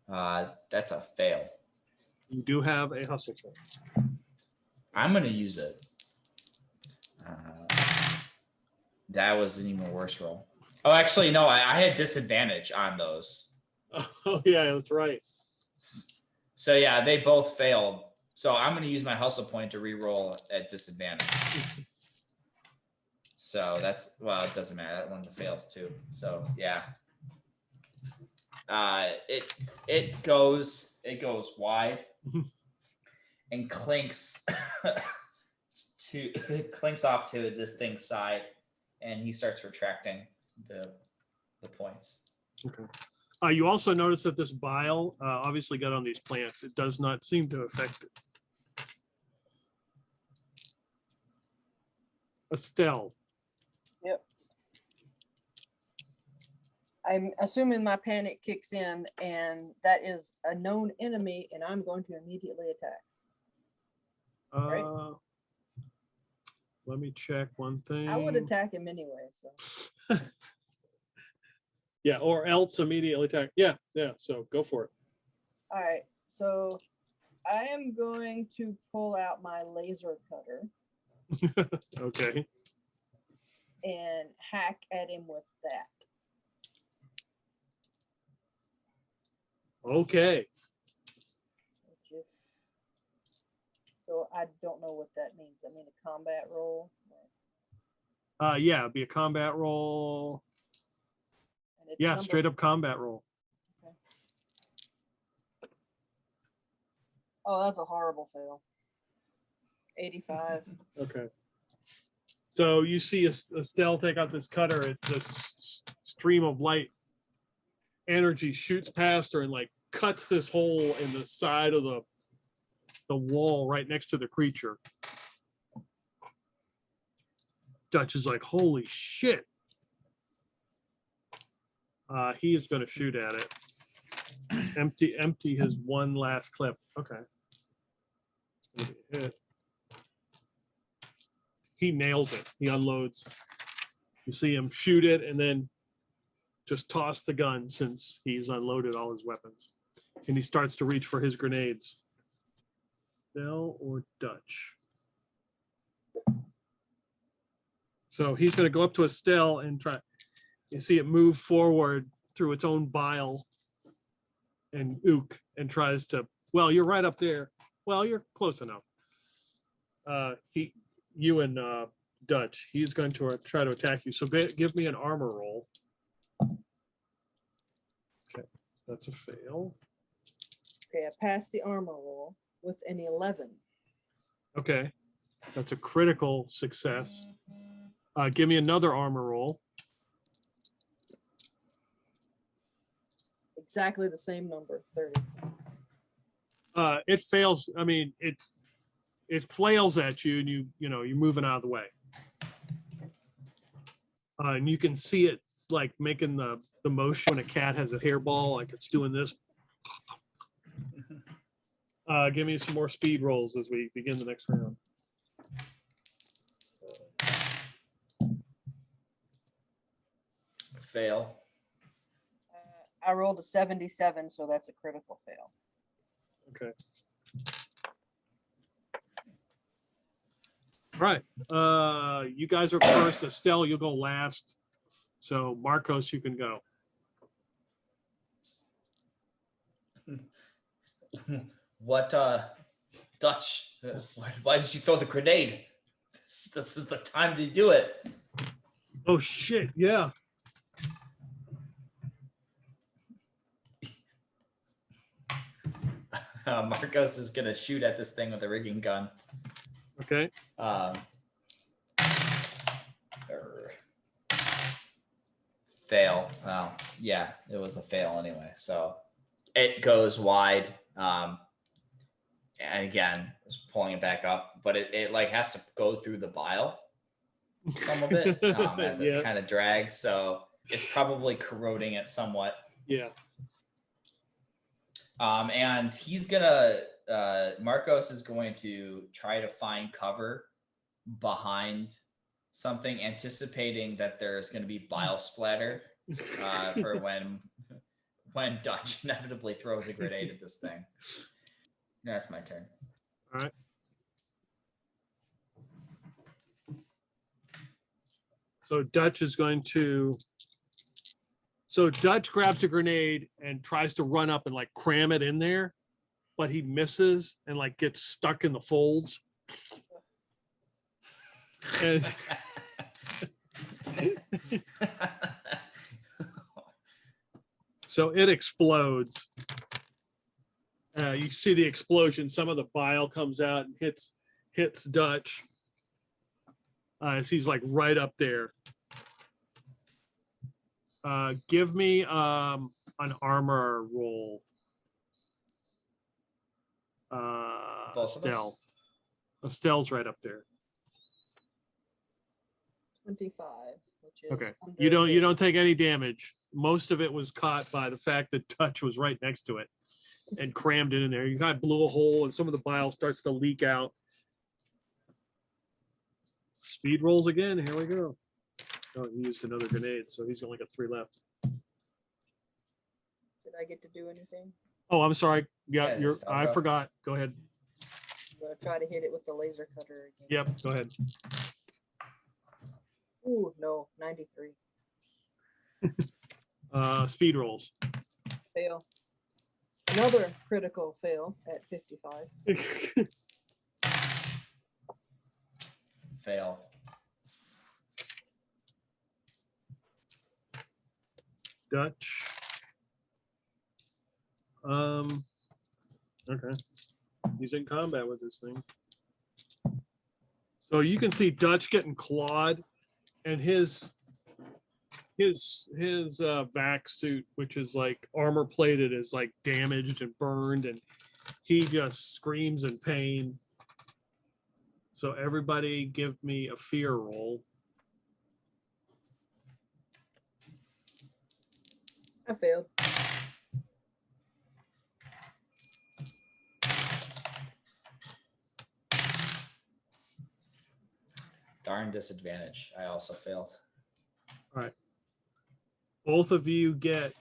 That's a fail. You do have a hustle point. I'm going to use it. That was an even worse roll. Oh, actually, no, I had disadvantage on those. Oh, yeah, that's right. So, yeah, they both failed. So I'm going to use my hustle point to re-roll at disadvantage. So that's, well, it doesn't matter. That one fails too. So, yeah. It goes wide and clinks off to this thing's side, and he starts retracting the points. Okay. You also notice that this bile obviously got on these plants. It does not seem to affect it. Estelle. Yep. I'm assuming my panic kicks in, and that is a known enemy, and I'm going to immediately attack. Right. Let me check one thing. I would attack him anyway. So. Yeah, or else immediately attack. Yeah, so go for it. All right. So I am going to pull out my laser cutter Okay. and hack at him with that. Okay. So I don't know what that means. I mean, a combat roll. Yeah, it'd be a combat roll. And it's Yeah, straight up combat roll. Okay. Oh, that's a horrible fail. 85. Okay. So you see Estelle take out this cutter. This stream of light energy shoots past her and like cuts this hole in the side of the wall right next to the creature. Dutch is like, holy shit. He is going to shoot at it. Empty his one last clip. Okay. Hit. He nails it. He unloads. You see him shoot it and then just toss the gun since he's unloaded all his weapons. And he starts to reach for his grenades. Estelle or Dutch? So he's going to go up to Estelle and try. You see it move forward through its own bile and ook and tries to, well, you're right up there. Well, you're close enough. You and Dutch, he's going to try to attack you. So give me an armor roll. Okay, that's a fail. Okay, I passed the armor roll with an 11. Okay, that's a critical success. Give me another armor roll. Exactly the same number, 30. It fails. I mean, it flails at you, and you're moving out of the way. And you can see it like making the motion when a cat has a hairball, like it's doing this. Give me some more speed rolls as we begin the next round. Fail. I rolled a 77, so that's a critical fail. Okay. All right. You guys are first. Estelle, you'll go last. So Marcos, you can go. What, Dutch? Why did you throw the grenade? This is the time to do it. Oh shit! Yeah. Marcos is gonna shoot at this thing with a rigging gun. Okay. Fail. Well, yeah, it was a fail anyway. So it goes wide. And again, it's pulling it back up, but it like has to go through the bile, some of it, as Yeah. it kind of drags. So it's probably corroding it somewhat. Yeah. And he's gonna, Marcos is going to try to find cover behind something, anticipating that there's going to be bile splatter for when Dutch inevitably throws a grenade at this thing. That's my turn. All right. So Dutch is going to. So Dutch grabs a grenade and tries to run up and like cram it in there, but he misses and like gets stuck in the folds. And so it explodes. You see the explosion. Some of the bile comes out and hits Dutch as he's like right up there. Give me an armor roll. Estelle. Estelle's right up there. 25, which is Okay. under You 80. don't take any damage. Most of it was caught by the fact that Dutch was right next to it and crammed it in there. You kind of blew a hole and some of the bile starts to leak out. Speed rolls again. Here we go. Oh, he used another grenade, so he's only got 3 left. Did I get to do anything? Oh, I'm sorry. Yeah, Yeah, I forgot. Go ahead. I'm going to try to hit it with the laser cutter again. Yep, go ahead. Ooh, no, 93. Speed rolls. Fail. Another critical fail at 55. Fail. Dutch. Okay. He's in combat with this thing. So you can see Dutch getting clawed, and his vac suit, which is like armor plated, is like damaged and burned, and he just screams in pain. So everybody give me a fear roll. I failed. Darn disadvantage. I also failed. All right. Both of you get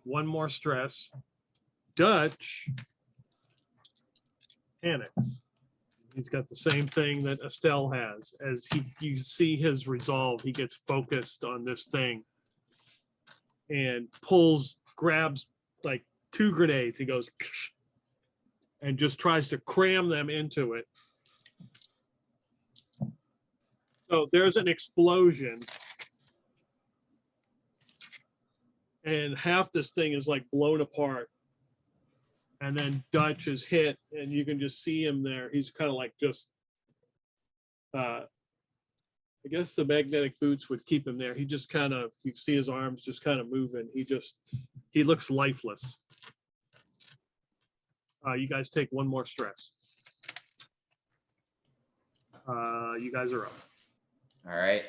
one more stress. Dutch panics. He's got the same thing that Estelle has. As you see his resolve, he gets focused on this thing and grabs like 2 grenades. He goes and just tries to cram them into it. So there's an explosion, and half this thing is like blown apart. And then Dutch is hit, and you can just see him there. He's kind of like just, I guess the magnetic boots would keep him there. He just kind of, you see his arms just kind of moving. He looks lifeless. You guys take one more stress. You guys are up. All right.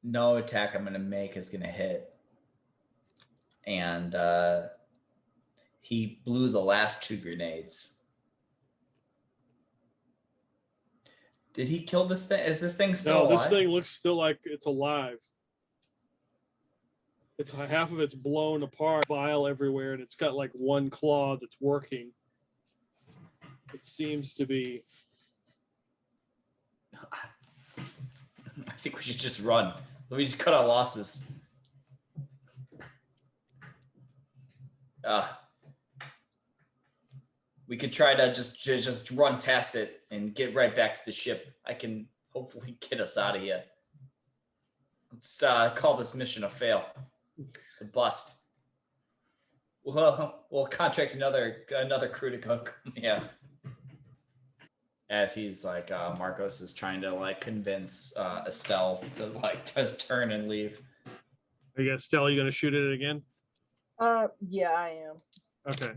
No attack I'm going to make is going to hit. And he blew the last 2 grenades. Did he kill this thing? Is this thing still alive? No, this thing looks still like it's alive. It's half of it's blown apart, bile everywhere, and it's got like one claw that's working. It seems to be. I think we should just run. Let me just cut our losses. We could try to just run past it and get right back to the ship. I can hopefully get us out of here. Let's call this mission a fail. It's a bust. We'll contract another crew to go. Yeah. As he's like, Marcos is trying to like convince Estelle to like just turn and leave. Estelle, you gonna shoot it again? Yeah, I am. Okay.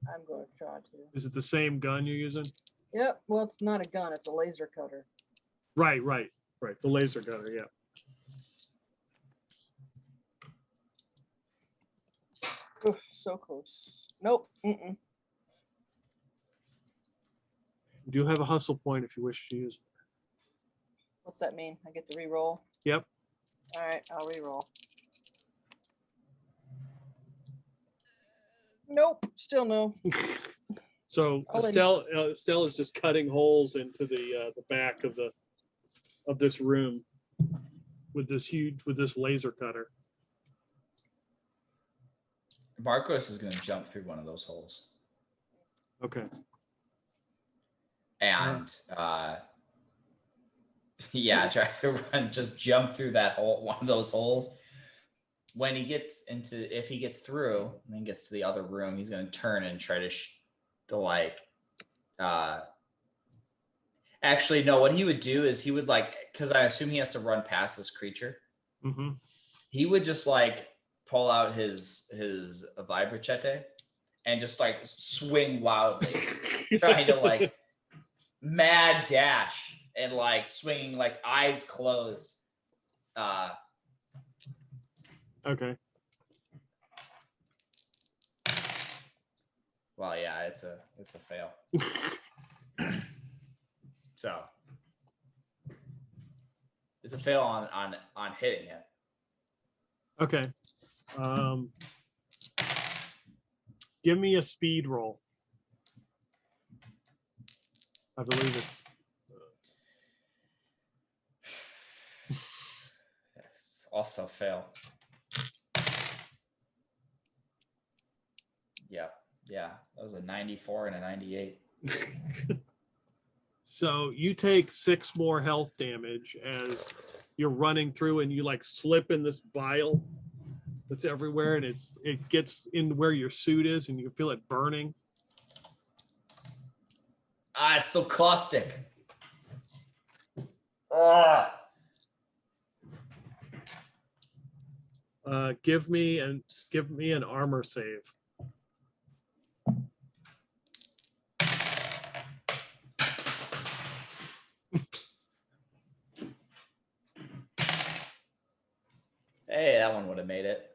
I'm going to try to. Is it the same gun you're using? Yep. Well, it's not a gun. It's a laser cutter. Right. The laser cutter, yeah. Oof, so close. Nope. You do have a hustle point if you wish to use it. What's that mean? I get to re-roll? Yep. All right, I'll re-roll. Nope, still no. So Estelle is just cutting holes into the back of this room with this laser cutter. Marcos is going to jump through one of those holes. Okay. And try to run, just jump through that hole, one of those holes. When he gets if he gets through and then gets to the other room, he's going to turn and try to actually, no, what he would do is he would because I assume he has to run past this creature. Mm-hmm. He would just pull out his vibrachete and just swing wildly, trying to mad dash and swinging eyes closed. Okay. Well, yeah, it's a fail. So it's a fail on hitting it. Okay. Give me a speed roll. I believe it's also fail. Yeah, that was a 94 and a 98. So you take 6 more health damage as you're running through, and you slip in this vial that's everywhere, and it gets in where your suit is, and you can feel it burning. It's so caustic. Ah. Give me an armor save. Hey, that one would have made it,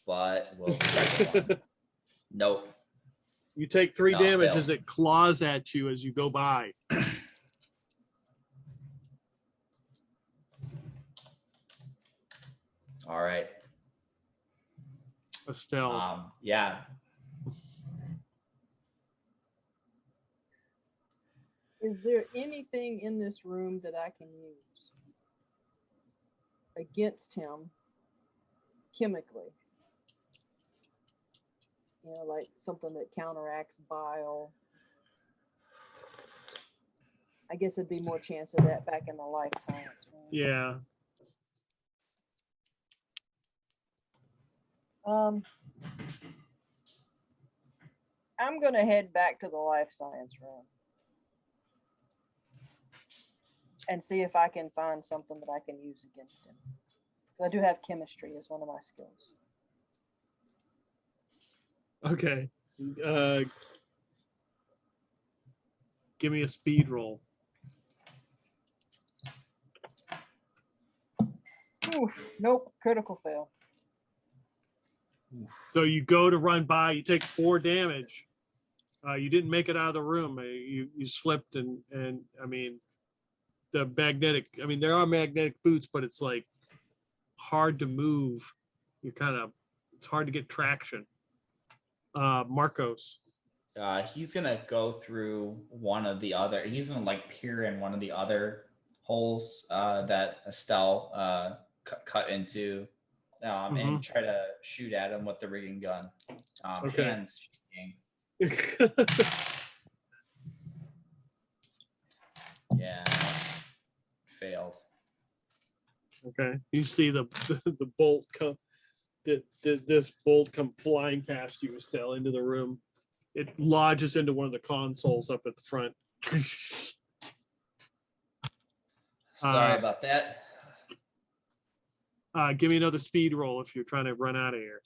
but we'll second one. Nope. You take 3 No, damage failed. as it claws at you as you go by. All right. Estelle. Yeah. Is there anything in this room that I can use against him chemically? You know, like something that counteracts bile. I guess it'd be more chance of that back in the life science room. Yeah. I'm gonna head back to the life science room and see if I can find something that I can use against him. So I do have chemistry as one of my skills. Okay. Give me a speed roll. Oof, nope, critical fail. So you go to run by, you take 4 damage. You didn't make it out of the room. You slipped and I mean, the magnetic, I mean, there are magnetic boots, but it's like hard to move. It's hard to get traction. Marcos. He's gonna go through one of the other. He's gonna like peer in one of the other holes that Estelle cut into, and try to shoot at him with the rigging gun. Okay. Hands shaking. Yeah, failed. Okay. You see the bolt come. This bolt come flying past you, Estelle, into the room. It lodges into one of the consoles up at the front. Sorry about that. Give me another speed roll if you're trying to run out of here.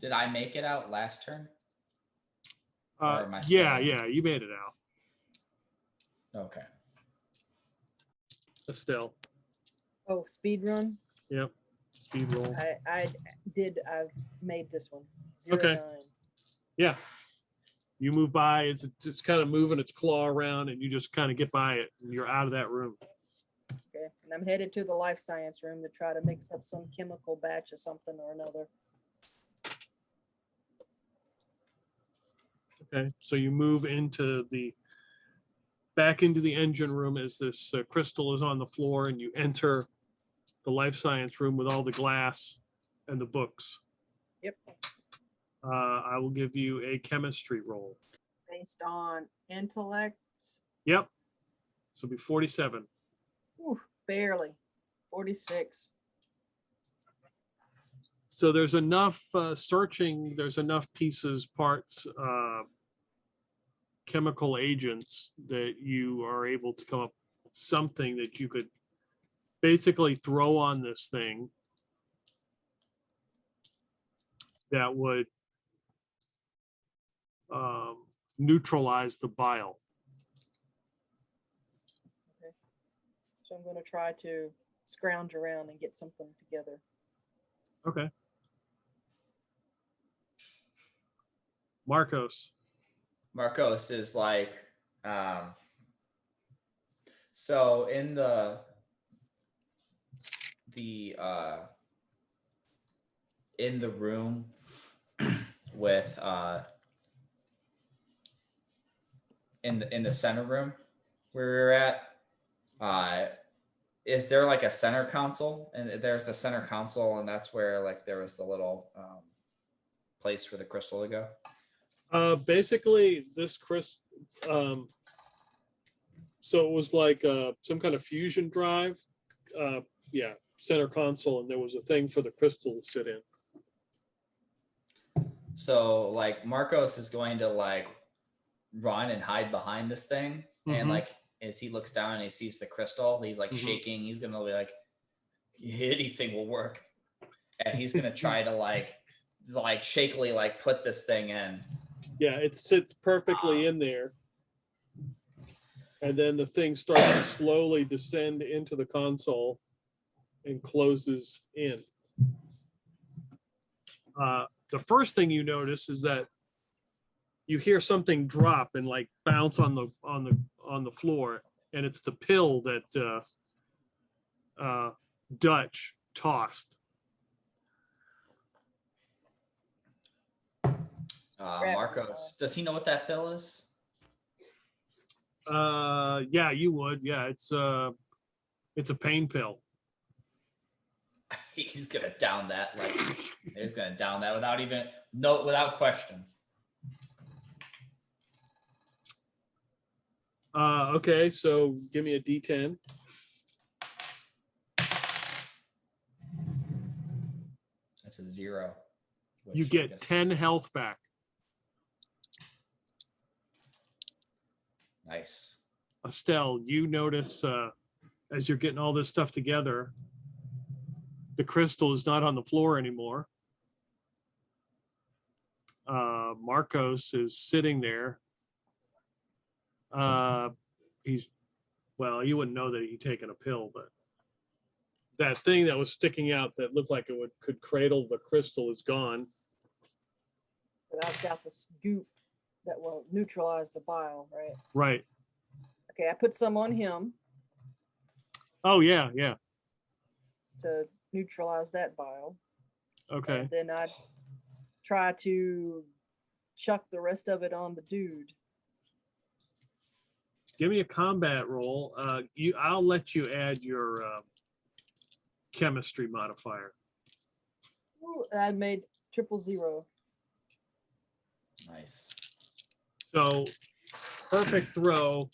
Did I make it out last turn? Yeah, you made it out. Okay. Estelle. Oh, speed run? Yep. Speed roll. I made this one. 0-9. Okay. Yeah. You move by, it's just kind of moving its claw around, and you just kind of get by it, and you're out of that room. Okay, and I'm headed to the life science room to try to mix up some chemical batch of something or another. Okay, so you move back into the engine room as this crystal is on the floor, and you enter the life science room with all the glass and the books. Yep. I will give you a chemistry roll. Based on intellect. Yep. So it'll be 47. Ooh, barely. 46. So there's enough searching, there's enough pieces, parts, chemical agents that you are able to come up with something that you could basically throw on this thing that would neutralize the bile. Okay. So I'm going to try to scrounge around and get something together. Okay. Marcos. Marcos is like, so in the room with in the center room where we were at, is there like a center console? And there's the center console, and that's where like there was the little place for the crystal to go. Basically this so it was like some kind of fusion drive. Center console, and there was a thing for the crystal to sit in. So like Marcos is going to like run and hide behind this thing, and like as he looks down and he sees the crystal, he's like shaking. He's gonna be like, anything will work, and he's gonna try to like shakily like put this thing in. Yeah, it sits perfectly in there. And then the thing starts to slowly descend into the console and closes in. The first thing you notice is that you hear something drop and like bounce on the floor, and it's the pill that Dutch tossed. Marcos, does he know what that pill is? Yeah, you would. Yeah, it's a pain pill. He's gonna down that. Like he's gonna down that without question. Okay, so give me a D10. That's a 0. You get 10 health back. Nice. Estelle, you notice as you're getting all this stuff together, the crystal is not on the floor anymore. Marcos is sitting there. Well, you wouldn't know that he'd taken a pill, but that thing that was sticking out that looked like it could cradle the crystal is gone. But I've got the scoop that will neutralize the bile, right? Right. Okay, I put some on him Oh, yeah. to neutralize that bile. Okay. And then I try to chuck the rest of it on the dude. Give me a combat roll. I'll let you add your chemistry modifier. Ooh, I made 000. Nice. So perfect throw,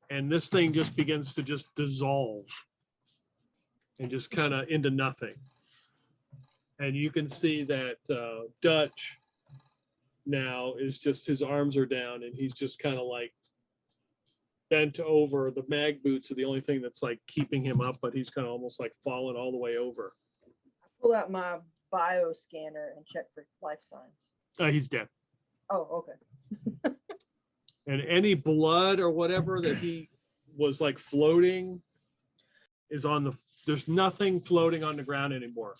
and this thing just begins to just dissolve and just kind of into nothing. And you can see that Dutch now is just, his arms are down and he's just kind of like bent over. The mag boots are the only thing that's like keeping him up, but he's kind of almost like fallen all the way over. I pull out my bio scanner and check for life signs. He's dead. Oh, okay. And any blood or whatever that he was like floating is on the, there's nothing floating on the ground anymore.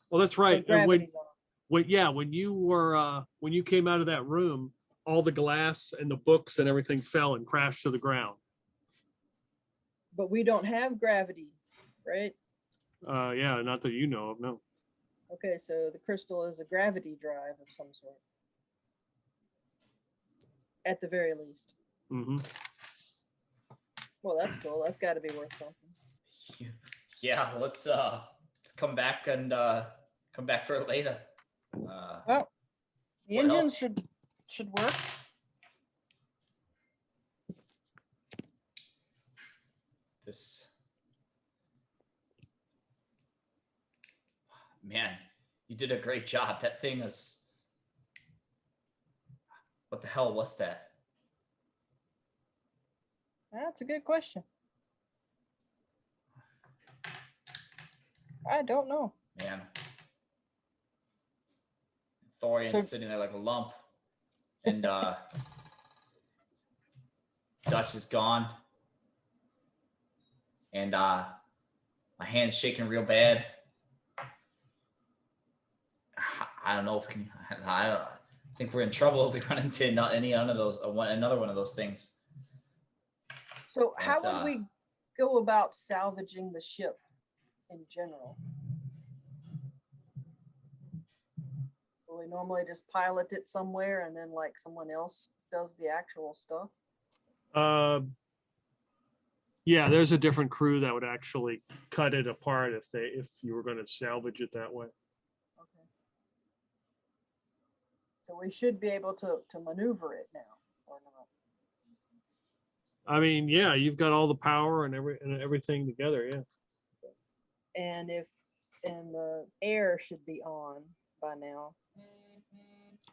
Well, that's right. So And gravity's on. when you were when you came out of that room, all the glass and the books and everything fell and crashed to the ground. But we don't have gravity, right? Yeah, not that you know of, no. Okay, so the crystal is a gravity drive of some sort. At the very least. Mm-hmm. Well, that's cool. That's got to be worth something. Yeah, let's come back and come back for it later. Well, the what engine else? should work. This man, you did a great job. That thing is, what the hell was that? That's a good question. I don't know. Man, Thorian's So- sitting there like a lump, and Dutch is gone, and my hand's shaking real bad. I don't know if we can. I think we're in trouble if we run into another one of those things. So how But, would we go about salvaging the ship in general? Will we normally just pilot it somewhere and then like someone else does the actual stuff? Yeah, there's a different crew that would actually cut it apart if you were going to salvage it that way. Okay. So we should be able to maneuver it now, or not? I mean, yeah, you've got all the power and everything together, yeah. And the air should be on by now.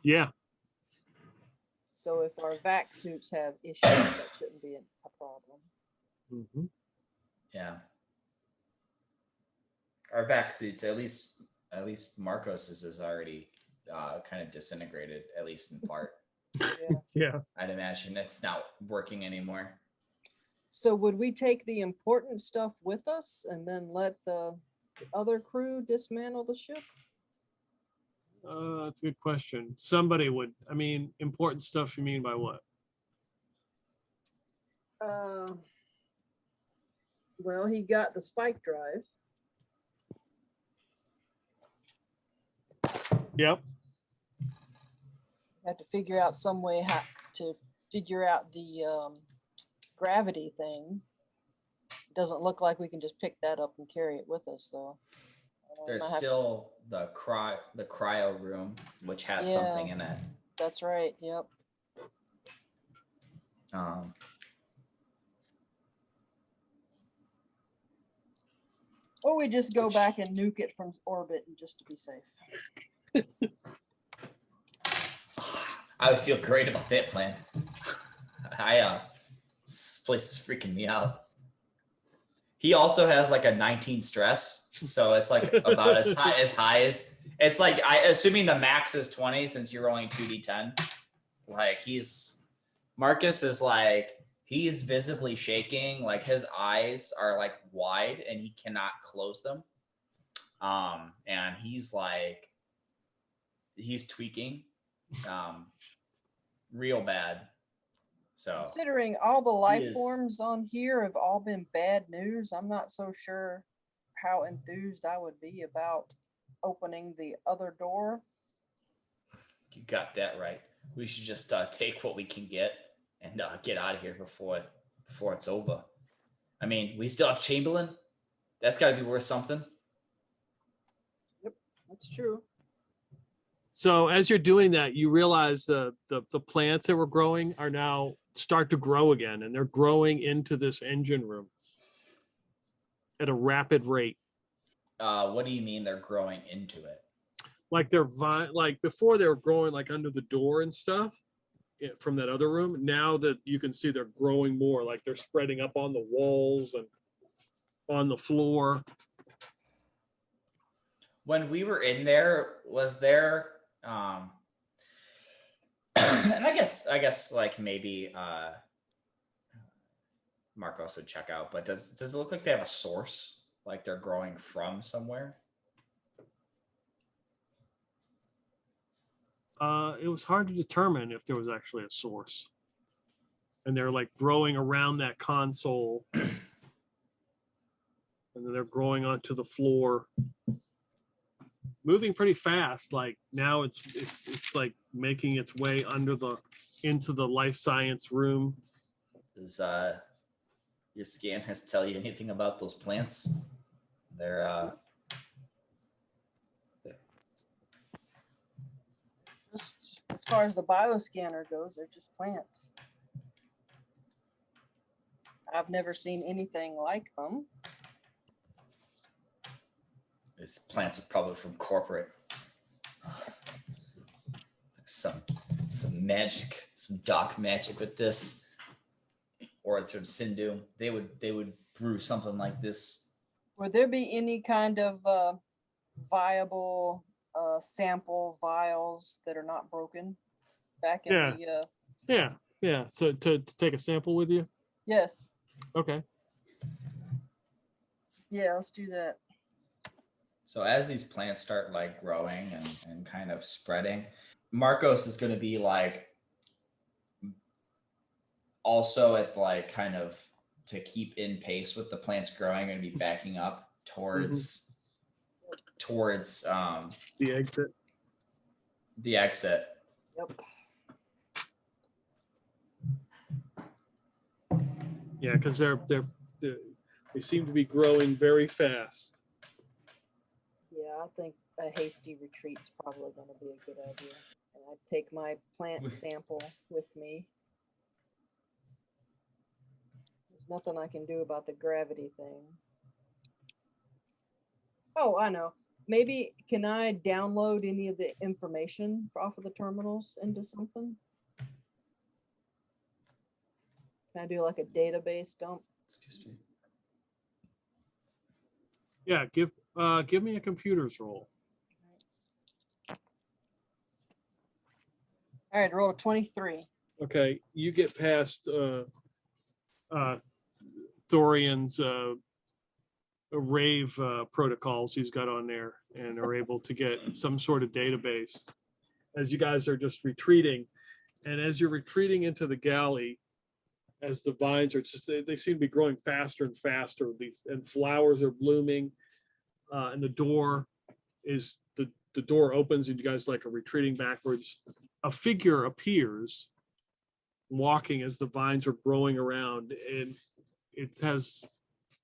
Yeah. So if our vac suits have issues, that shouldn't be a problem. Mm-hmm. Yeah. Our vac suits, at least Marcos's is already kind of disintegrated, at least in part. Yeah. Yeah. I'd imagine it's not working anymore. So would we take the important stuff with us and then let the other crew dismantle the ship? That's a good question. Somebody would. I mean, important stuff. You mean by what? Well, he got the spike drive. Yep. Have to figure out some way how to figure out the gravity thing. Doesn't look like we can just pick that up and carry it with us, though. There's still the cryo room, which has something in it. That's right. Yep. Or we just go back and nuke it from orbit and just to be safe. I would feel great about that plan. This place is freaking me out. He also has like a 19 stress, so it's like about as high as it's like assuming the max is 20 since you're rolling 2d10. Like Marcus is like he's visibly shaking, like his eyes are like wide and he cannot close them. And he's tweaking real bad. So considering all the life forms on here have all been bad news, I'm not so sure how enthused I would be about opening the other door. You got that right. We should just take what we can get and get out of here before it's over. I mean, we still have Chamberlain. That's got to be worth something. Yep, that's true. So as you're doing that, you realize the plants that were growing are now start to grow again, and they're growing into this engine room at a rapid rate. What do you mean they're growing into it? Like like before they were growing like under the door and stuff from that other room. Now that you can see they're growing more, like they're spreading up on the walls and on the floor. When we were in there, was there and I guess like maybe Marcos would check out, but does it look like they have a source? Like they're growing from somewhere? It was hard to determine if there was actually a source. And they're like growing around that console. And then they're growing onto the floor. Moving pretty fast. Like now it's like making its way into the life science room. Does your scanners tell you anything about those plants? They're Just as far as the bioscanner goes, they're just plants. I've never seen anything like them. These plants are probably from corporate. Some magic, some dark magic with this, or it's from Sindhu. They would brew something like this. Would there be any kind of viable sample vials that are not broken back in the? Yeah. So to take a sample with you. Yes. Okay. Yeah, let's do that. So as these plants start like growing and kind of spreading, Marcos is going to be like also at like kind of to keep in pace with the plants growing and be backing up towards the exit. The exit. Yep. Yeah, because they seem to be growing very fast. Yeah, I think a hasty retreat's probably going to be a good idea. And I'd take my plant sample with me. There's nothing I can do about the gravity thing. Oh, I know. maybe can I download any of the information off of the terminals into something? Can I do like a database dump? Excuse me. Yeah, give me a computers roll. All right, roll a 23. Okay, you get past Thorian's rave protocols he's got on there, and are able to get some sort of database as you guys are just retreating. And as you're retreating into the galley, as the vines are just, they seem to be growing faster and faster. And flowers are blooming, and the door opens, and you guys like are retreating backwards. A figure appears, walking as the vines are growing around, and it has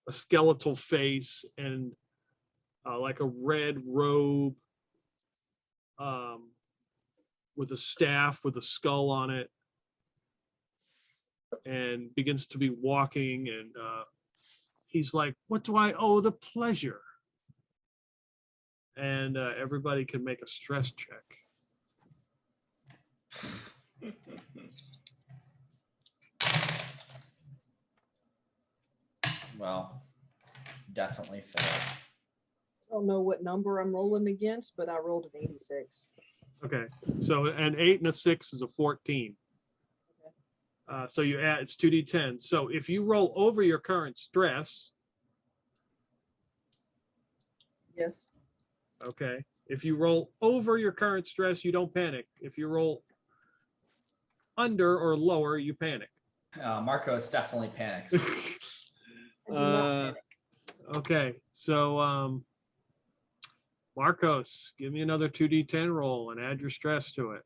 a skeletal face and like a red robe, with a staff with a skull on it, and begins to be walking, and he's like, "What do I owe the pleasure?" And everybody can make a stress check. Well, definitely fail. I don't know what number I'm rolling against, but I rolled an 86. Okay, so an 8 and a 6 is a 14. So you add, it's 2d10. So if you roll over your current stress, Yes. okay. If you roll over your current stress, you don't panic. If you roll under or lower, you panic. Marcos definitely panics. I do not panic. Okay, so Marcos, give me another 2d10 roll and add your stress to it.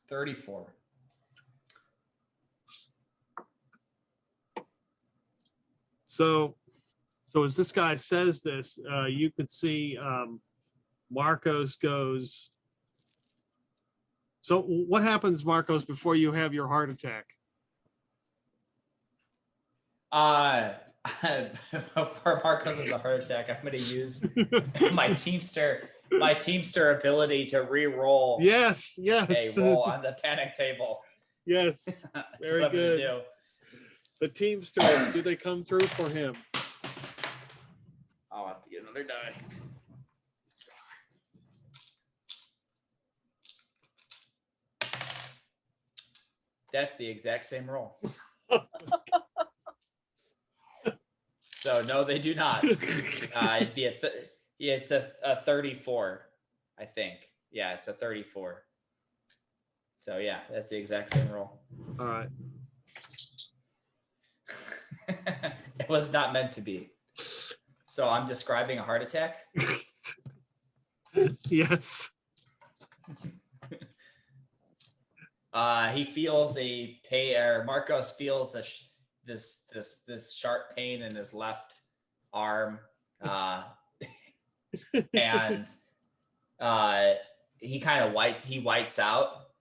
34. So as this guy says this, you could see Marcos goes. So what happens, Marcos, before you have your heart attack? Before Marcos has a heart attack, I'm going to use my Teamster ability to re-roll Yes. a roll on the panic table. Yes. That's Very what I'm gonna good. do. The Teamsters, do they come through for him? I'll have to get another die. That's the exact same roll. So no, they do not. It'd be it's a 34, I think. Yeah, it's a 34. So yeah, that's the exact same roll. All right. It was not meant to be. So I'm describing a heart attack. Yes. He feels a pain, or Marcos feels this sharp pain in his left arm, and he kind of whites out,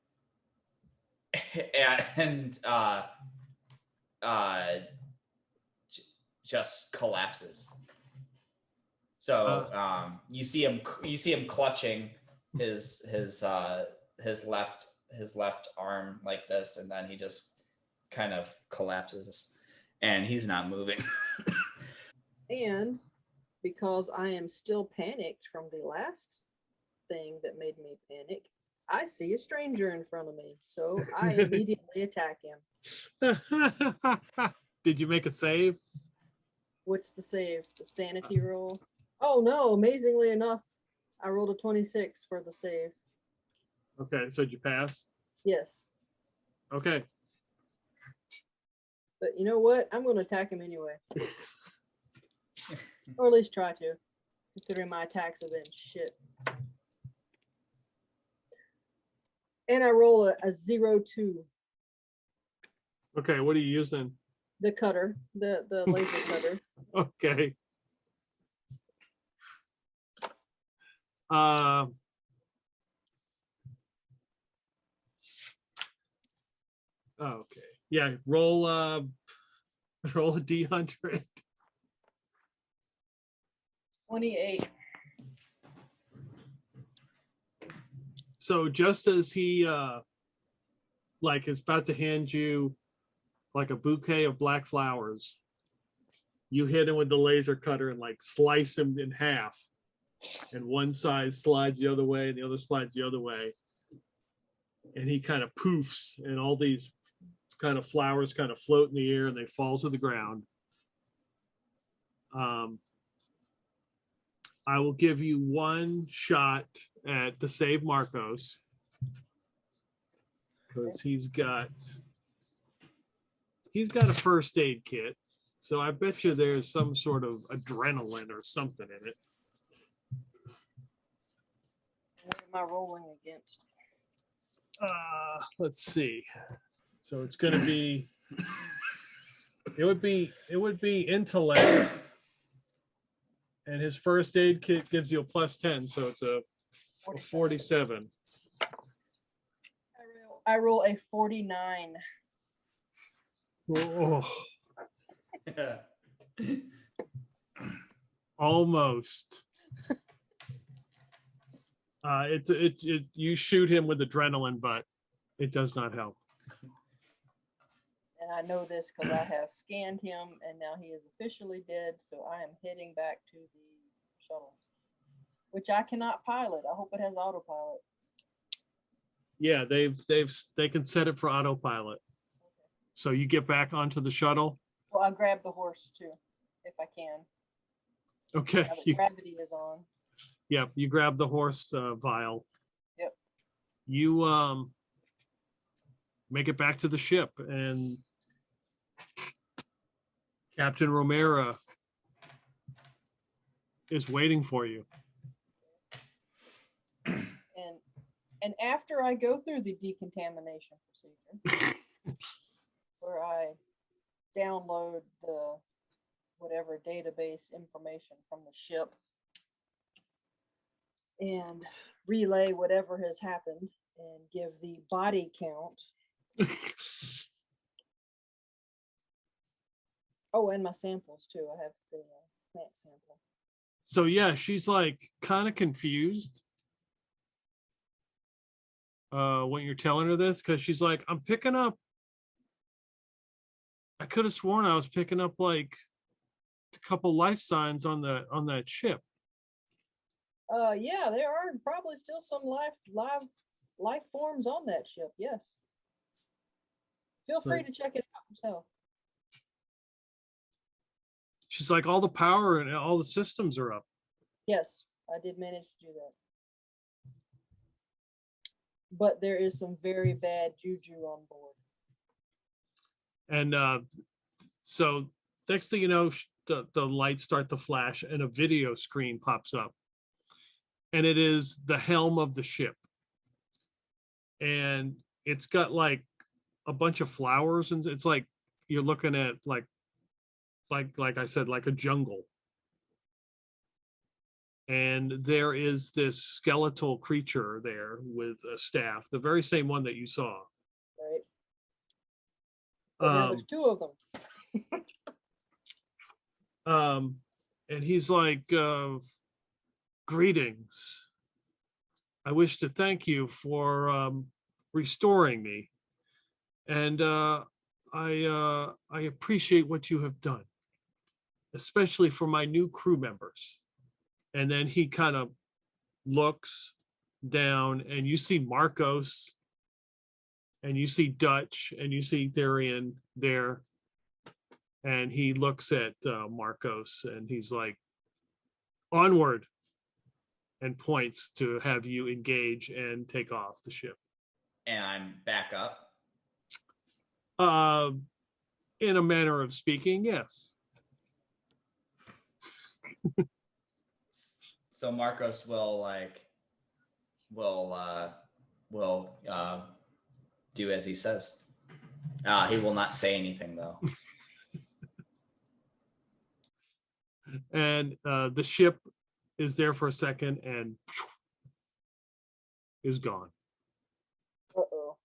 and just collapses. So you see him clutching his left arm like this, and then he just kind of collapses, and he's not moving. And because I am still panicked from the last thing that made me panic, I see a stranger in front of me, so I immediately attack him. Did you make a save? What's the save? The sanity roll? Oh no, amazingly enough, I rolled a 26 for the save. Okay, so did you pass? Yes. Okay. But you know what? I'm going to attack him anyway. Or at least try to, considering my attacks have been shit. And I roll a 0-2. Okay, what are you using? The cutter, the laser cutter. Okay. Okay. Yeah, roll a D100. 28. So just as he like is about to hand you like a bouquet of black flowers, you hit him with the laser cutter and like slice him in half. And one side slides the other way and the other slides the other way. And he kind of poofs and all these kind of flowers kind of float in the air and they fall to the ground. I will give you one shot to save Marcos because he's got a first aid kit. So I bet you there's some sort of adrenaline or something in it. What am I rolling against? Let's see. So it's going to be, it would be intellect, and his first aid kit gives you a +10, so it's a 47. I roll a 49. Oh, almost. You shoot him with adrenaline, but it does not help. And I know this because I have scanned him and now he is officially dead. So I am heading back to the shuttle, which I cannot pilot. I hope it has autopilot. Yeah, they can set it for autopilot. So you get back onto the shuttle. Well, I'll grab the horse too, if I can. Okay. Now that gravity is on. Yeah, you grab the horse vial. Yep. You make it back to the ship, and Captain Romero is waiting for you. And after I go through the decontamination procedure, where I download the whatever database information from the ship and relay whatever has happened and give the body count. Oh, and my samples too. I have the plant sample. So yeah, she's like kind of confused when you're telling her this, because she's like, I'm picking up, I could have sworn I was picking up like a couple life signs on that ship. Yeah, there are probably still some life forms on that ship. Yes. Feel free to check it out yourself. She's like, all the power and all the systems are up. Yes, I did manage to do that. But there is some very bad juju on board. And so next thing you know, the lights start to flash and a video screen pops up. And it is the helm of the ship. And it's got like a bunch of flowers, and it's like you're looking at like I said, like a jungle. And there is this skeletal creature there with a staff, the very same one that you saw. Right. But now there's two of them. And he's like, greetings. I wish to thank you for restoring me. And I appreciate what you have done, especially for my new crew members. And then he kind of looks down, and you see Marcos, and you see Dutch, and you see Therian there. And he looks at Marcos, and he's like, onward, and points to have you engage and take off the ship. And I'm back up. In a manner of speaking, yes. So Marcos will do as he says. He will not say anything though. And the ship is there for a second and is gone. Uh-oh.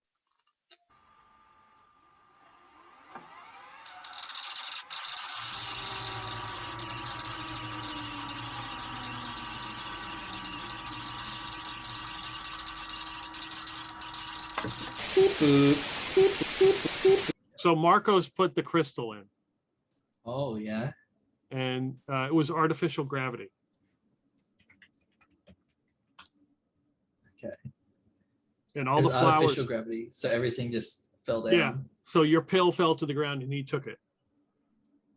Beep boop. Beep boop, beep boop, beep boop. So Marcos put the crystal in, Oh yeah. and it was artificial gravity. Okay. And all It the was flowers. artificial gravity, so everything just fell down. Yeah. So your pill fell to the ground and he took it.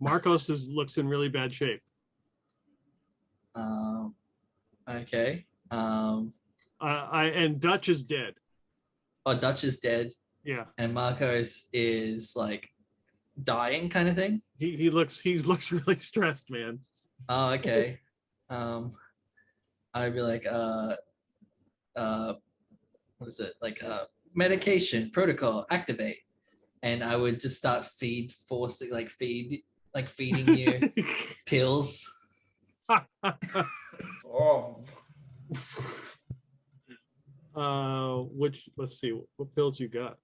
Marcos looks in really bad shape. Okay. And Dutch is dead. Oh, Dutch is dead, Yeah. and Marcos is like dying, kind of thing. He looks really stressed, man. Oh, okay. I'd be like, what is it? Like, medication protocol activate, and I would just start feeding you pills. Oh, Let's see, what pills you got?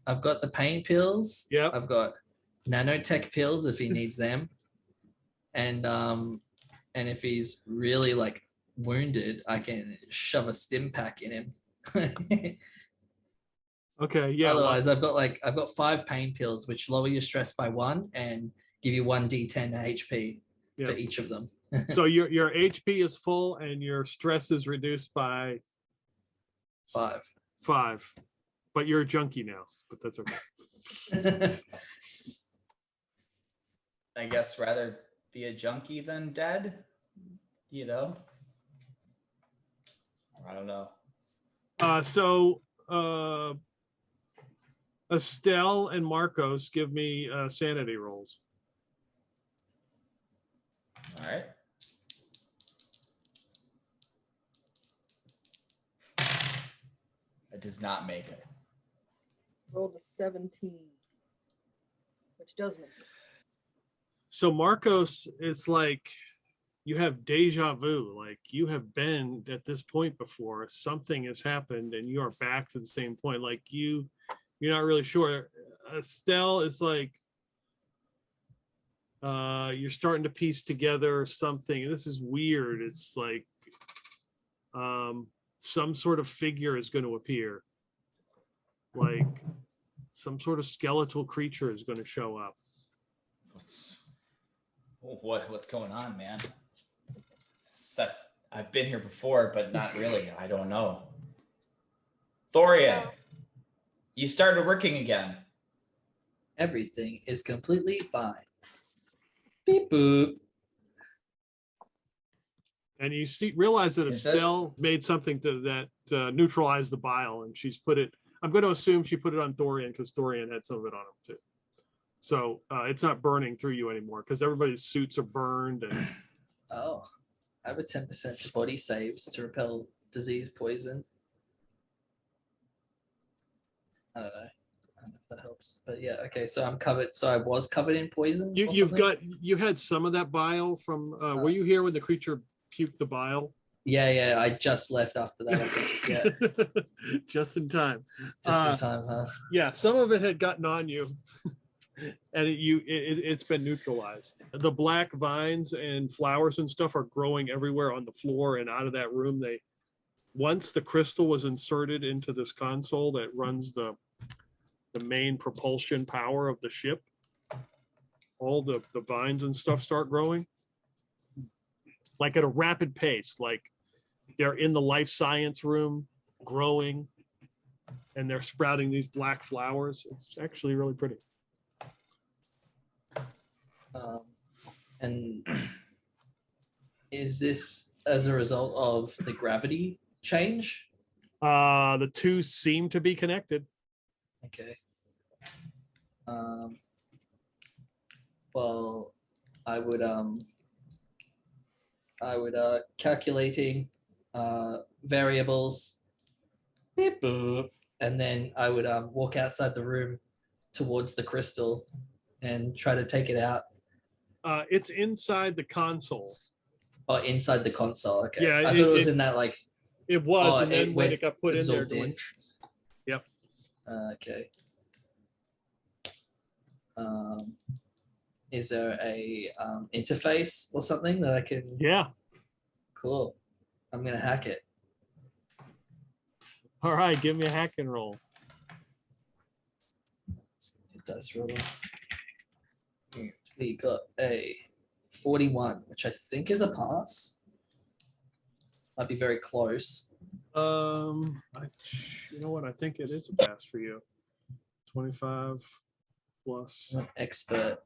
I've got the pain pills. Yep. I've got nanotech pills if he needs them, and if he's really like wounded, I can shove a stim pack in him. Okay, yeah. Otherwise, I've got 5 pain pills which lower your stress by 1 and give you 1d10 HP for each of them. So your HP is full and your stress is reduced by 5. But you're a junkie now, but that's okay. I guess rather be a junkie than dead. You know. I don't know. So Estelle and Marcos, give me sanity rolls. All right. It does not make it. Rolled a 17, which does make it. So Marcos, it's like you have deja vu, like you have been at this point before. Something has happened and you are back to the same point. Like you're not really sure. Estelle is like you're starting to piece together something. This is weird. It's like some sort of figure is going to appear, like some sort of skeletal creature is going to show up. What's going on, man? I've been here before, but not really. I don't know. Thorian, you started working again. Everything is completely fine. Beep boop. And you realize that Is Estelle made something that neutralized the bile, and she's put it. I'm going to assume she put it on Thorian because Thorian had some of it on him too. So it's not burning through you anymore because everybody's suits are burned. And Oh, I have a 10% to body saves to repel disease, poison. I don't know if that helps, but yeah, okay. So I'm covered. So I was covered in poison. you had some of that bile from. Were you here when the creature puked the bile? Yeah. I just left after that. I think. Yeah, Just in time. just in time, huh? Yeah, some of it had gotten on you. And it's been neutralized. The black vines and flowers and stuff are growing everywhere on the floor and out of that room. Once the crystal was inserted into this console that runs the main propulsion power of the ship, all the vines and stuff start growing, like at a rapid pace. Like they're in the life science room growing, and they're sprouting these black flowers. It's actually really pretty. And is this as a result of the gravity change? The two seem to be connected. Okay. Well, I would calculating variables, beep, boop, and then I would walk outside the room towards the crystal and try to take it out. It's inside the console. Oh, inside the console. Okay. Yeah, I thought it was in that like. It was, Oh, and then when went it got put in there, absorbed in. Yep. Okay. Is there a interface or something that I can? Yeah. Cool. I'm gonna hack it. All right, give me a hack and roll. dice roller. We got a 41, which I think is a pass. Might be very close. You know what? I think it is a pass for you. 25 plus I'm an expert.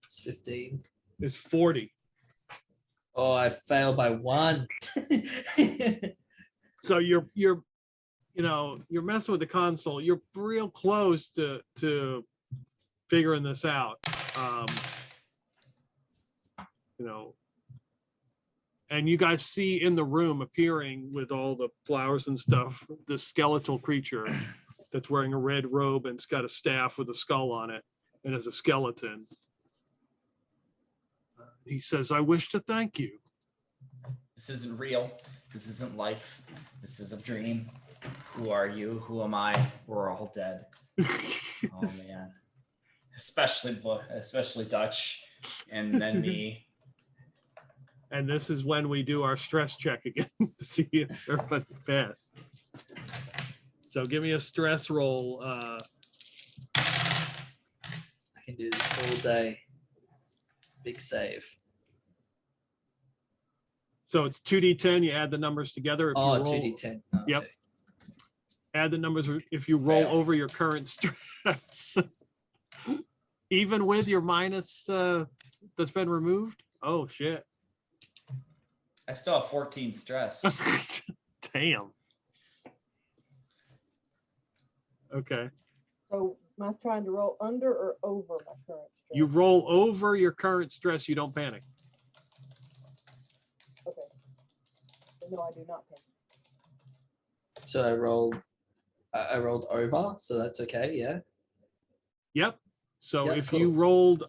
It's 15. is 40. Oh, I failed by 1. So you're messing with the console. You're real close to figuring this out. And you guys see in the room appearing with all the flowers and stuff, this skeletal creature that's wearing a red robe and it's got a staff with a skull on it and is a skeleton. He says, "I wish to thank you." This isn't real. This isn't life. This is a dream. Who are you? Who am I? We're all dead. Oh man. Especially Dutch, and then me. And this is when we do our stress check again to see if everybody passed. So give me a stress roll. I can do this all day. Big save. So it's 2d10. You add the numbers together. If Oh, you roll, 2d10. Oh, Yep. okay. Add the numbers if you roll Fail. over your current stress. Even with your minus that's been removed. Oh shit. I still have 14 stress. Damn. Okay. So am I trying to roll under or over my current stress? You roll over your current stress, you don't panic. Okay. No, I do not panic. So I rolled over, so that's okay, yeah. Yep. So Yep, if cool. you rolled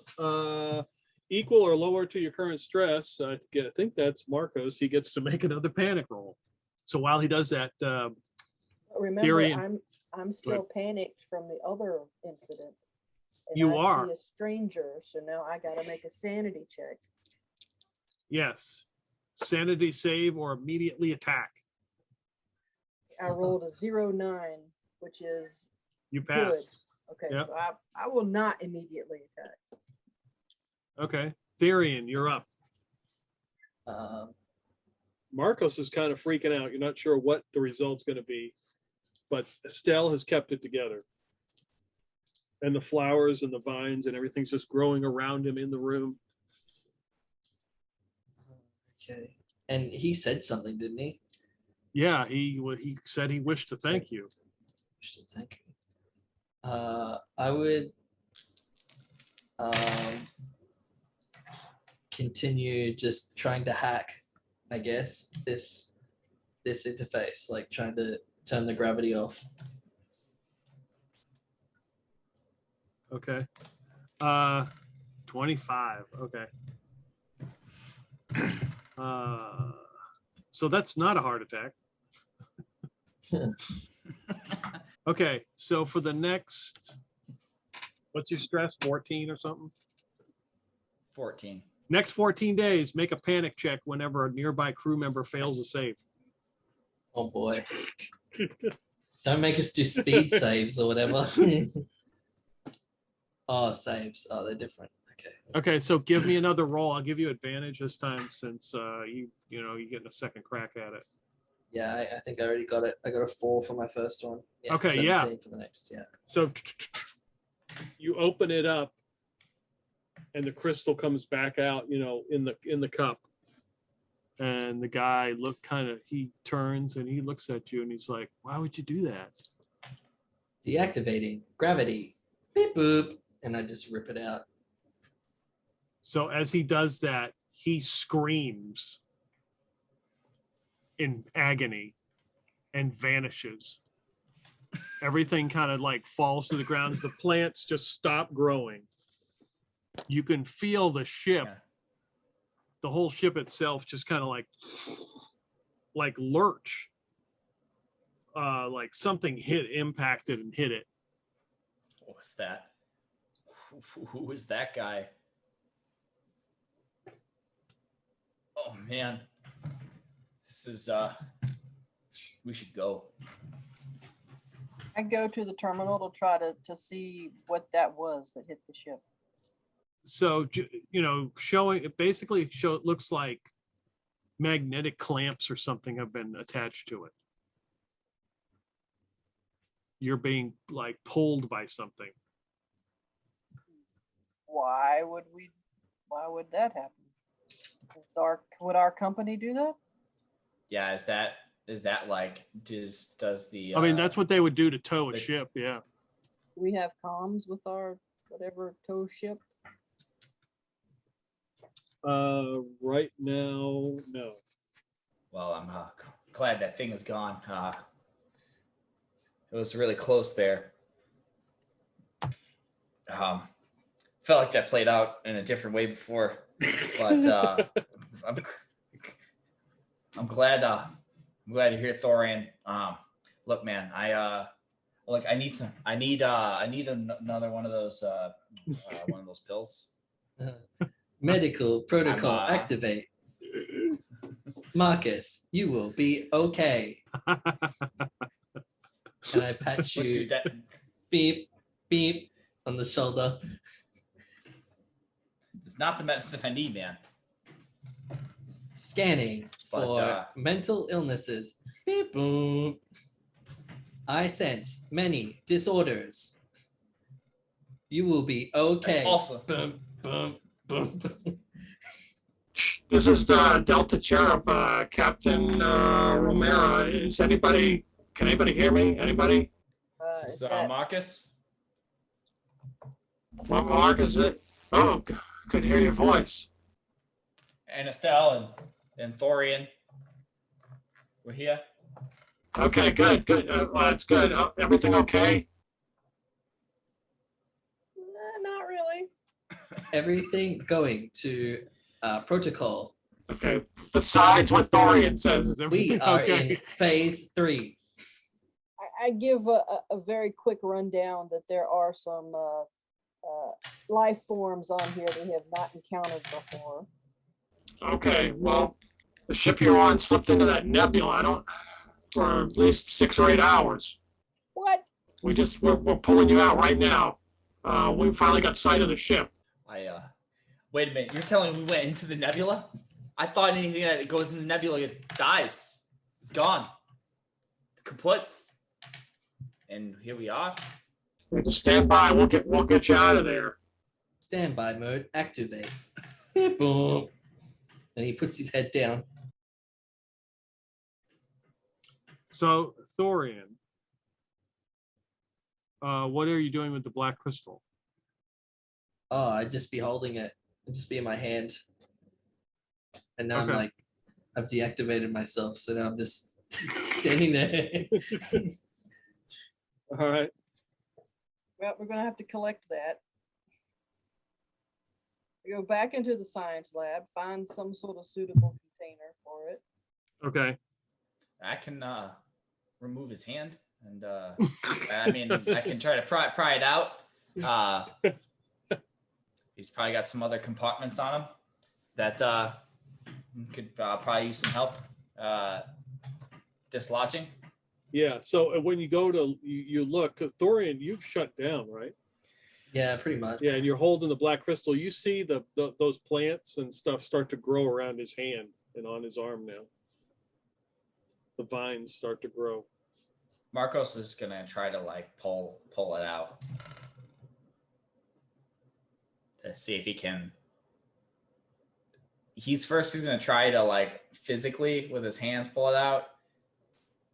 equal or lower to your current stress, I think that's Marcos. He gets to make another panic roll. So while he does that, Remember, Therian. I'm still panicked from the other incident. And You I are. see a stranger, so now I got to make a sanity check. yes, sanity save or immediately attack. I rolled a 0-9, which is You good. pass. Okay, Yep. so I will not immediately attack. Okay. Therian, you're up. Marcos is kind of freaking out. You're not sure what the result's going to be, but Estelle has kept it together. And the flowers and the vines and everything's just growing around him in the room. Okay. And he said something, didn't he? Yeah, he said he wished to thank you. Thank you. I would continue just trying to hack, I guess, this interface, like trying to turn the gravity off. Okay. 25. Okay. So that's not a heart attack. Okay, so for the next, what's your stress? 14 or something? 14. Next 14 days, make a panic check whenever a nearby crew member fails a save. Oh boy. Don't make us do speed saves or whatever. Oh, saves. Oh, they're different. Okay. Okay, so give me another roll. I'll give you advantage this time since you getting a second crack at it. Yeah, I think I already got it. I got a 4 for my first one. Yeah, Okay, 17 yeah. for the next, yeah. So you open it up and the crystal comes back out, in the cup. And the guy he turns and he looks at you and he's like, "Why would you do that?" Deactivating gravity. Beep boop. And I just rip it out. So as he does that, he screams in agony and vanishes. Everything kind of like falls to the ground as the plants just stop growing. You can feel the ship, Yeah. the whole ship itself just kind of like lurch. Like something impacted and hit it. What was that? Who was that guy? Oh man. This is we should go. I go to the terminal to try to see what that was that hit the ship. So, showing it basically it looks like magnetic clamps or something have been attached to it. You're being like pulled by something. Why would that happen? Would our company do that? Yeah, is that like does the I mean, that's what they would do to tow a the- ship. Yeah. Do we have comms with our whatever tow ship? Right now, no. Well, I'm glad that thing is gone. It was really close there. Felt like that played out in a different way before, but I'm glad to hear Thorian. Look, man, I need another one of those pills. Medical protocol I'm, activate. Marcus, you will be okay. And I pat Look, you dude, that beep, beep on the shoulder. is not the medicine I need, man. Scanning But, for mental illnesses. Beep, boom. I sense many disorders. You will be okay. Also, Boom, boom, boom. This is the Delta Cherub, Captain Romero. Can anybody hear me? Anybody? this Is is that, Marcus. Mark, is it? Oh, could hear your voice. And Estelle and Thorian. We're here. Okay, good. Well, that's good. Everything okay? not really. Everything going to protocol. Okay. Besides what Thorian says, is We everything are okay? in phase 3. I give a very quick rundown that there are some life forms on here we have not encountered before. Okay, well, the ship you're on slipped into that nebula. For at least 6 or 8 hours. What? We're pulling you out right now. We finally got sight of the ship. Wait a minute. You're telling me we went into the nebula? I thought anything that goes in the nebula it dies. It's gone. It's kaputs. And here we are. Just stand by. We'll get you out of there. Standby mode activate. Beep, boom. And he puts his head down. So, Thorian, what are you doing with the black crystal? Oh, I'd just be holding it. It'd just be in my hand. And now Okay. I've deactivated myself, so now I'm just standing there. All right. Well, we're going to have to collect that. We go back into the science lab, find some sort of suitable container for it. Okay. I can remove his hand and I mean I can try to pry it out. He's probably got some other compartments on him that could probably use some help dislodging. Yeah. So when you go to you look, Thorian, you've shut down, right? Yeah, pretty much. Yeah, and you're holding the black crystal. You see those plants and stuff start to grow around his hand and on his arm now. The vines start to grow. Marcos is gonna try to like pull it out to see if he can. He's gonna try to like physically with his hands pull it out,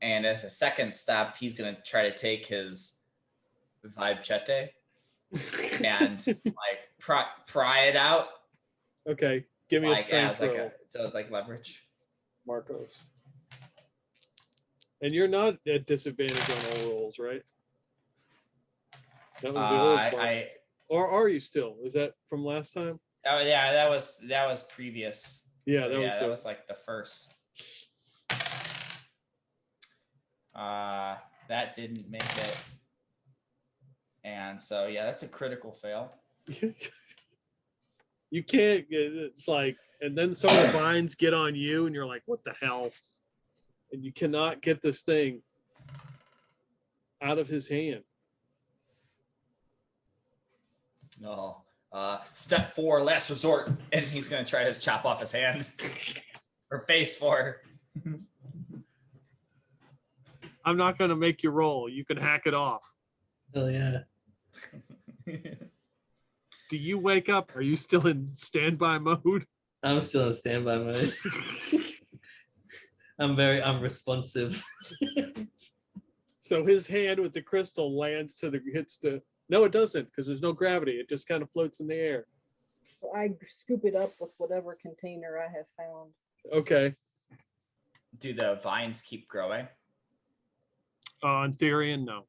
and as a second step, he's gonna try to take his vibe chete and like pry it out. Okay, give me a Like strength as like roll, to like leverage. Marcos. And you're not at disadvantage on all rolls, right? That was the old part. Or are you still? Is that from last time? Oh yeah, that was previous. Yeah, So, that was like the first. That didn't make it. And so yeah, that's a critical fail. You can't. It's like, and then some of the vines get on you, and you're like, "What the hell?" And you cannot get this thing. out of his hand. No. Step 4, last resort, and he's gonna try to chop off his hand or face for. I'm not going to make you roll. You can hack it off. Oh yeah. Do you wake up? Are you still in standby mode? I'm still in standby mode. I'm very unresponsive. So his hand with the crystal lands hits the. No, it doesn't, because there's no gravity. It just kind of floats in the air. I scoop it up with whatever container I have found. Okay. Do the vines keep growing? On Therian, no.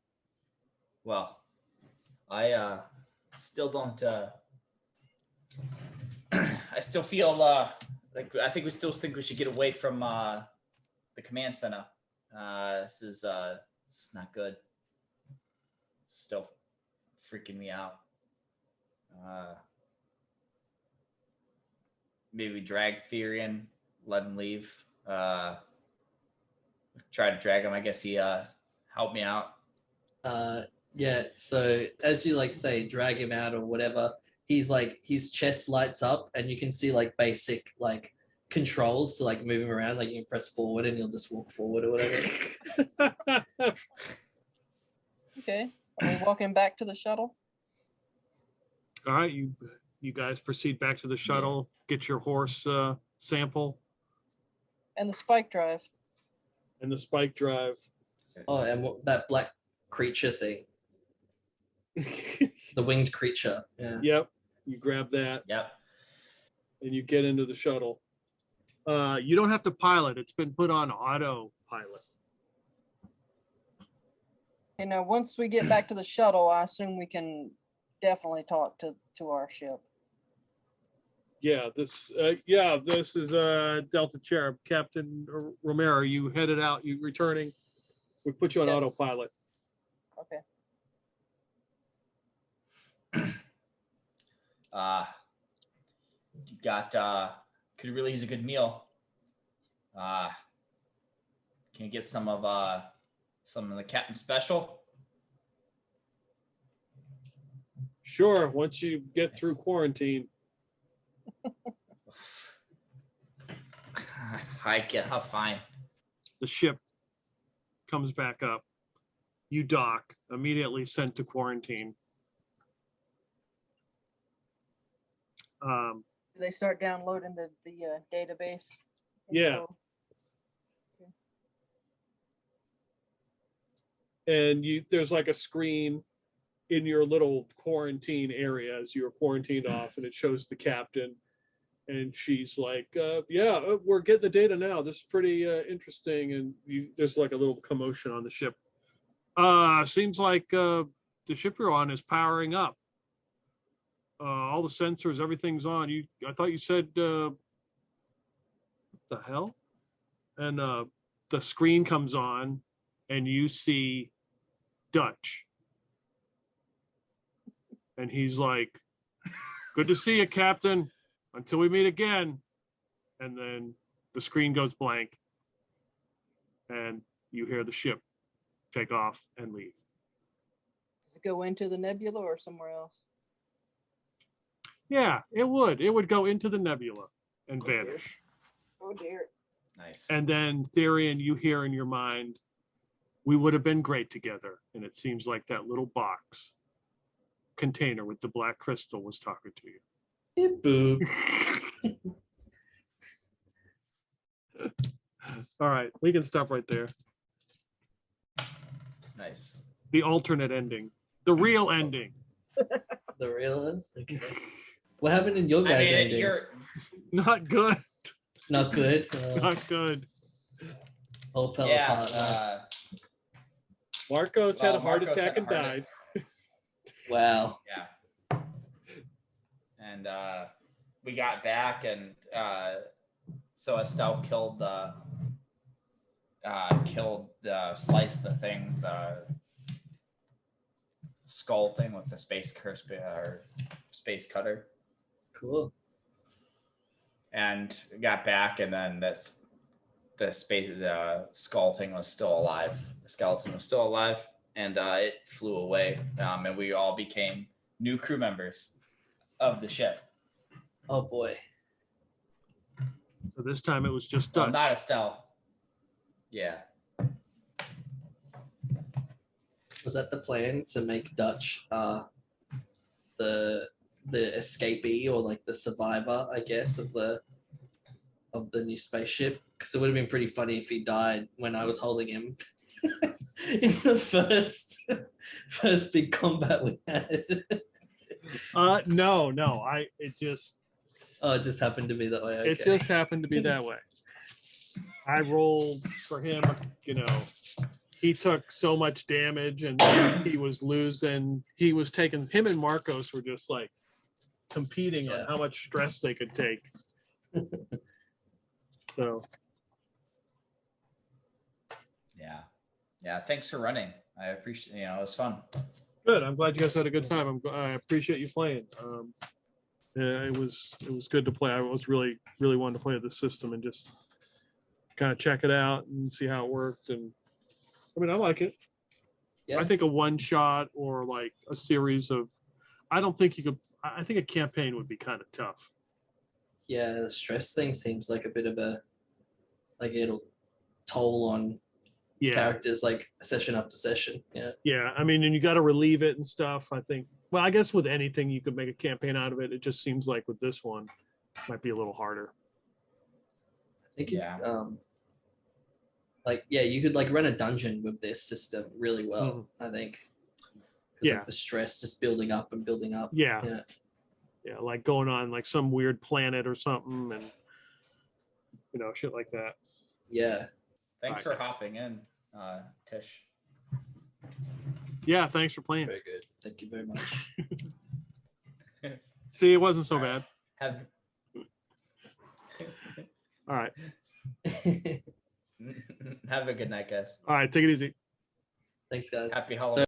Well, I still don't. I still feel like I think we still think we should get away from the command center. This is not good. Still freaking me out. Maybe drag Therian, let him leave. Try to drag him. I guess he helped me out. Yeah, so as you like say, drag him out or whatever, he's like his chest lights up and you can see like basic like controls to like move him around, like you can press forward and he'll just walk forward or whatever. Okay. Are we walking back to the shuttle? All right, you guys proceed back to the shuttle, get your horse sample And the spike drive. and the spike drive. Oh, and that black creature thing, the winged creature. Yeah. Yep, you grab that Yep. and you get into the shuttle. You don't have to pilot. It's been put on autopilot. You know, once we get back to the shuttle, I assume we can definitely talk to our ship. Yeah, this is Delta Cherub. Captain Romero, you headed out, you returning. We put you on Yes. autopilot. Okay. You got could really use a good meal. Can you get some of the Captain Special? Sure, once you get through quarantine. How fine. The ship comes back up. You dock, immediately sent to quarantine. Do they start downloading the database? Yeah. info? And there's like a screen in your little quarantine area as you're quarantined off, and it shows the captain. And she's like, we're getting the data now. This is pretty interesting. And there's like a little commotion on the ship. Seems like the ship you're on is powering up. All the sensors, everything's on. I thought you said, what the hell? And the screen comes on, and you see Dutch. And he's like, good to see you, Captain. Until we meet again. And then the screen goes blank. And you hear the ship take off and leave. Does it go into the nebula or somewhere else? Yeah, it would. It would go into the nebula and vanish. Oh dear. Nice. And then Therian, you hear in your mind, we would have been great together. And it seems like that little box container with the black crystal was talking to you. Beep boop. All right, we can stop right there. Nice. The alternate ending, the real ending. The real one? Okay. What happened in your guys' ending? You're Not good. Not good. Not good. All fell apart. Marcos had a heart Marcos attack had a and heart died. Wow. Yeah. And we got back, and so Estelle sliced the thing, the skull thing with the space cutter, Cool. and got back, and then the skull thing was still alive. The skeleton was still alive. and it flew away, and we all became new crew members of the ship. Oh boy. So this time it was just Well, Dutch. not Estelle. Yeah. Was that the plan to make Dutch the escapee or like the survivor, I guess, of the new spaceship? Because it would have been pretty funny if he died when I was holding him in the first big combat we had. No, it just Oh, it just happened to be that way. Okay. it just happened to be that way. I rolled for him, you know, he took so much damage and he was losing. He was taking, him and Marcos were just like competing on how much stress they could take. So. Yeah. Thanks for running. I appreciate, it was fun. Good. I'm glad you guys had a good time. I appreciate you playing. Yeah, it was good to play. I was really wanted to play the system and just kind of check it out and see how it worked. And I mean, I like it. Yeah. I think a one shot or like a series of, I don't think you could. I think a campaign would be kind of tough. Yeah, the stress thing seems like a bit of a, like it'll toll on characters like session after session. Yeah, I mean, and you got to relieve it and stuff. I think, well, I guess with anything you could make a campaign out of it. It just seems like with this one it might be a little harder. I think you could like run a dungeon with this system really well. I think. Like the stress just building up and building up. Yeah, like going on like some weird planet or something, and shit like that. Yeah. Thanks for hopping in, Tish. Yeah, thanks for playing. Very good. Thank you very much. See, it wasn't so bad. All right. Have a good night, guys. All right, take it easy. Thanks, guys. Happy Halloween.